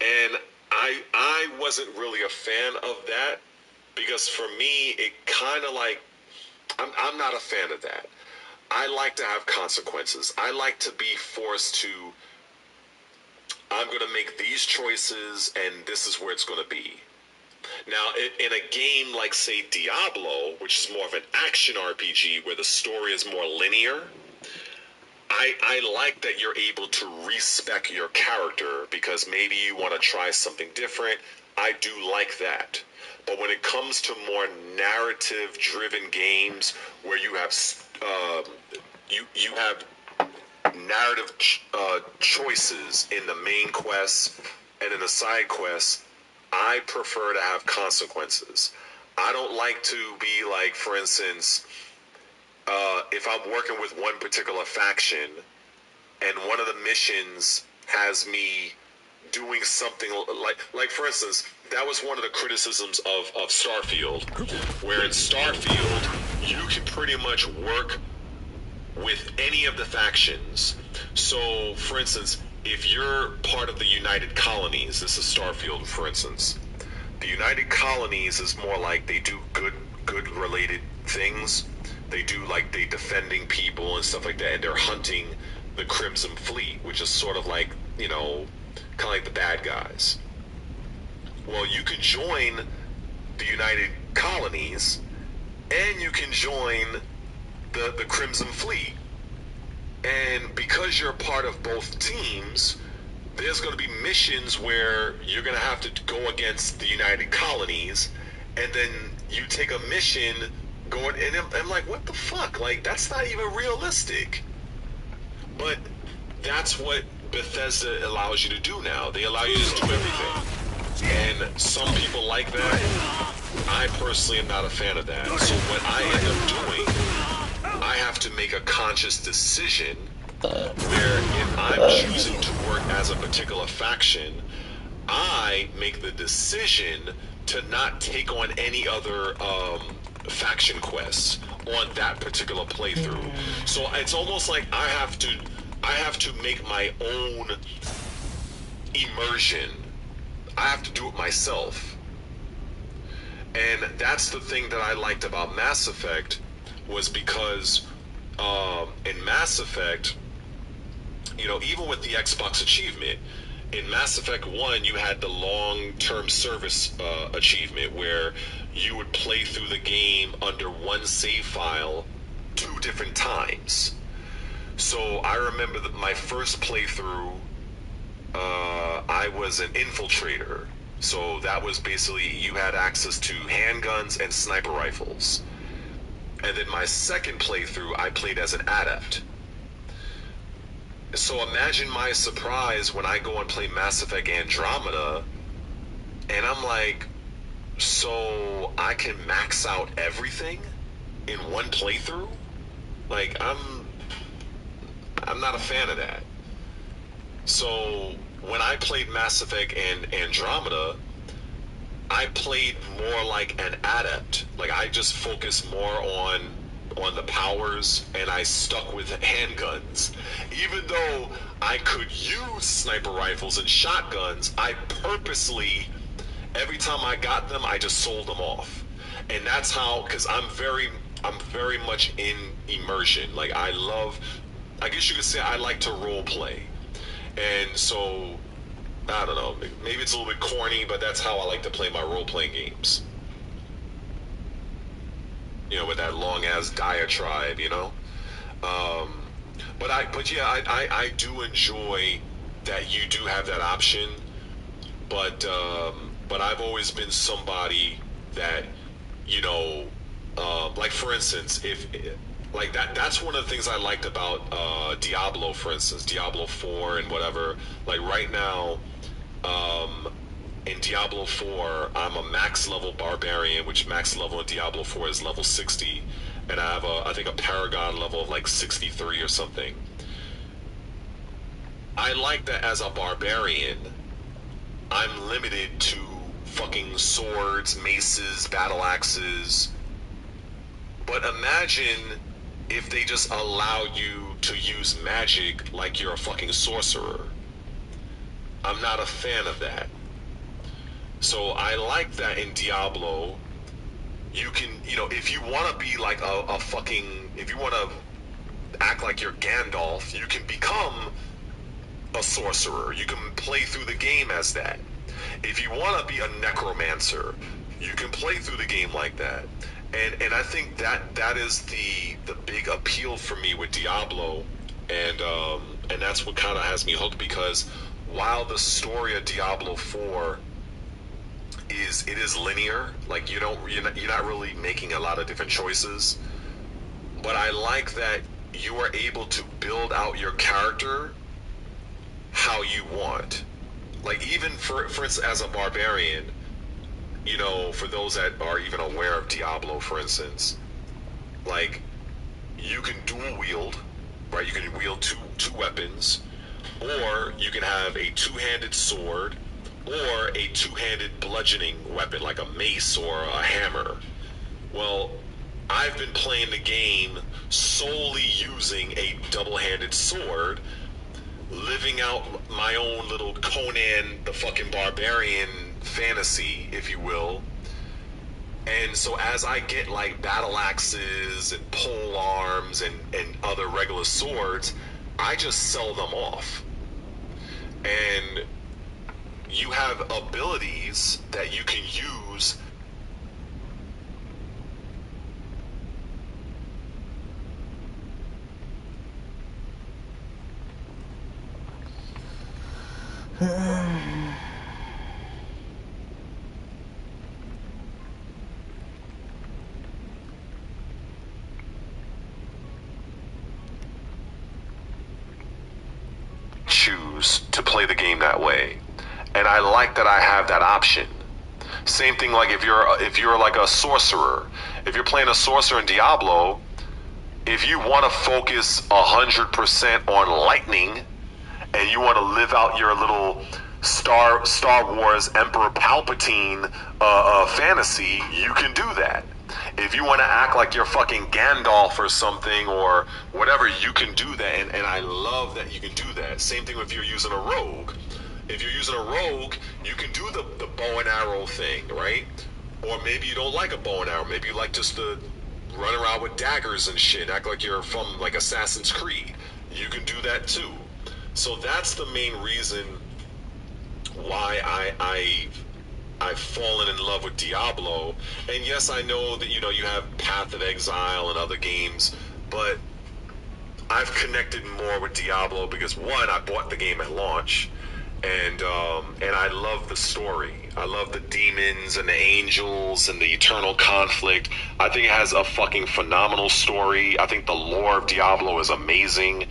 Speaker 5: And I wasn't really a fan of that, because for me, it kind of like, I'm not a fan of that. I like to have consequences. I like to be forced to, I'm going to make these choices, and this is where it's going to be. Now, in a game like, say, Diablo, which is more of an action RPG where the story is more linear, I like that you're able to respec your character because maybe you want to try something different. I do like that. But when it comes to more narrative-driven games where you have you have narrative choices in the main quest and in the side quests, I prefer to have consequences. I don't like to be like, for instance, if I'm working with one particular faction and one of the missions has me doing something like for instance, that was one of the criticisms of Starfield, where in Starfield you can pretty much work with any of the factions. So for instance, if you're part of the United Colonies, this is Starfield for instance, the United Colonies is more like they do good related things. They do like they defending people and stuff like that, and they're hunting the Crimson Fleet, which is sort of like, you know, kind of like the bad guys. Well, you can join the United Colonies, and you can join the Crimson Fleet. And because you're part of both teams, there's going to be missions where you're going to have to go against the United Colonies, and then you take a mission going, and I'm like, what the fuck? Like, that's not even realistic. But that's what Bethesda allows you to do now. They allow you to do everything. And some people like that. I personally am not a fan of that. So what I end up doing, I have to make a conscious decision where if I'm choosing to work as a particular faction, I make the decision to not take on any other faction quests on that particular playthrough. So it's almost like I have to make my own immersion. I have to do it myself. And that's the thing that I liked about Mass Effect, was because in Mass Effect, you know, even with the Xbox achievement, in Mass Effect 1, you had the long-term service achievement where you would play through the game under one save file 2 different times. So I remember that my first playthrough, I was an infiltrator. So that was basically, you had access to handguns and sniper rifles. And then my second playthrough, I played as an adept. So imagine my surprise when I go and play Mass Effect Andromeda, and I'm like, so I can max out everything in one playthrough? Like, I'm not a fan of that. So when I played Mass Effect and Andromeda, I played more like an adept. Like, I just focused more on the powers, and I stuck with handguns. Even though I could use sniper rifles and shotguns, I purposely, every time I got them, I just sold them off. And that's how, because I'm very much in immersion. Like, I guess you could say I like to role play. And so, I don't know, maybe it's a little bit corny, but that's how I like to play my role-playing games. You know, with that long-ass diatribe, you know? But yeah, I do enjoy that you do have that option, but I've always been somebody that, you know, like, for instance, if... Like, that's one of the things I liked about Diablo, for instance, Diablo 4 and whatever. Like, right now, in Diablo 4, I'm a max level barbarian, which max level in Diablo 4 is level 60, and I have I think a paragon level of like 63 or something. I like that as a barbarian, I'm limited to fucking swords, maces, battle axes. But imagine if they just allow you to use magic like you're a fucking sorcerer. I'm not a fan of that. So I like that in Diablo, you can, you know, if you want to be like a fucking, if you want to act like you're Gandalf, you can become a sorcerer. You can play through the game as that. If you want to be a necromancer, you can play through the game like that. And I think that is the big appeal for me with Diablo, and that's what kind of has me hooked, because while the story of Diablo 4 is linear, like you're not really making a lot of different choices, but I like that you are able to build out your character how you want. Like, even for instance, as a barbarian, you know, for those that are even aware of Diablo, for instance, like, you can dual wield, right? You can wield two weapons, or you can have a two-handed sword, or a two-handed bludgeoning weapon like a mace or a hammer. Well, I've been playing the game solely using a double-handed sword, living out my own little Conan the fucking Barbarian fantasy, if you will. And so as I get like battle axes and pole arms and other regular swords, I just sell them off. And you have abilities that you can use. choose to play the game that way, and I like that I have that option. Same thing like if you're like a sorcerer, if you're playing a sorcerer in Diablo, if you want to focus 100% on lightning, and you want to live out your little Star Wars Emperor Palpatine fantasy, you can do that. If you want to act like you're fucking Gandalf or something or whatever, you can do that, and I love that you can do that. Same thing if you're using a rogue. If you're using a rogue, you can do the bow and arrow thing, right? Or maybe you don't like a bow and arrow. Maybe you like just to run around with daggers and shit, act like you're from like Assassin's Creed. You can do that too. So that's the main reason why I've fallen in love with Diablo. And yes, I know that you have Path of Exile and other games, but I've connected more with Diablo because one, I bought the game at launch, and I love the story. I love the demons and the angels and the eternal conflict. I think it has a fucking phenomenal story. I think the lore of Diablo is amazing.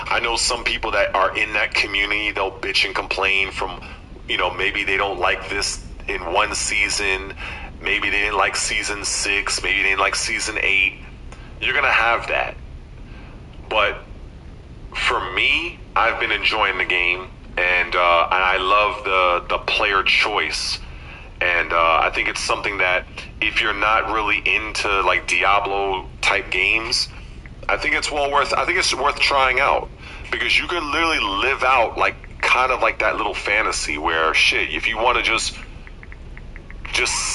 Speaker 5: I know some people that are in that community, they'll bitch and complain from, maybe they don't like this in one season, maybe they didn't like season 6, maybe they didn't like season 8. You're gonna have that. But for me, I've been enjoying the game, and I love the player choice, and I think it's something that if you're not really into like Diablo type games, I think it's worth trying out, because you can literally live out like kind of like that little fantasy where shit, if you want to just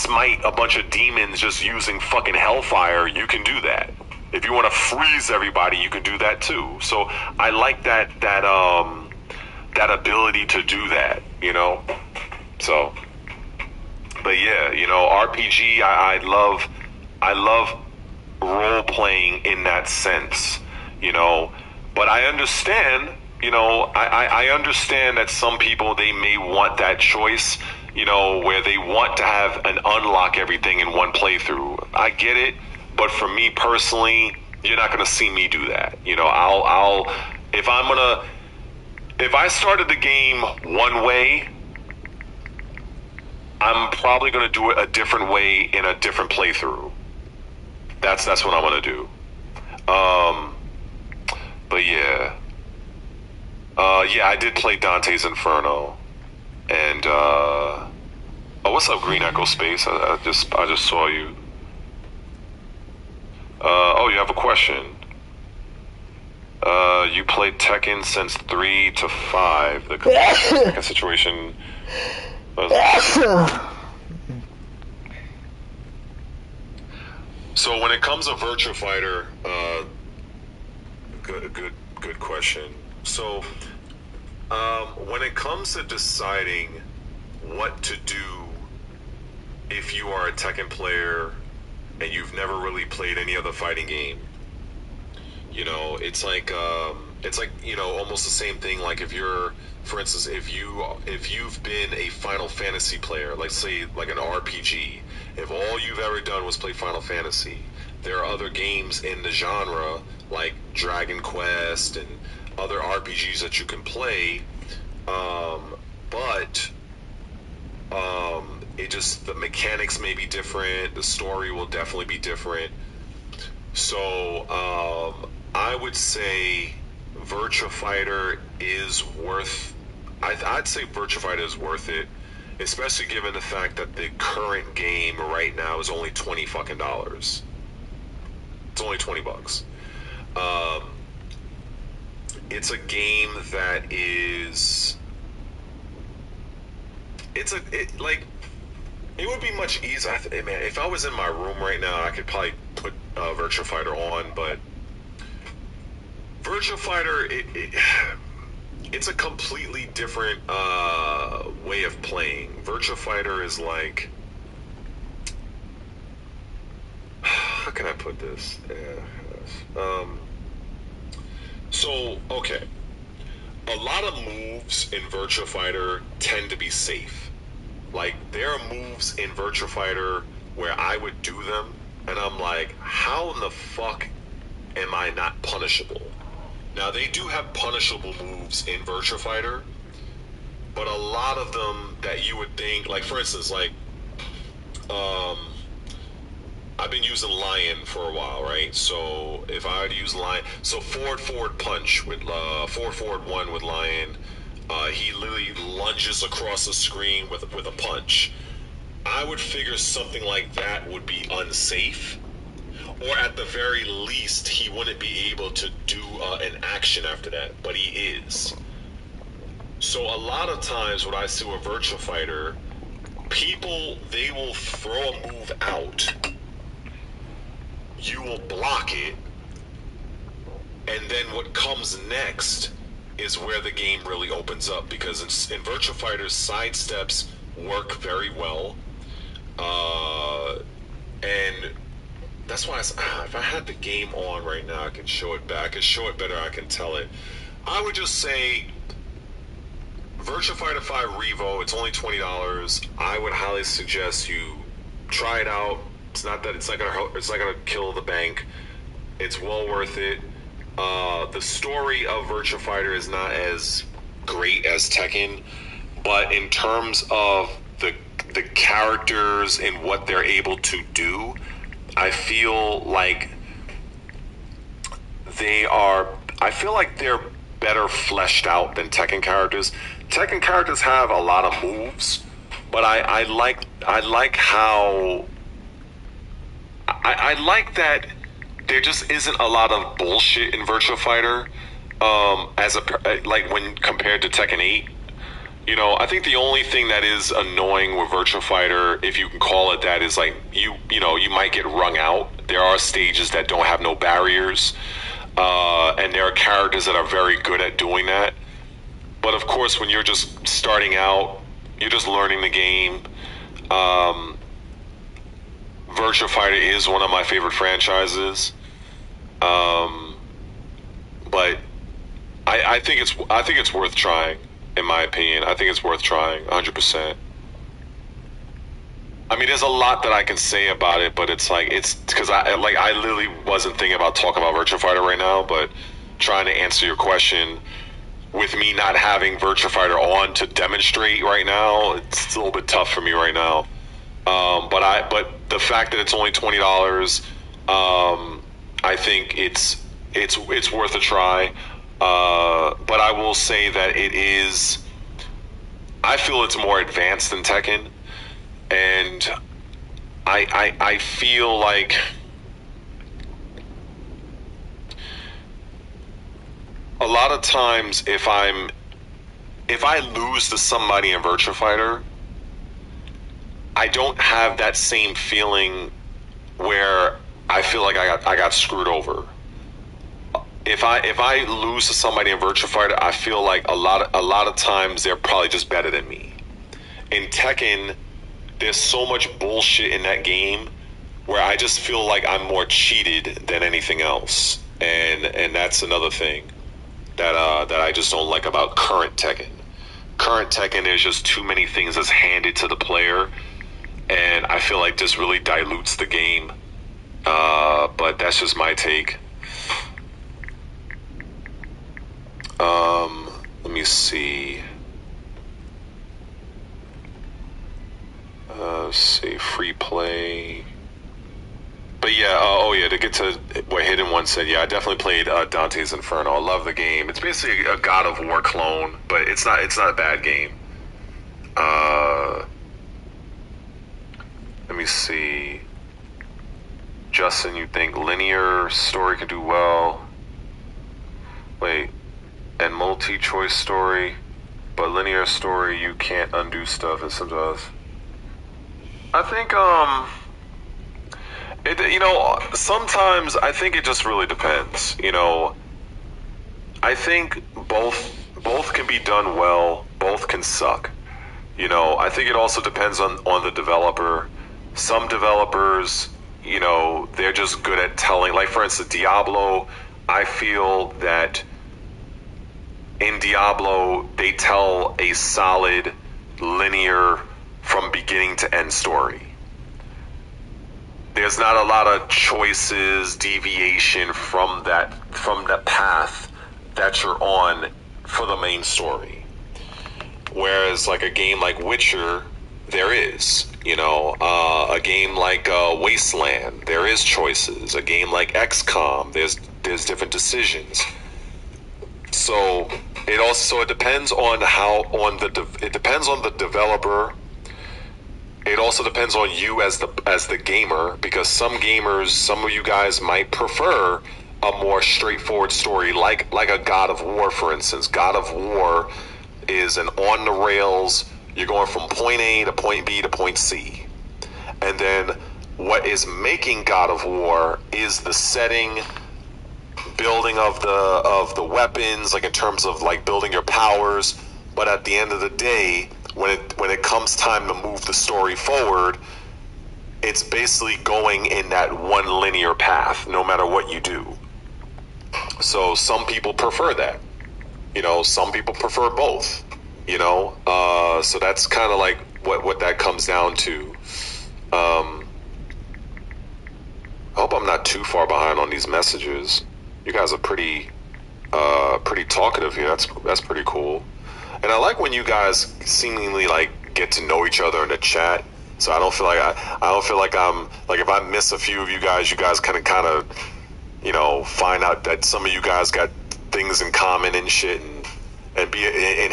Speaker 5: smite a bunch of demons just using fucking hellfire, you can do that. If you want to freeze everybody, you can do that too. So I like that ability to do that, So, but yeah, RPG, I love role playing in that sense, But I understand, I understand that some people, they may want that choice, where they want to have and unlock everything in one playthrough. I get it. But for me personally, you're not gonna see me do that. I'll if I started the game one way, I'm probably gonna do it a different way in a different playthrough. That's what I'm gonna do. But yeah, yeah, I did play Dante's Inferno, and oh, what's up, Green Echo Space? I just saw you. Oh, you have a question. You played Tekken since 3 to 5. The Tekken situation. So when it comes to Virtua Fighter, good question. So, when it comes to deciding what to do if you are a Tekken player and you've never really played any other fighting game, it's like almost the same thing. Like if you're, for instance, if you've been a Final Fantasy player, like say like an RPG, if all you've ever done was play Final Fantasy, there are other games in the genre like Dragon Quest and other RPGs that you can play, but the mechanics may be different, the story will definitely be different. So I would say Virtua Fighter is worth. I'd say Virtua Fighter is worth it, especially given the fact that the current game right now is only $20 fucking dollars. It's only $20. It's a game that is. It would be much easier. Man, if I was in my room right now, I could probably put Virtua Fighter on, but Virtua Fighter, it's a completely different way of playing. Virtua Fighter is like, how can I put this? So okay, a lot of moves in Virtua Fighter tend to be safe. Like, there are moves in Virtua Fighter where I would do them, and I'm like, how in the fuck am I not punishable? Now, they do have punishable moves in Virtua Fighter, but a lot of them that you would think, like, for instance, like, I've been using Lion for a while, right? So if I were to use Lion, so forward punch with forward one with Lion, he literally lunges across the screen with a punch. I would figure something like that would be unsafe, or at the very least, he wouldn't be able to do an action after that, but he is. So a lot of times, what I see with Virtua Fighter, people, they will throw a move out. You will block it, and then what comes next is where the game really opens up, because in Virtua Fighter, sidesteps work very well, and that's why if I had the game on right now, I can show it back. I can show it better. I can tell it. I would just say Virtua Fighter 5 Revo. It's only $20. I would highly suggest you try it out. It's not gonna kill the bank. It's well worth it. The story of Virtua Fighter is not as great as Tekken, but in terms of the characters and what they're able to do, I feel like they're better fleshed out than Tekken characters. Tekken characters have a lot of moves, but I like how I like that there just isn't a lot of bullshit in Virtua Fighter, like when compared to Tekken 8. You know, I think the only thing that is annoying with Virtua Fighter, if you can call it that, is like you might get wrung out. There are stages that don't have no barriers, and there are characters that are very good at doing that. But of course, when you're just starting out, you're just learning the game. Virtua Fighter is one of my favorite franchises, but I think it's worth trying. In my opinion, I think it's worth trying 100%. I mean, there's a lot that I can say about it, but it's because I literally wasn't thinking about talking about Virtua Fighter right now, but trying to answer your question with me not having Virtua Fighter on to demonstrate right now, it's a little bit tough for me right now. But the fact that it's only $20, I think it's worth a try. But I will say that I feel it's more advanced than Tekken, and I feel like a lot of times if I lose to somebody in Virtua Fighter, I don't have that same feeling where I feel like I got screwed over. If I lose to somebody in Virtua Fighter, I feel like a lot of times they're probably just better than me. In Tekken, there's so much bullshit in that game where I just feel like I'm more cheated than anything else, and that's another thing that I just don't like about current Tekken. Current Tekken, there's just too many things that's handed to the player, and I feel like this really dilutes the game. But that's just my take. Let me see. Let's see, free play. But yeah, to get to what Hidden One said, yeah, I definitely played Dante's Inferno. I love the game. It's basically a God of War clone, but it's not a bad game. Let me see. Justin, you think linear story can do well? Wait, and multi-choice story, but linear story you can't undo stuff and sometimes. I think sometimes I think it just really depends. I think both can be done well, both can suck. I think it also depends on the developer. Some developers, they're just good at telling, like for instance Diablo, I feel that in Diablo, they tell a solid, linear, from beginning to end story. There's not a lot of choices, deviation from the path that you're on for the main story. Whereas like a game like Witcher, there is, a game like Wasteland, there is choices. A game like XCOM, there's different decisions. So it depends on it depends on the developer. It also depends on you as the gamer, because some of you guys might prefer a more straightforward story, like a God of War, for instance. God of War is an on the rails. You're going from point A to point B to point C, and then what is making God of War is the setting, building of the weapons, like in terms of like building your powers. But at the end of the day, when it comes time to move the story forward, it's basically going in that one linear path, no matter what you do. So some people prefer that. Some people prefer both. So that's kind of like what that comes down to. I hope I'm not too far behind on these messages. You guys are pretty talkative here. That's pretty cool. And I like when you guys seemingly like get to know each other in the chat. So I don't feel like I'm like, if I miss a few of you guys kind of find out that some of you guys got things in common and shit, and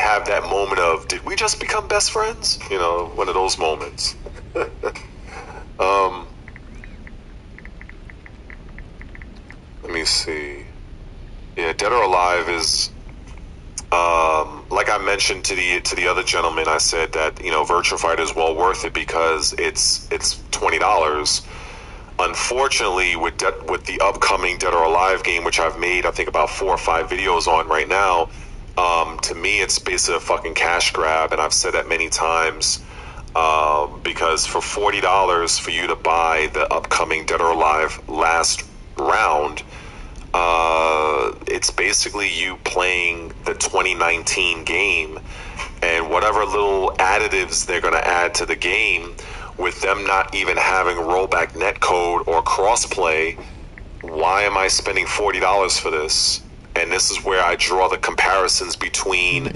Speaker 5: have that moment of, did we just become best friends? One of those moments. Let me see. Yeah, Dead or Alive is, like I mentioned to the other gentleman, I said that Virtua Fighter is well worth it because it's $20. Unfortunately, with the upcoming Dead or Alive game, which I've made I think about 4 or 5 videos on right now, to me it's basically a fucking cash grab, and I've said that many times. Because for $40 for you to buy the upcoming Dead or Alive last round, it's basically you playing the 2019 game, and whatever little additives they're going to add to the game, with them not even having rollback netcode or crossplay. Why am I spending $40 for this? And this is where I draw the comparisons between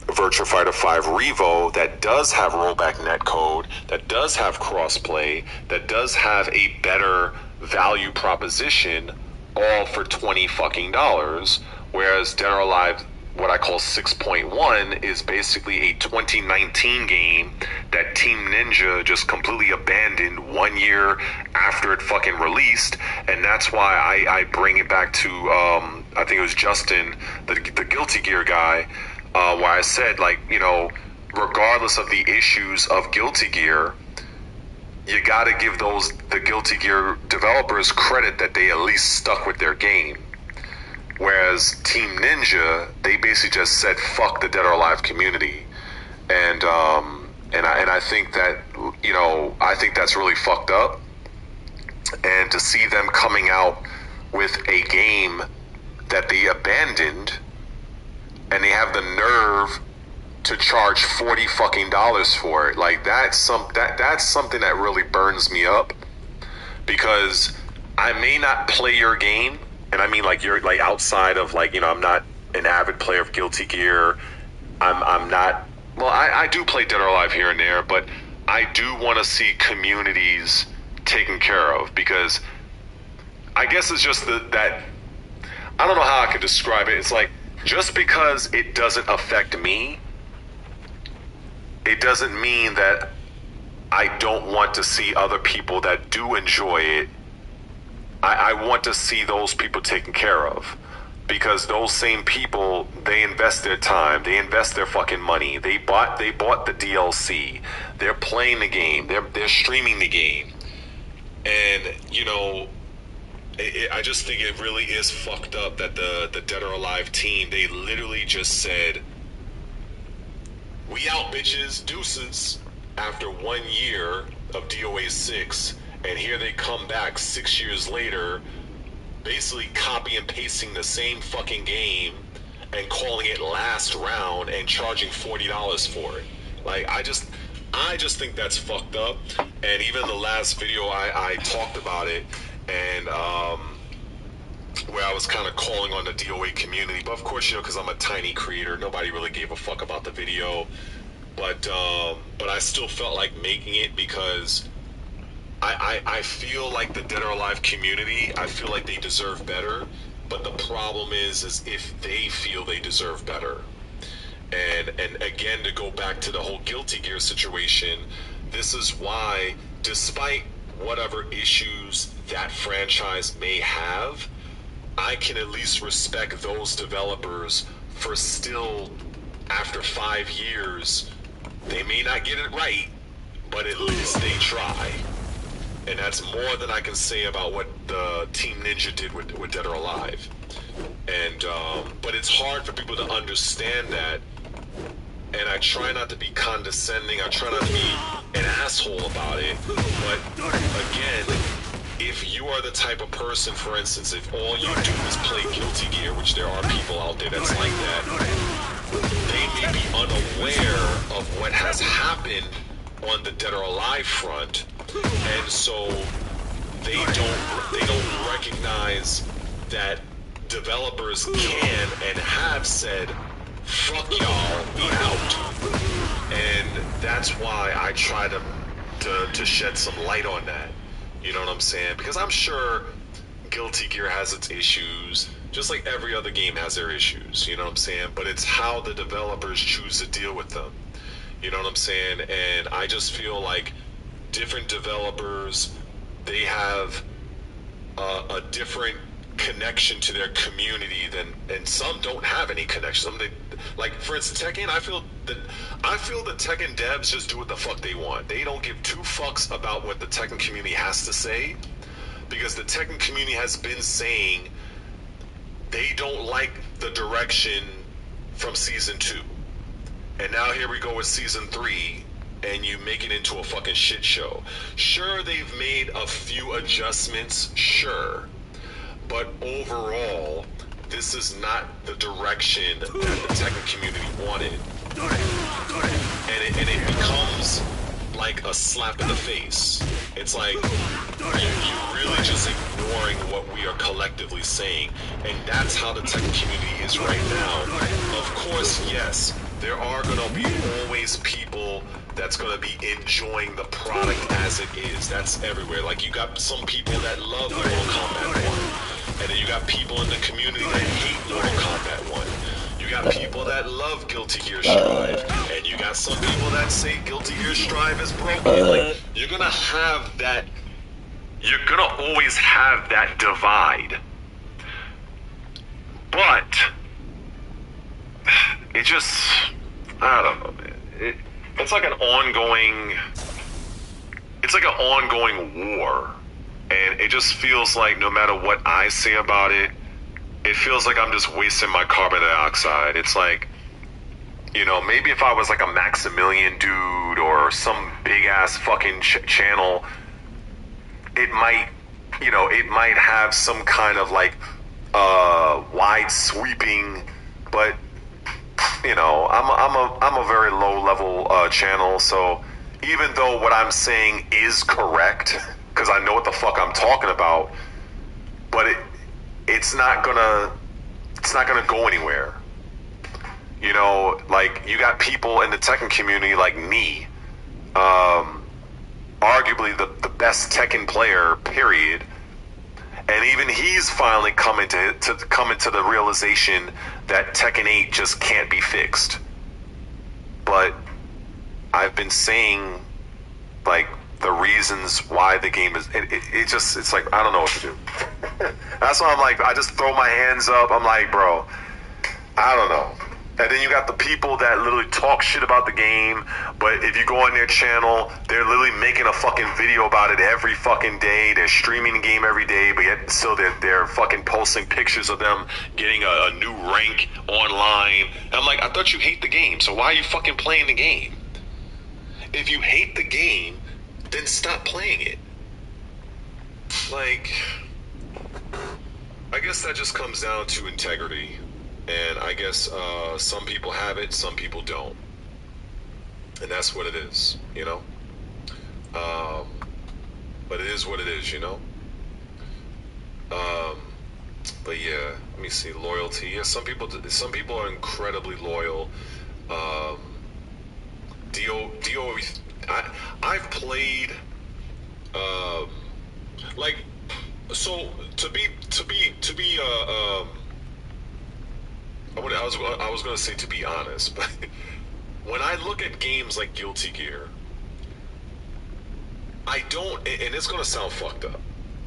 Speaker 5: Virtua Fighter 5 Revo, that does have rollback netcode, that does have crossplay, that does have a better value proposition, all for $20 fucking dollars, whereas Dead or Alive, what I call 6.1, is basically a 2019 game that Team Ninja just completely abandoned 1 year after it fucking released. And that's why I bring it back to I think it was Justin, the Guilty Gear guy, where I said, like, regardless of the issues of Guilty Gear, you got to give the Guilty Gear developers credit that they at least stuck with their game. Whereas Team Ninja, they basically just said fuck the Dead or Alive community, and I think that I think that's really fucked up. And to see them coming out with a game that they abandoned, and they have the nerve to charge $40 fucking dollars for it, like that's something that really burns me up, because I may not play your game. And I mean, like, you're like outside of like, I'm not an avid player of Guilty Gear. I'm not. Well, I do play Dead or Alive here and there, but I do want to see communities taken care of, because I guess it's just that I don't know how I could describe it. It's like, just because it doesn't affect me, it doesn't mean that I don't want to see other people that do enjoy it. I want to see those people taken care of, because those same people, they invest their time, they invest their fucking money, they bought the DLC, they're playing the game, they're streaming the game, and I just think it really is fucked up that the Dead or Alive team, they literally just said, "We out, bitches, deuces," after 1 year of DOA 6. And here they come back 6 years later, basically copy and pasting the same fucking game and calling it last round and charging $40 for it. Like, I just think that's fucked up. And even the last video I talked about it, and where I was kind of calling on the DOA community, but of course, because I'm a tiny creator, nobody really gave a fuck about the video. But I still felt like making it because I feel like the Dead or Alive community, I feel like they deserve better. But the problem is if they feel they deserve better. And again, to go back to the whole Guilty Gear situation, this is why, despite whatever issues that franchise may have, I can at least respect those developers for still, after 5 years, they may not get it right, but at least they try. And that's more than I can say about what the Team Ninja did with Dead or Alive. And but it's hard for people to understand that. And I try not to be condescending. I try not to be an asshole about it. But again, if you are the type of person, for instance, if all you do is play Guilty Gear, which there are people out there that's like that, they may be unaware of what has happened on the Dead or Alive front, and so they don't recognize that developers can and have said, fuck y'all, we out. And that's why I try to shed some light on that. You know what I'm saying? Because I'm sure Guilty Gear has its issues, just like every other game has their issues, you know what I'm saying? But it's how the developers choose to deal with them. You know what I'm saying? And I just feel like different developers, they have a different connection to their community and some don't have any connection. Some like, for instance, Tekken, I feel that Tekken devs just do what the fuck they want. They don't give two fucks about what the Tekken community has to say, because the Tekken community has been saying they don't like the direction from season 2. And now here we go with season 3, and you make it into a fucking shit show. Sure, they've made a few adjustments, sure. But overall, this is not the direction that the Tekken community wanted. And it becomes like a slap in the face. It's like, you're really just ignoring what we are collectively saying. And that's how the Tekken community is right now. Of course, yes, there are going to be always people that's going to be enjoying the product as it is. That's everywhere. Like, you got some people that love Mortal Kombat 1. And then you got people in the community that hate Mortal Kombat 1. You got people that love Guilty Gear Strive. And you got some people that say Guilty Gear Strive is broken. Like, you're gonna have that. You're gonna always have that divide. But it just, I don't know, man. It's like an ongoing war. And it just feels like no matter what I say about it, it feels like I'm just wasting my carbon dioxide. It's like, maybe if I was like a Maximilian dude or some big ass fucking channel, it might have some kind of like wide sweeping, but I'm a very low level channel, so even though what I'm saying is correct, because I know what the fuck I'm talking about, but it's not gonna go anywhere. Like, you got people in the Tekken community like me, arguably the best Tekken player, period, and even he's finally coming to the realization that Tekken 8 just can't be fixed. But I've been saying, like, the reasons why the game is, it's like, I don't know what to do. That's why I'm like, I just throw my hands up. I'm like, bro, I don't know. And then you got the people that literally talk shit about the game, but if you go on their channel, they're literally making a fucking video about it every fucking day. They're streaming the game every day, but yet still they're fucking posting pictures of them getting a new rank online. And I'm like, I thought you hate the game, so why are you fucking playing the game? If you hate the game, then stop playing it. Like, I guess that just comes down to integrity. And I guess some people have it, some people don't. And that's what it is, you know? But it is what it is, you know? But yeah, let me see. Loyalty. Yeah, some people are incredibly loyal. Dio. I've played. Like, so to be. I was gonna say to be honest, but when I look at games like Guilty Gear, I don't, and it's gonna sound fucked up,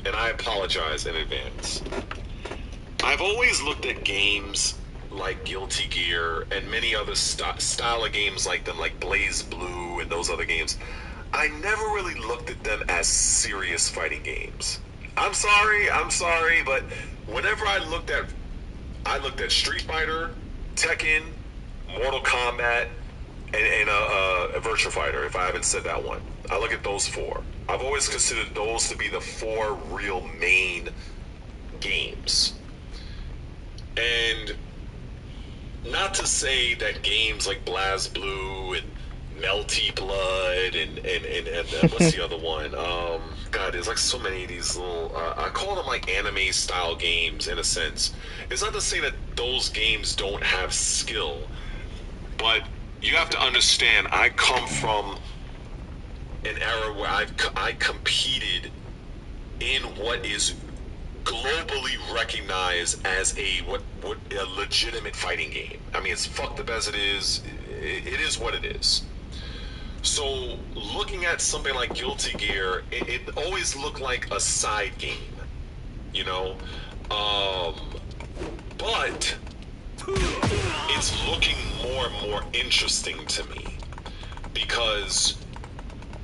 Speaker 5: and I apologize in advance. I've always looked at games like Guilty Gear and many other style of games like them, like Blaze Blue and those other games. I never really looked at them as serious fighting games. I'm sorry, but whenever I looked at Street Fighter, Tekken, Mortal Kombat, and Virtua Fighter, if I haven't said that one. I look at those four. I've always considered those to be the four real main games. And not to say that games like BlazBlue and Melty Blood and what's the other one? God, there's like so many of these little. I call them like anime style games in a sense. It's not to say that those games don't have skill, but you have to understand. I come from an era where I competed in what is globally recognized as a legitimate fighting game. I mean, it's fucked up as it is. It is what it is. So looking at something like Guilty Gear, it always looked like a side game, you know. But it's looking more and more interesting to me because,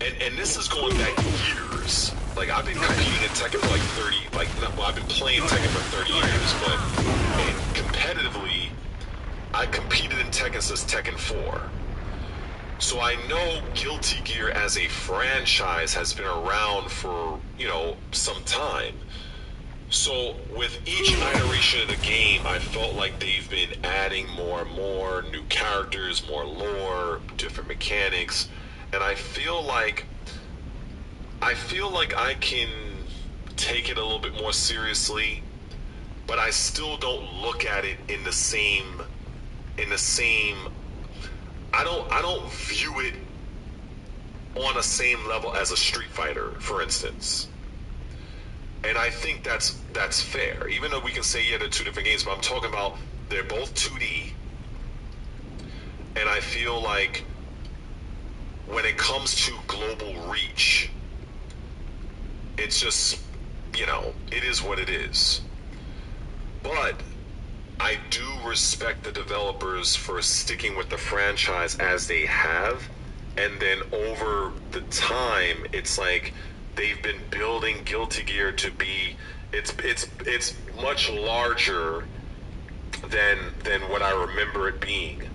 Speaker 5: and this is going back years. Like, I've been competing in Tekken for like 30, I've been playing Tekken for 30 years, but competitively, I competed in Tekken since Tekken 4. So I know Guilty Gear as a franchise has been around for, you know, some time. So with each iteration of the game, I felt like they've been adding more and more new characters, more lore, different mechanics, and I feel like I can take it a little bit more seriously, but I still don't look at it in the same I don't view it on a same level as a Street Fighter, for instance. And I think that's fair. Even though we can say, yeah, they're two different games, but I'm talking about they're both 2D. And I feel like when it comes to global reach, it's just, you know, it is what it is. But I do respect the developers for sticking with the franchise as they have, and then over the time, it's like they've been building Guilty Gear to be it's much larger than what I remember it being,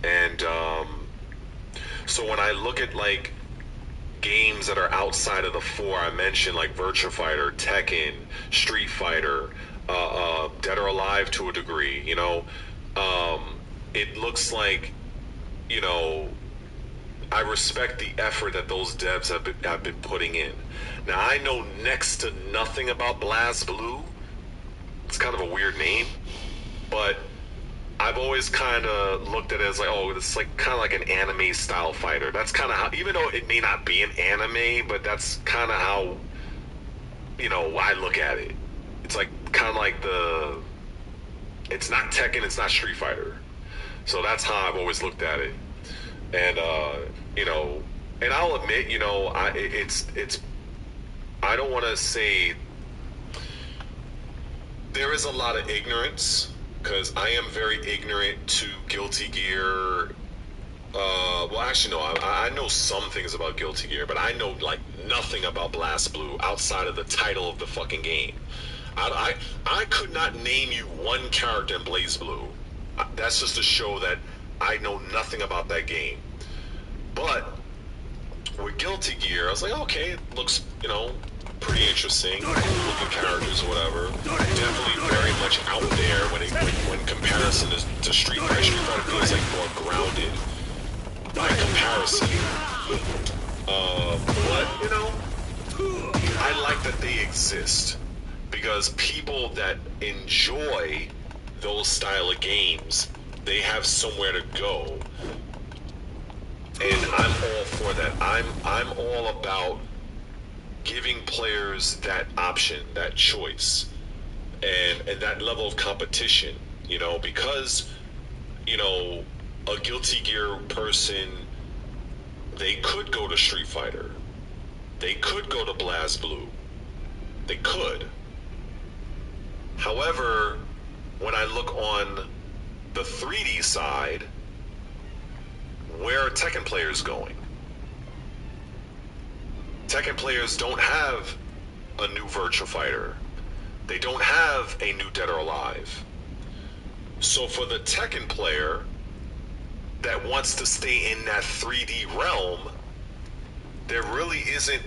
Speaker 5: and so when I look at like games that are outside of the four I mentioned, like Virtua Fighter, Tekken, Street Fighter, Dead or Alive to a degree, you know, it looks like, you know, I respect the effort that those devs have been putting in. Now, I know next to nothing about BlazBlue. It's kind of a weird name, but I've always kind of looked at it as like, oh, it's like kind of like an anime style fighter. That's kind of how, even though it may not be an anime, but that's kind of how, you know, I look at it. It's like kind of like it's not Tekken, it's not Street Fighter. So that's how I've always looked at it. And you know, and I'll admit, you know, I don't want to say there is a lot of ignorance, because I am very ignorant to Guilty Gear. Well, actually, no, I know some things about Guilty Gear, but I know like nothing about BlazBlue outside of the title of the fucking game. I could not name you one character in BlazBlue. That's just to show that I know nothing about that game. But with Guilty Gear, I was like, okay, it looks, you know, pretty interesting, looking characters or whatever. Definitely very much out there when compared comparison to Street Fighter. Street Fighter feels like more grounded by comparison. But you know, I like that they exist because people that enjoy those style of games, they have somewhere to go, and I'm all for that. I'm all about giving players that option, that choice, and that level of competition. You know, because you know, a Guilty Gear person, they could go to Street Fighter, they could go to BlazBlue, they could. However, when I look on the 3D side, where are Tekken players going? Tekken players don't have a new Virtua Fighter. They don't have a new Dead or Alive. So for the Tekken player that wants to stay in that 3D realm, there really isn't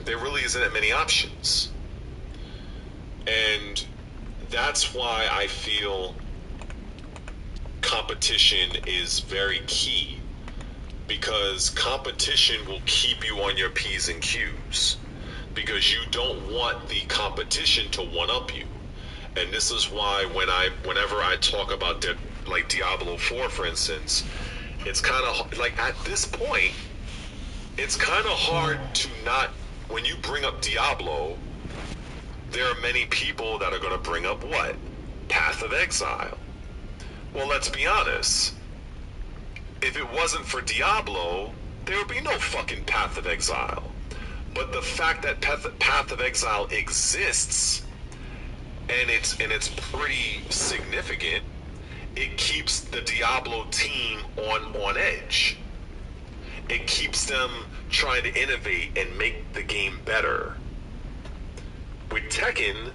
Speaker 5: that many options. And that's why I feel competition is very key, because competition will keep you on your P's and Q's, because you don't want the competition to one-up you. And this is why whenever I talk about like Diablo 4, for instance, it's kind of like at this point, it's kind of hard to not, when you bring up Diablo, there are many people that are going to bring up what? Path of Exile. Well, let's be honest. If it wasn't for Diablo, there would be no fucking Path of Exile. But the fact that Path of Exile exists, and it's pretty significant, it keeps the Diablo team on edge. It keeps them trying to innovate and make the game better. With Tekken,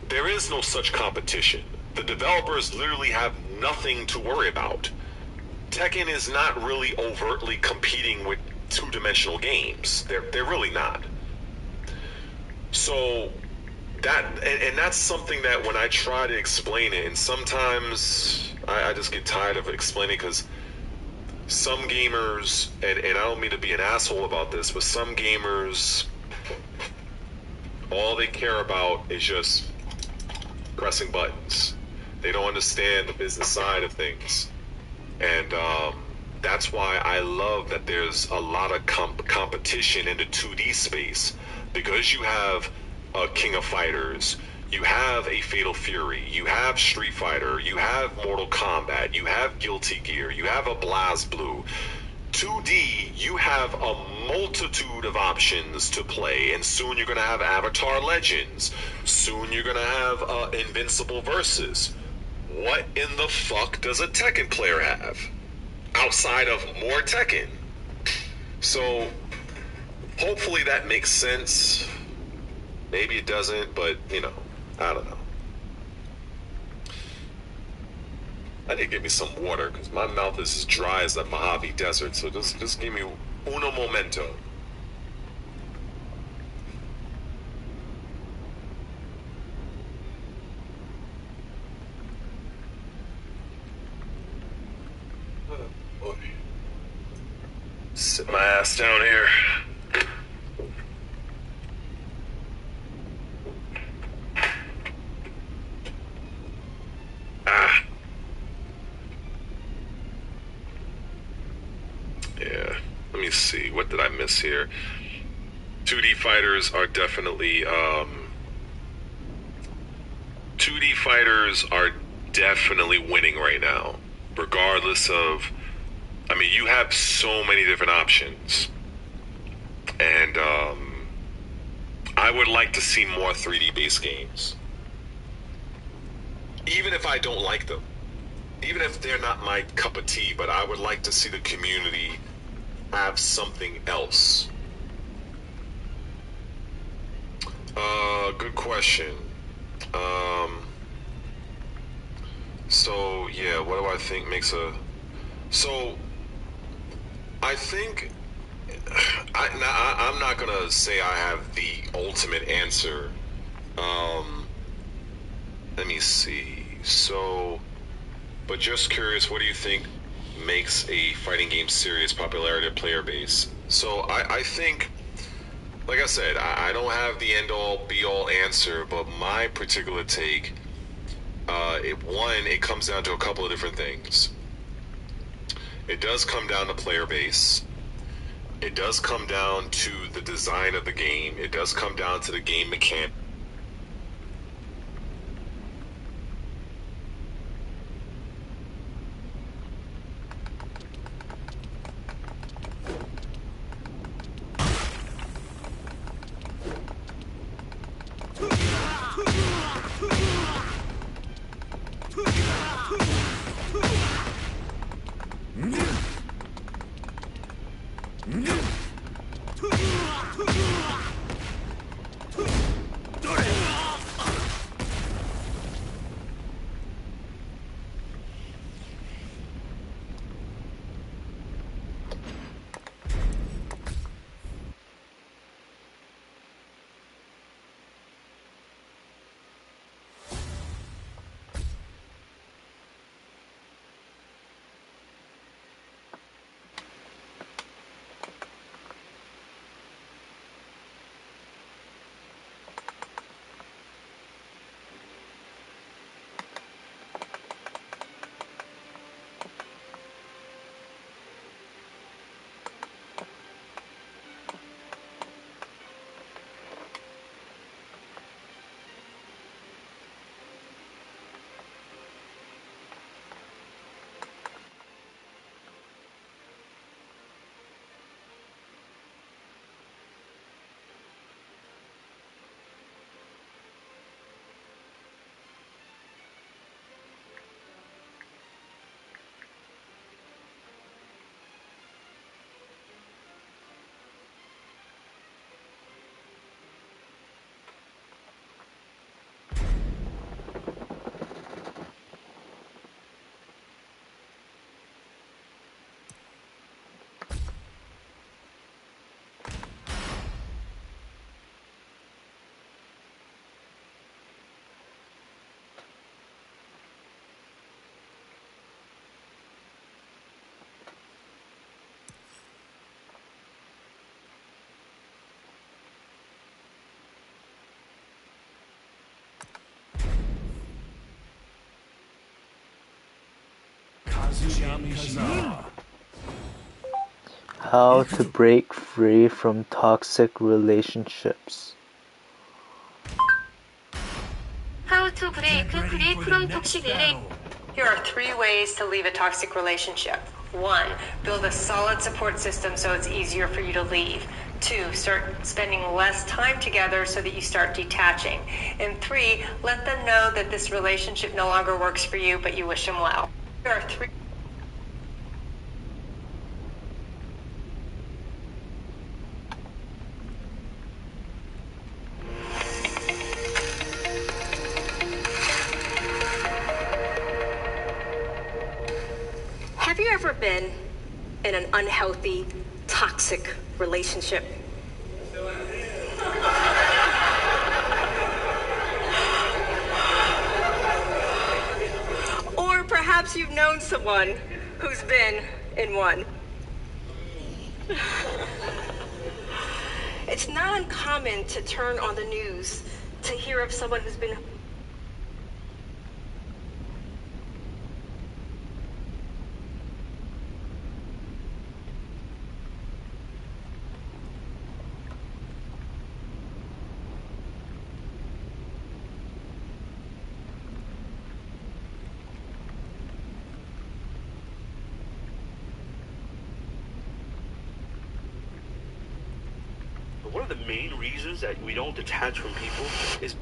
Speaker 5: there is no such competition. The developers literally have nothing to worry about. Tekken is not really overtly competing with two-dimensional games. They're really not. So that, and that's something that when I try to explain it, and sometimes I just get tired of explaining, because some gamers, and I don't mean to be an asshole about this, but some gamers, all they care about is just pressing buttons. They don't understand the business side of things. And that's why I love that there's a lot of competition in the 2D space, because you have a King of Fighters, you have a Fatal Fury, you have Street Fighter, you have Mortal Kombat, you have Guilty Gear, you have a BlazBlue. 2D, you have a multitude of options to play, and soon you're going to have Avatar Legends. Soon you're going to have Invincible Versus. What in the fuck does a Tekken player have outside of more Tekken? So hopefully that makes sense. Maybe it doesn't, but you know, I don't know. I need to get me some water because my mouth is as dry as the Mojave Desert. So just give me uno momento. Sit my ass down here. Yeah, let me see. What did I miss here? 2D fighters are definitely 2D fighters are definitely winning right now, regardless of, I mean, you have so many different options, and I would like to see more 3D based games, even if I don't like them, even if they're not my cup of tea. But I would like to see the community have something else. Good question. So yeah, what do I think makes a, so I think I'm not gonna say I have the ultimate answer. Let me see. So But just curious, what do you think makes a fighting game serious popularity of player base? So I think, like I said, I don't have the end all be all answer, but my particular take, it comes down to a couple of different things. It does come down to player base. It does come down to the design of the game. It does come down to the game mechanics.
Speaker 2: How to break free from toxic relationships.
Speaker 6: How to break free from toxic relationship. Here are 3 ways to leave a toxic relationship. 1, build a solid support system so it's easier for you to leave. 2, start spending less time together so that you start detaching. And 3, let them know that this relationship no longer works for you, but you wish them well. Here are 3. Have you ever been in an unhealthy, toxic relationship? Or perhaps you've known someone who's been in one. It's not uncommon to turn on the news to hear of someone who's been
Speaker 7: one of the main reasons that we don't detach from people is,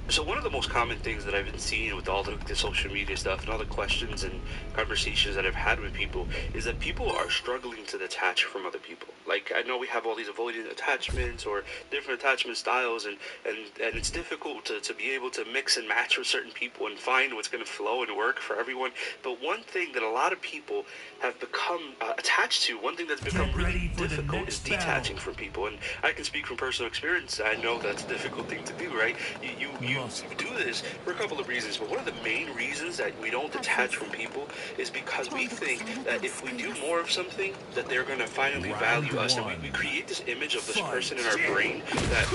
Speaker 7: so one of the most common things that I've been seeing with all the social media stuff and all the questions and conversations that I've had with people is that people are struggling to detach from other people. Like, I know we have all these avoidant attachments or different attachment styles, and it's difficult to be able to mix and match with certain people and find what's going to flow and work for everyone. But one thing that a lot of people have become attached to, one thing that's become really difficult is detaching from people. And I can speak from personal experience. I know that's a difficult thing to do, right? You you do this for a couple of reasons, but one of the main reasons that we don't detach from people is because we think that if we do more of something, that they're going to finally value us. And we create this image of this person in our brain that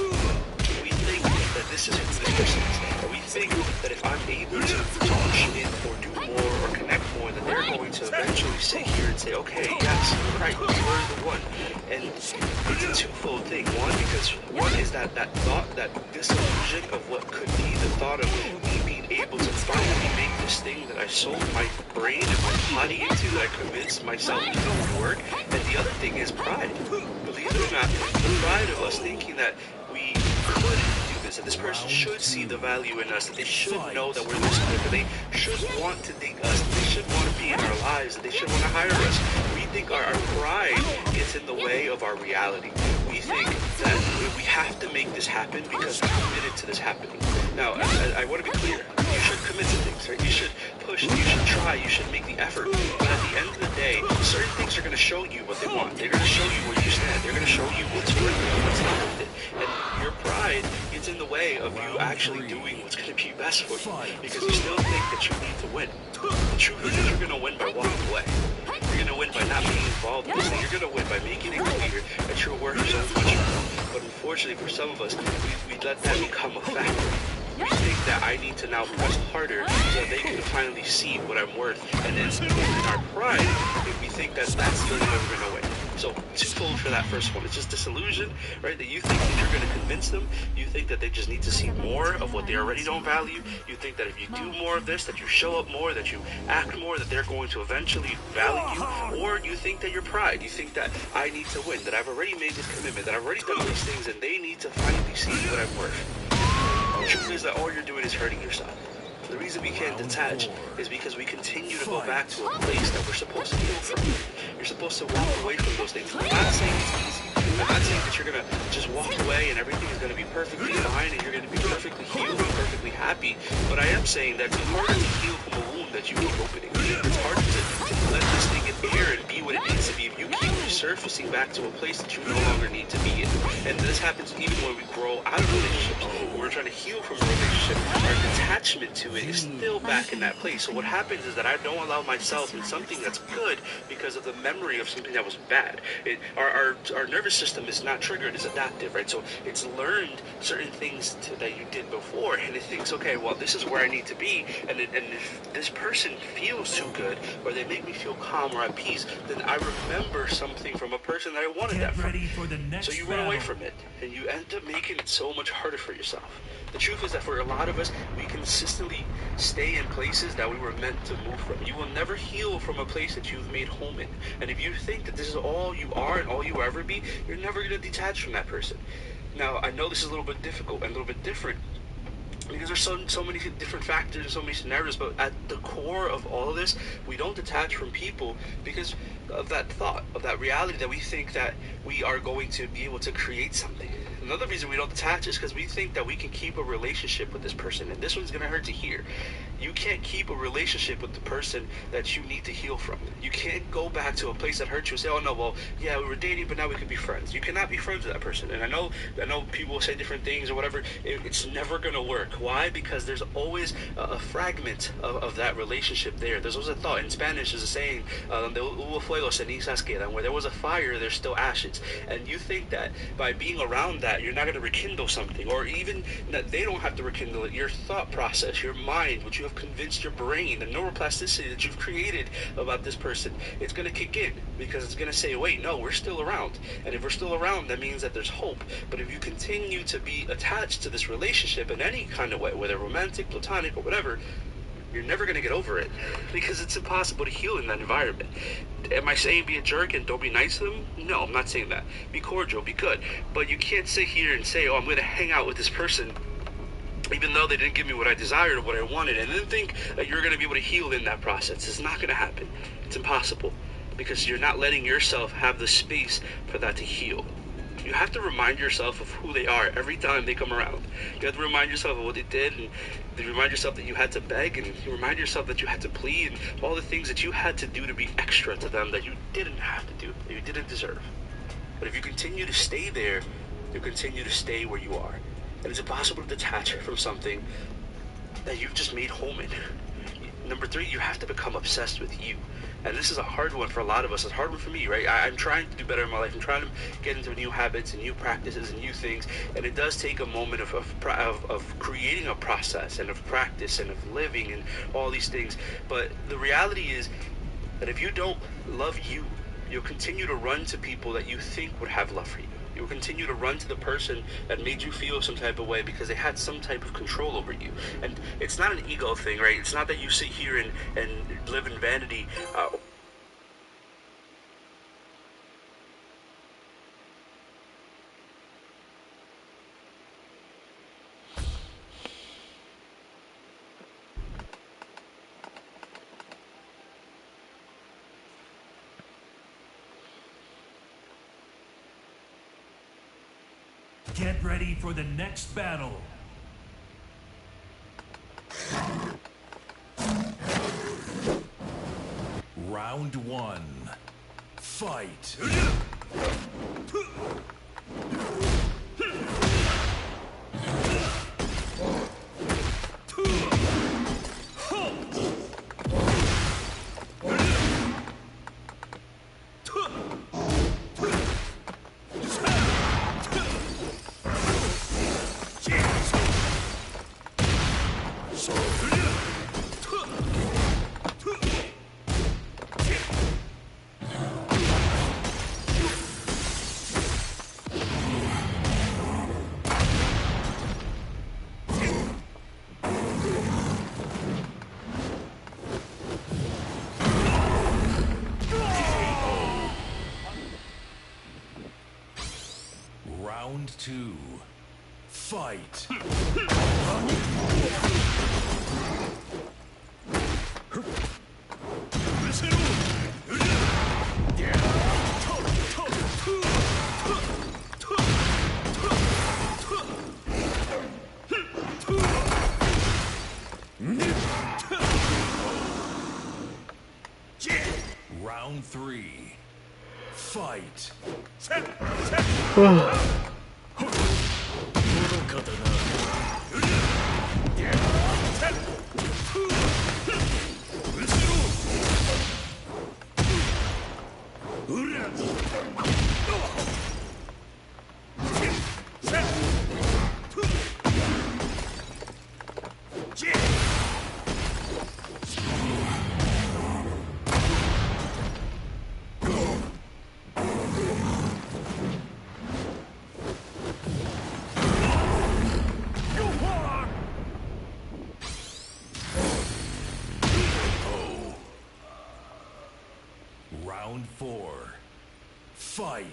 Speaker 7: we think that this is who this person is. And we think that if I'm able to push in or do more or connect more, that they're going to eventually sit here and say, okay, yes, you're right, you're the one. And it's a twofold thing. One, because one is that thought, that disillusion of what could be, the thought of me being able to finally make this thing that I sold my brain and my body into, that I convinced myself to do would work. And the other thing is pride. Believe it or not, the pride of us thinking that we could do this, that this person should see the value in us, that they should know that we're this good, that they should want to date us, that they should want to be in our lives, that they should want to hire us. We think our pride gets in the way of our reality. We think that we have to make this happen because we're committed to this happening. Now, I want to be clear. You should commit to things, right? You should push, you should try, you should make the effort. But at the end of the day, certain things are going to show you what they want. They're going to show you where you stand. They're going to show you what's worth it and what's not worth it. And your pride gets in the way of you actually doing what's going to be best for you, because you still think that you need to win. The truth is that you're going to win by walking away. You're going to win by not being involved in this thing. You're going to win by making it clear that your worth is much more. But unfortunately for some of us, we let that become a factor. We think that I need to now press harder so that they can finally see what I'm worth. And then in our pride, we think that that's the only way we're going to win. So twofold for that first one. It's just disillusion, right? That you think that you're going to convince them. You think that they just need to see more of what they already don't value. You think that if you do more of this, that you show up more, that you act more, that they're going to eventually value you. Or you think that your pride. You think that I need to win, that I've already made this commitment, that I've already done these things, and they need to finally see what I'm worth. The truth is that all you're doing is hurting yourself. The reason we can't detach is because we continue to go back to a place that we're supposed to heal from. You're supposed to walk away from those things. I'm not saying it's easy. I'm not saying that you're going to just walk away and everything is going to be perfectly fine and you're going to be perfectly healed and perfectly happy. But I am saying that it's harder to heal from a wound that you keep opening. It's harder to let this thing in air and be what it needs to be if you keep resurfacing back to a place that you no longer need to be in. And this happens even when we grow out of relationships. When we're trying to heal from a relationship, our attachment to it is still back in that place. So what happens is that I don't allow myself in something that's good because of the memory of something that was bad. Our nervous system is not triggered, it's adaptive, right? So it's learned certain things that you did before, and it thinks, okay, well, this is where I need to be, and if this person feels too good, or they make me feel calm or at peace, then I remember something from a person that I wanted that from. So you run away from it, and you end up making it so much harder for yourself. The truth is that for a lot of us, we consistently stay in places that we were meant to move from. You will never heal from a place that you've made home in. And if you think that this is all you are and all you will ever be, you're never going to detach from that person. Now, I know this is a little bit difficult and a little bit different because there's so many different factors and so many scenarios, but at the core of all of this, we don't detach from people because of that thought, of that reality that we think that we are going to be able to create something. Another reason we don't detach is because we think that we can keep a relationship with this person, and this one's going to hurt to hear. You can't keep a relationship with the person that you need to heal from. You can't go back to a place that hurt you and say, oh no, well, yeah, we were dating, but now we could be friends. You cannot be friends with that person. And I know people will say different things or whatever. It's never going to work. Why? Because there's always a fragment of that relationship there. There's always a thought. In Spanish, there's a saying, hubo fuego, cenizas quedan. Where there was a fire, there's still ashes. And you think that by being around that, you're not going to rekindle something, or even that they don't have to rekindle it. Your thought process, your mind, what you have convinced your brain, the neuroplasticity that you've created about this person, it's going to kick in because it's going to say, wait, no, we're still around. And if we're still around, that means that there's hope. But if you continue to be attached to this relationship in any kind of way, whether romantic, platonic, or whatever, you're never going to get over it because it's impossible to heal in that environment. Am I saying be a jerk and don't be nice to them? No, I'm not saying that. Be cordial, be good. But you can't sit here and say, oh, I'm going to hang out with this person even though they didn't give me what I desired or what I wanted, and then think that you're going to be able to heal in that process. It's not going to happen. It's impossible because you're not letting yourself have the space for that to heal. You have to remind yourself of who they are every time they come around. You have to remind yourself of what they did, and you remind yourself that you had to beg, and you remind yourself that you had to plead, and all the things that you had to do to be extra to them that you didn't have to do, that you didn't deserve. But if you continue to stay there, you continue to stay where you are. And it's impossible to detach from something that you've just made home in. Number 3, you have to become obsessed with you. And this is a hard one for a lot of us. It's a hard one for me, right? I'm trying to do better in my life. I'm trying to get into new habits and new practices and new things. And it does take a moment of creating a process and of practice and of living and all these things. But the reality is that if you don't love you, you'll continue to run to people that you think would have love for you. You'll continue to run to the person that made you feel some type of way because they had some type of control over you. And it's not an ego thing, right? It's not that you sit here and live in vanity.
Speaker 1: Get ready for the next battle. Round 1. Fight. Round 2. Fight. Round 3. Fight. Round 4. Fight.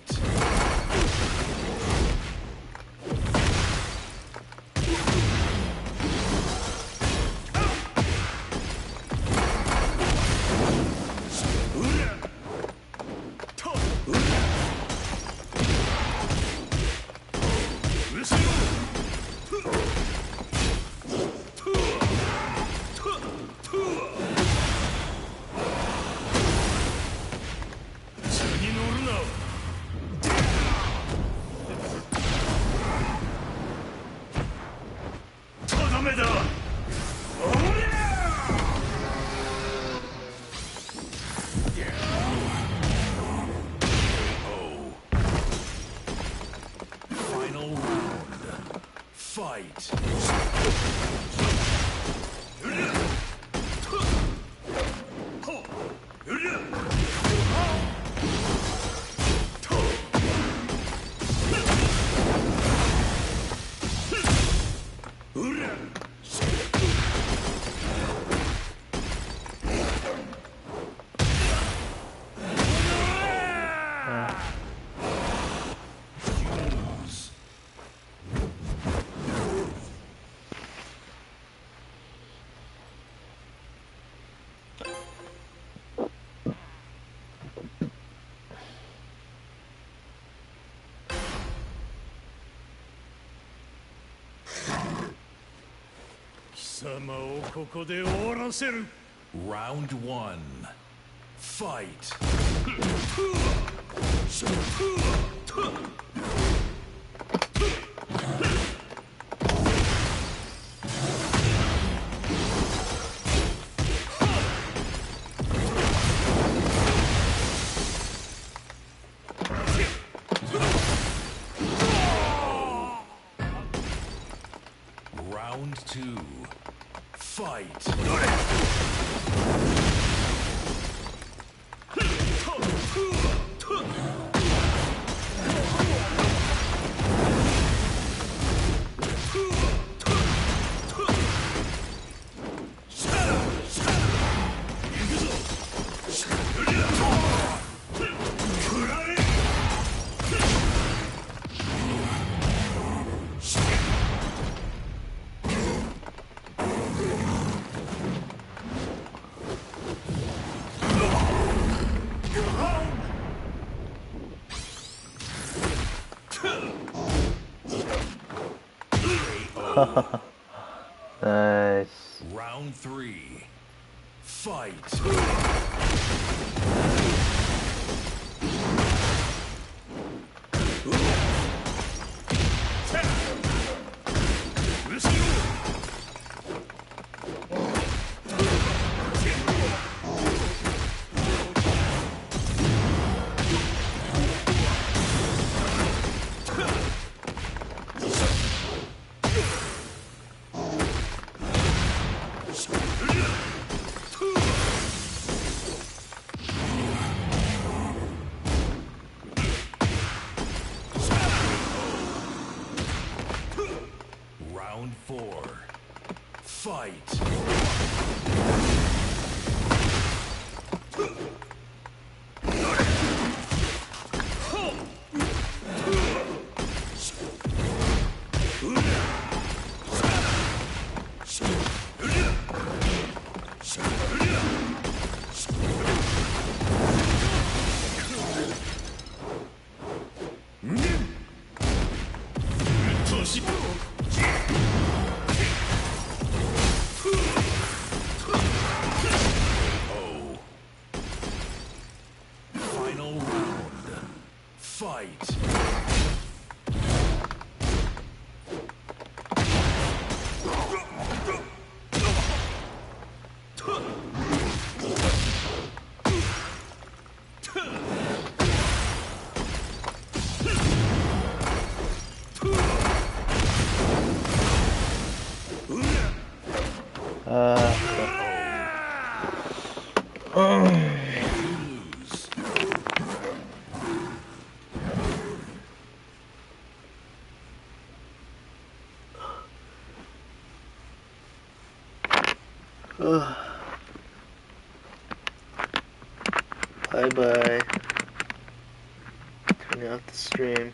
Speaker 1: Final round. Fight. Round 1. Fight. Fight.
Speaker 2: Nice.
Speaker 1: Round 3. Fight. Round 4. Fight. Final round. Fight. Lose.
Speaker 2: Bye bye. Turn off the stream.